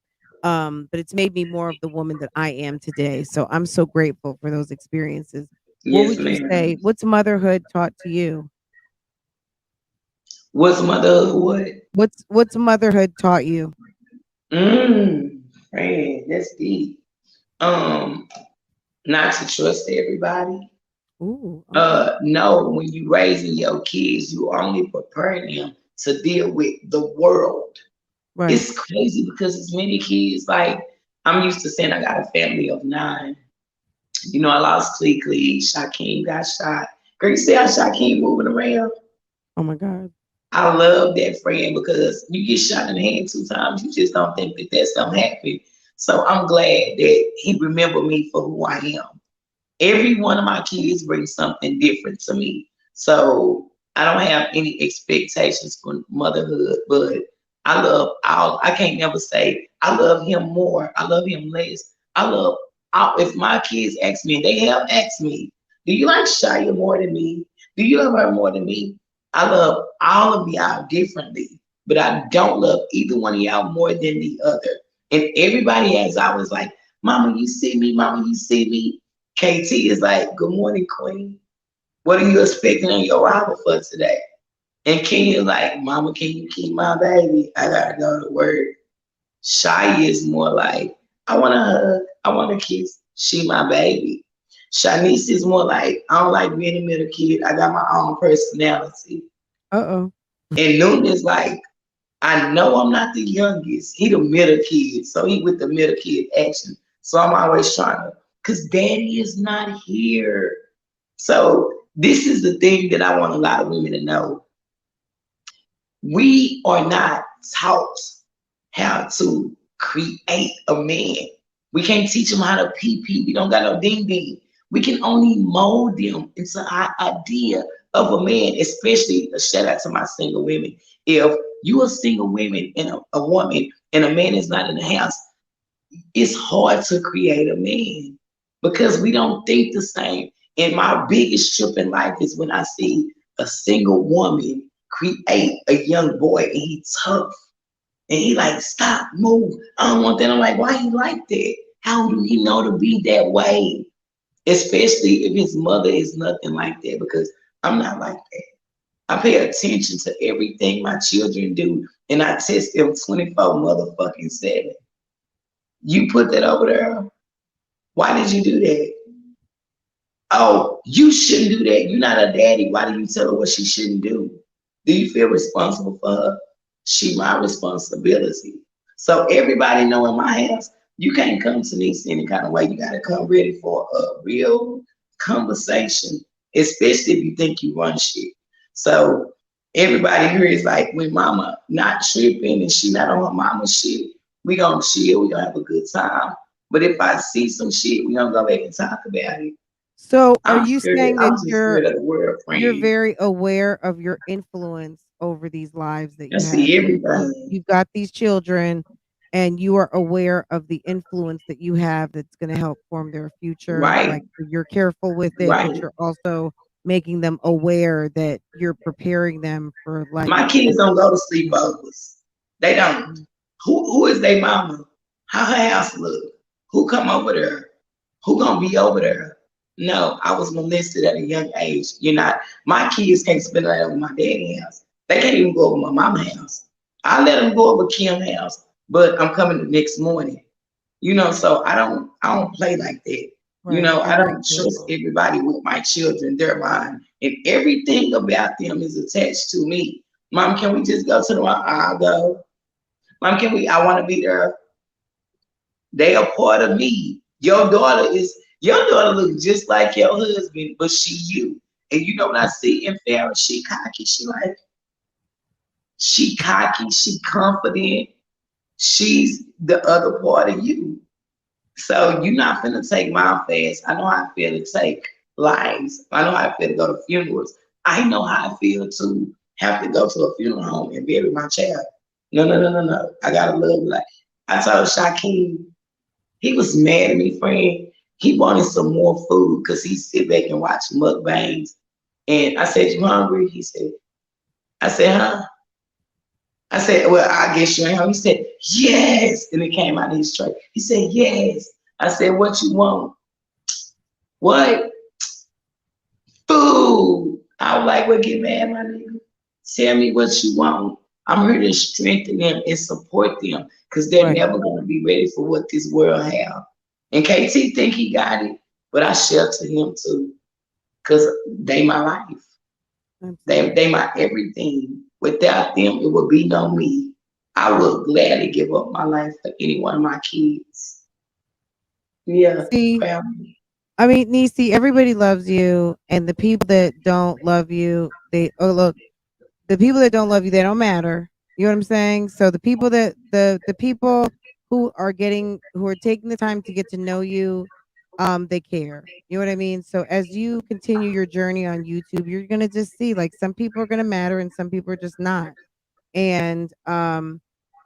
But it's made me more of the woman that I am today. So I'm so grateful for those experiences. What Yes, would you ma'am. say? What's motherhood taught to you? What's mother? What? What's motherhood taught you? Man, that's deep. Um, Not to trust everybody. Ooh, okay. No, when you raising your kids, you only preparing them to deal with the world. Right. It's crazy because as many kids, like I'm used to saying I got a family of 9. You know, I lost Clee, Shaquem got shot. Girl, you see how Shaquem moving around? Oh my God. I love that friend because you get shot in the hand 2 times, you just don't think that that's gonna happen. So I'm glad that he remembered me for who I am. Every one of my kids brings something different to me. So I don't have any expectations for motherhood, but I love all, I can't never say I love him more. I love him less. I love all, if my kids ask me, and they have asked me, do you like Shia more than me? Do you love her more than me? I love all of y'all differently, but I don't love either one of y'all more than the other. And everybody has always like, Mama, you see me? Mama, you see me? KT is like, good morning, Queen. What are you expecting on your arrival for today? And Kenya's like, Mama, can you keep my baby? I gotta go to work. Shy is more like, I want to hug, I want to kiss. She my baby. Shanice is more like, I don't like being a middle kid. I got my own personality. Uh-oh. And Newton is like, I know I'm not the youngest. He the middle kid, so he with the middle kid action. So I'm always trying to, cause Daddy is not here. So this is the thing that I want a lot of women to know. We are not taught how to create a man. We can't teach them how to pee. We don't got no ding ding. We can only mold them into our idea of a man, especially a shout out to my single women. If you are single women and a woman and a man is not in the house, it's hard to create a man because we don't think the same. And my biggest trip in life is when I see a single woman create a young boy and he's tough. And he like, stop, move. I don't want that. I'm like, why he like that? How do he know to be that way? Especially if his mother is nothing like that, because I'm not like that. I pay attention to everything my children do, and I test them 24 motherfucking 7. You put that over there? Why did you do that? Oh, you shouldn't do that. You're not a daddy. Why do you tell her what she shouldn't do? Do you feel responsible for her? She my responsibility. So everybody know in my house, you can't come to me any kind of way. You gotta come ready for a real conversation, especially if you think you run shit. So everybody here is like, when mama not tripping and she not on her mama shit, we gonna chill, we gonna have a good time. But if I see some shit, we gonna go back and talk about it. So are I'm you scared. saying I'm that just scared of the world, you're friend. very aware of your influence over these lives that I you have? see everything. You've got these children and you are aware of the influence that you have that's going to help form their future. Right, Like you're careful with it, but right. you're also making them aware that you're preparing them for like My kids don't go to sleepovers. They don't. Mhm. Who is their mama? How her house look? Who come over there? Who gonna be over there? No, I was molested at a young age. You're not. My kids can't spend the night over my daddy's house. They can't even go over my mama's house. I let them go over Kim's house, but I'm coming the next morning. So I don't play like that. Right. You're I very don't trust careful. everybody with my children, their mind, and everything about them is attached to me. Mom, can we just go to the mall? I'll go. Mom, can we? I want to be there. They are part of me. Your daughter looks just like your husband, but she you. And you know what I see in Farrah? She cocky. She cocky. She confident. She's the other part of you. So you're not finna take my fast. I know how I feel to take lives. I know how I feel to go to funerals. I know how I feel to have to go to a funeral home and bury my child. No, no, no, no, no. I gotta love life. I told Shaquem, he was mad at me, friend. He wanted some more food because he sit back and watch mukbangs. And I said, you hungry? I said, huh? I said, well, I guess you ain't hungry. He said, yes. And it came out of his tray. He said, yes. I said, what you want? What? Food. I was like, well, get mad, my nigga. Tell me what you want. I'm here to strengthen them and support them because they're Right. never going to be ready for what this world have. And KT think he got it, but I shelter him too because they my life. Absolutely. They my everything. Without them, it would be no me. I would gladly give up my life for any one of my kids. Yeah, See, family. I mean, Nisi, everybody loves you, and the people that don't love you, look, the people that don't love you, they don't matter. You know what I'm saying? So the people that the people who are taking the time to get to know you, they care. You know what I mean? So as you continue your journey on YouTube, you're gonna just see like some people are gonna matter and some people are just not. And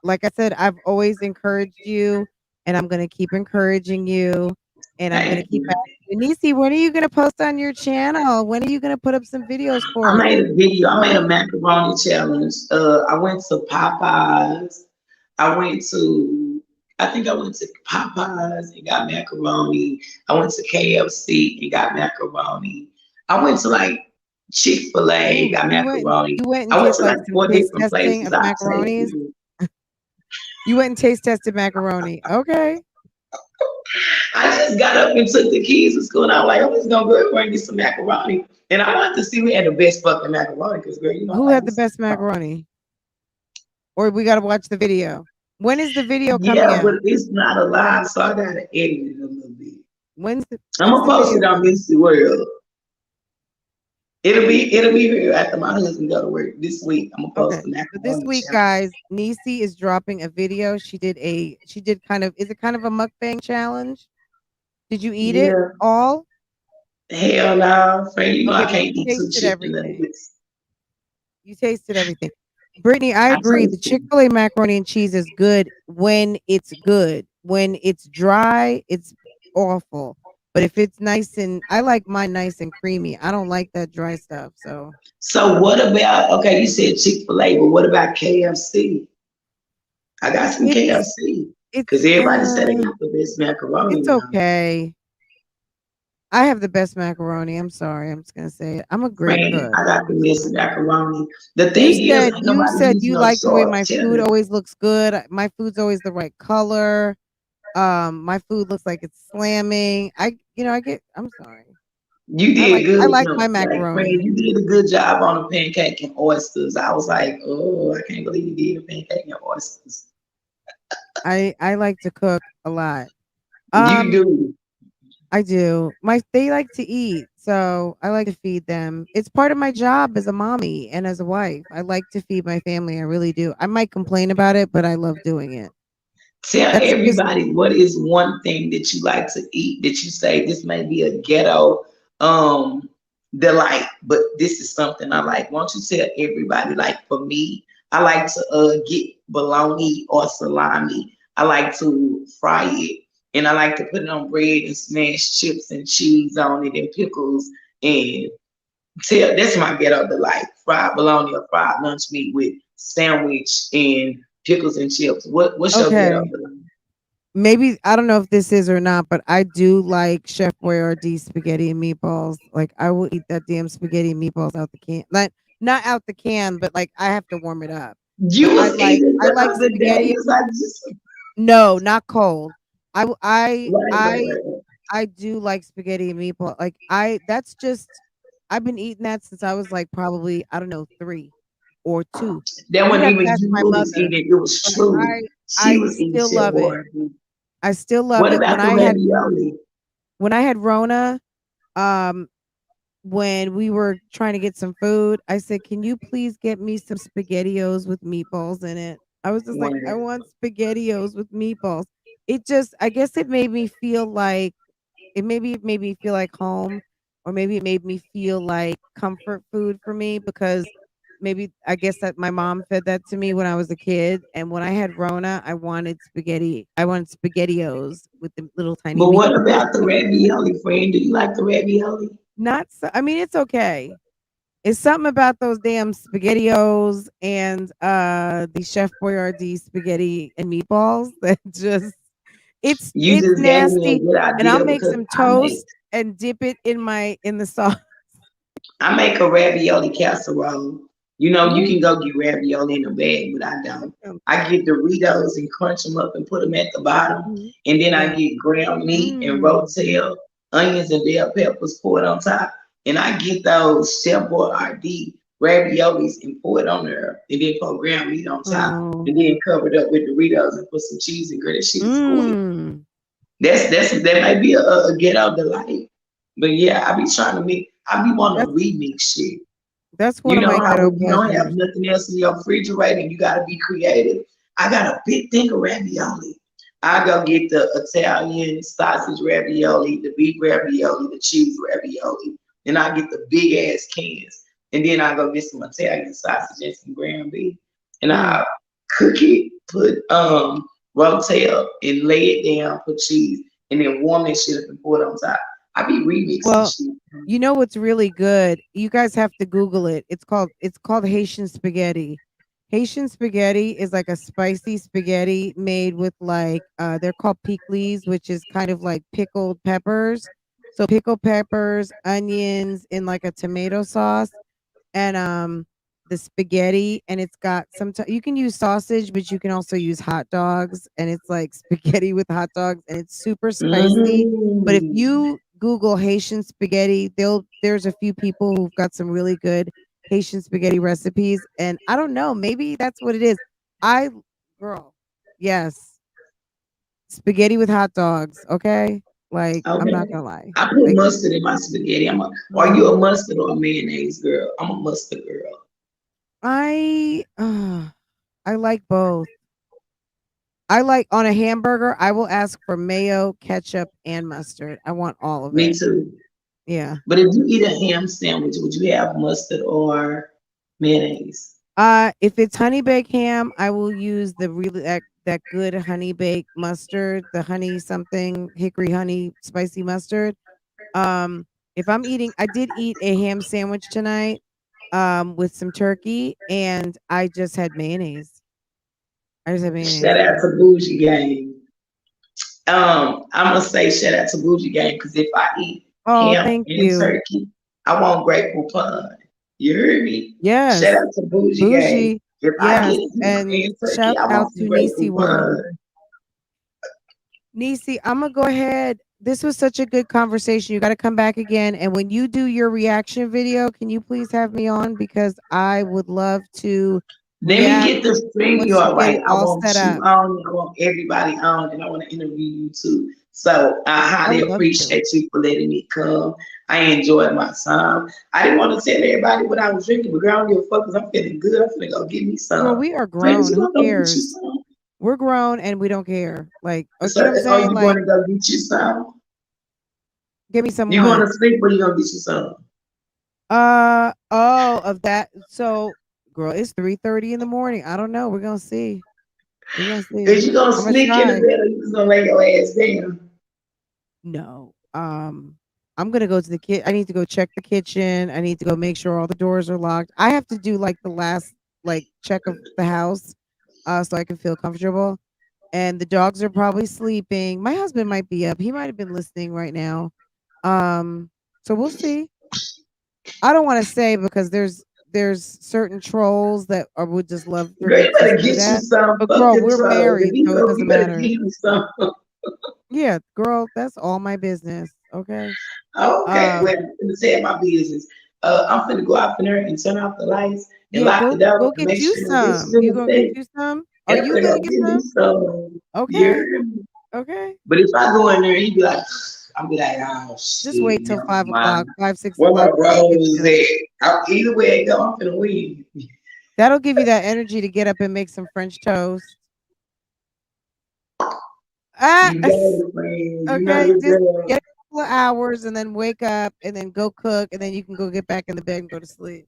like I said, I've always encouraged you, and I'm gonna keep encouraging you, and I'm gonna Thank keep you. Nisi, when are you gonna post on your channel? When are you gonna put up some videos I for us? made a video. I made a macaroni challenge. I went to Popeyes. I went to, I think I went to Popeyes and got macaroni. I went to KFC and got macaroni. I went to like Chick-fil-A and Ooh, got macaroni. you went and I went did to like like some 4 taste different testing places. of I macaronis. tasted. You went and taste tested macaroni. Okay. I just got up and took the keys to school, and I'm like, I'm just gonna go over and get some macaroni. And I wanted to see who had the best fucking macaroni, because girl, you know Who I like had me the some best macaroni? Or we gotta watch the video. When is the video coming Yeah, but out? it's not a lot, so I gotta edit it a little bit. When's I'm gonna the post video it on coming? Misty World. It'll be here after my husband go to work this week. I'm gonna post Okay. the So this macaroni week, challenge. guys, Nisi is dropping a video. She did kind of, is it kind of a mukbang challenge? Did you eat it Yeah, all? hell no, Fran. You know Okay, I but can't you eat two tasted chicken everything. nuggets. You tasted everything. Brittany, I I agree. The tasted. Chick-fil-A macaroni and cheese is good when it's good. When it's dry, it's awful. But if it's nice and I like mine nice and creamy. I don't like that dry stuff. So So what about? Okay, you said Chick-fil-A, but what about KFC? I got some it's KFC because it's everybody said they got the best macaroni it's now. okay. I have the best macaroni. I'm sorry. I'm just gonna say it. I'm a great Fran, cook. I got the I'm best sorry. macaroni. The thing is, ain't You nobody said using you no like the way sharp my food cheddar. always looks good. My food's always the right color. My food looks like it's slamming. I'm sorry. You I did good. like my No, like, Fran, macaroni. you did a good job on the pancake and oysters. I was like, oh, I can't believe you did a pancake and oysters. I like to cook a lot. You Um, do. I do. They like to eat, so I like to feed them. It's part of my job as a mommy and as a wife. I like to feed my family. I really do. I might complain about it, but I love doing it. Tell That's just everybody what is one thing that you like to eat that you say this may be a ghetto um delight, but this is something I like. Why don't you tell everybody? Like for me, I like to get bologna or salami. I like to fry it and I like to put it on bread and smash chips and cheese on it and pickles and tell that's my ghetto delight. Fried bologna or fried lunch meat with sandwich and pickles and chips. What's your ghetto okay. delight? Maybe I don't know if this is or not, but I do like Chef Boyardee spaghetti and meatballs. Like I will eat that damn spaghetti and meatballs out the can. Like not out the can, but like I have to warm it up. But You was eating I the like other day. spaghetti. It's like just No, not cold. I w- right. I do like spaghetti and meatball. Like that's just I've been eating that since I was like probably I don't know 3 or 2. That You wasn't have to even ask you my who was mother, eating. It was but true. She I was eating still shit love it. boy. I still love What it. about the ravioli? When I had Rona, um, when we were trying to get some food, I said, "Can you please get me some spaghettios with meatballs in it?" I was just like, "I When want spaghettios with meatballs." I guess it made me feel like it made me feel like home, or maybe it made me feel like comfort food for me because maybe I guess that my mom fed that to me when I was a kid, and when I had Rona, I wanted spaghetti. I wanted spaghettios with the little tiny but what meatballs. about the ravioli, friend? Do you like the ravioli? Not so, I mean, it's okay. It's something about those damn spaghettios and the Chef Boyardee spaghetti and meatballs that just You it's just gave me a nasty. good And I'll idea make because some toast and dip it in the sauce. I make a ravioli casserole. You know, you Ooh, can go get ravioli in a bag, but I that don't. sounds I good. get Doritos and crunch them up and put them at the bottom. Mhm. And then I Yeah. get ground meat and Mm. rotel, onions and bell peppers poured on top. And I get those Chef Boyardee raviolis and pour it on there. And then put ground meat on top. Oh. And then cover it up with Doritos and put some cheese and grit. That shit is good. Mm. That might be a get out delight. But yeah, I be trying to make, I be wanting to That's remix shit. that's one You of know my how ghetto when you don't have pleasures. nothing else in your refrigerator and you gotta be creative. I got a big thing of ravioli. I go get the Italian sausage ravioli, the beef ravioli, the cheese ravioli. Then I get the big ass cans. And then I go get some Italian sausage and some ground beef. And Mm. I cook it, put rotel and lay it down, put cheese, and then warm that shit up and pour it on top. I be remixing Well, shit. you know what's really good? You guys have to Google it. It's called Haitian spaghetti. Haitian spaghetti is like a spicy spaghetti made with like they're called pickles, which is kind of like pickled peppers. So pickled peppers, onions in like a tomato sauce, and the spaghetti, and it's got you can use sausage, but you can also use hot dogs, and it's like spaghetti with hot dogs, and it's super spicy. But if Mm. you Google Haitian spaghetti, there's a few people who've got some really good Haitian spaghetti recipes, and I don't know, maybe that's what it is. I Girl, yes, spaghetti with hot dogs, okay? Like, I'm Okay. not gonna lie. I put Like, mustard in my spaghetti. Are you a mm, mustard or a mayonnaise girl? I'm a mustard girl. I like both. I like on a hamburger, I will ask for mayo, ketchup, and mustard. I want all of Me it. too. Yeah. But if you eat a ham sandwich, would you have mustard or mayonnaise? If it's honey baked ham, I will use the really that good honey baked mustard, the honey something hickory honey spicy mustard. If I'm eating, I did eat a ham sandwich tonight, with some turkey, and I just had mayonnaise. I just had mayonnaise. Shout out to Bougie Gang. I'm gonna say shout out to Bougie Gang because if I eat Oh, ham thank and you. turkey, I want grateful pun. You heard me? Shout Yes. out to Bougie Gang. Bougie. If I Yes. get ham And and turkey, shout I out want some to grateful Nisi World. pun. Nisi, I'm gonna go ahead. This was such a good conversation. You got to come back again. And when you do your reaction video, can you please have me on? Because I would love to Let me react get the once you StreamYard get right. it I all want set you up. on. I want everybody on, and I want to interview you too. So I I highly would love to. appreciate you for letting me come. I enjoyed my time. I didn't want to tell everybody what I was drinking, but girl, I don't give a fuck because I'm feeling good. I'm finna go get me Girl, some. we are Friends, grown. you Who gonna go get you cares? some? We're grown and we don't care. Like, So, you know what I'm are saying? you Like, going to go get you some? give me some You going what? to sleep or you gonna get you some? Oh, of that. So, girl, it's 3:30 in the morning. I don't know. We're gonna see. We're gonna see. Is you gonna I'm gonna sneak in the try. bed or you just gonna lay your ass down? No. I'm gonna go to the I need to go check the kitchen. I need to go make sure all the doors are locked. I have to do like the last like check of the house, so I can feel comfortable. And the dogs are probably sleeping. My husband might be up. He might have been listening right now. Um, so we'll see. I don't want to say because there's certain trolls that would just love for Girl, me you to better say get you that. some But girl, fucking we're trolls. If married, you so it go, you doesn't better get matter. you some. Yeah, girl, that's all my business. Okay. Okay, well, Um, I'm gonna tell my business. I'm finna go out there and turn off the lights and yeah, lock the door go and get make you sure no some. bitches in You the gonna get safe. you some? Are And I'm you finna gonna go get get me some? some. You Okay. hear me? Okay. But if I go in there, he be like, I'll be like, oh Just shit, wait till never 5 o'clock, mind. 6 Where my o'clock, and see if rose at? Either way it go, I'm finna win. that'll give you that energy to get up and make some French toast. Ah, You got it, man. You know okay. your Just girl. get a couple of hours and then wake up and then go cook and then you can go get back in the bed and go to sleep.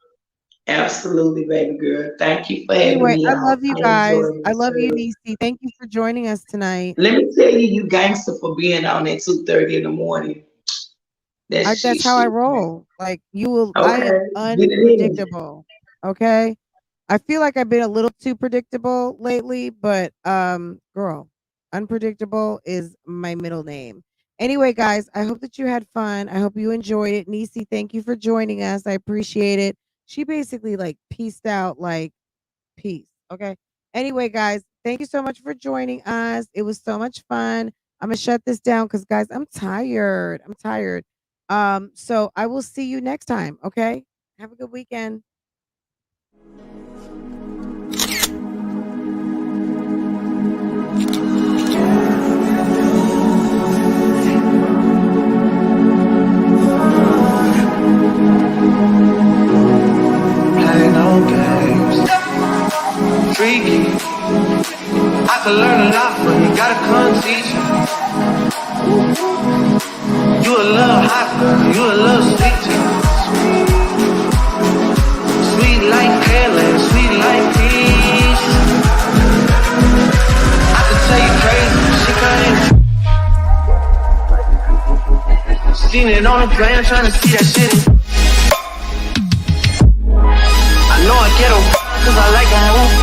Absolutely, baby girl. Thank you for having Anyway, me I on. love you I guys. enjoyed I love you, myself. Nisi. Thank you for joining us tonight. Let me tell you, you gangster for being on at 2:30 in the morning. That That's how I shit, man. roll. Like I Okay, am get it in. unpredictable. Okay. I feel like I've been a little too predictable lately, but girl, unpredictable is my middle name. Anyway, guys, I hope that you had fun. I hope you enjoyed it. Nisi, thank you for joining us. I appreciate it. She basically like pieced out like peace. Okay. Anyway, guys, thank you so much for joining us. It was so much fun. I'm gonna shut this down because guys, I'm tired. I'm tired. So I will see you next time. Okay. Have a good weekend. Play no games. Freaky. I could learn a lot from you. Gotta come teach me. You a little hot girl. You a little sweet too. it on the ground, trying to see that shit. I know I get her, cause I like her home.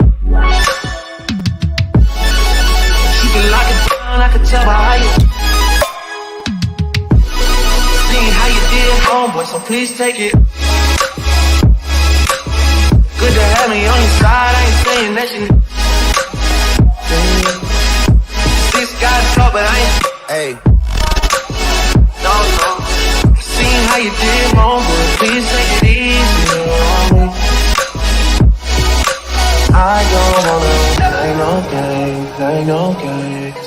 She can lock it down, I can tell by how you. Seeing how you did, homeboy, so please take it. Good to have me on your side, I ain't saying that shit. This guy's talk, but I ain't. Hey. No. Seeing how you did, homeboy, please take it easy on me. I don't wanna play no games, play no games.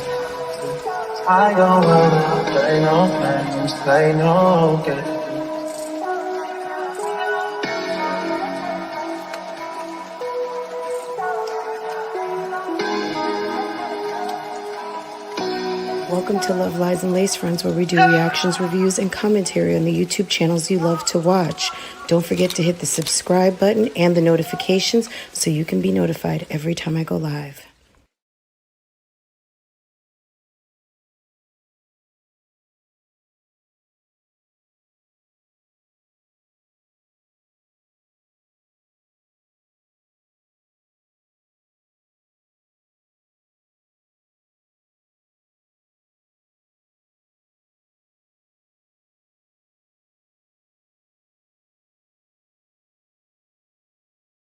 I don't wanna play no games, play no games. Welcome to Love, Lies, and Lace Fronts, where we do reactions, reviews, and commentary on the YouTube channels you love to watch. Don't forget to hit the subscribe button and the notifications so you can be notified every time I go live.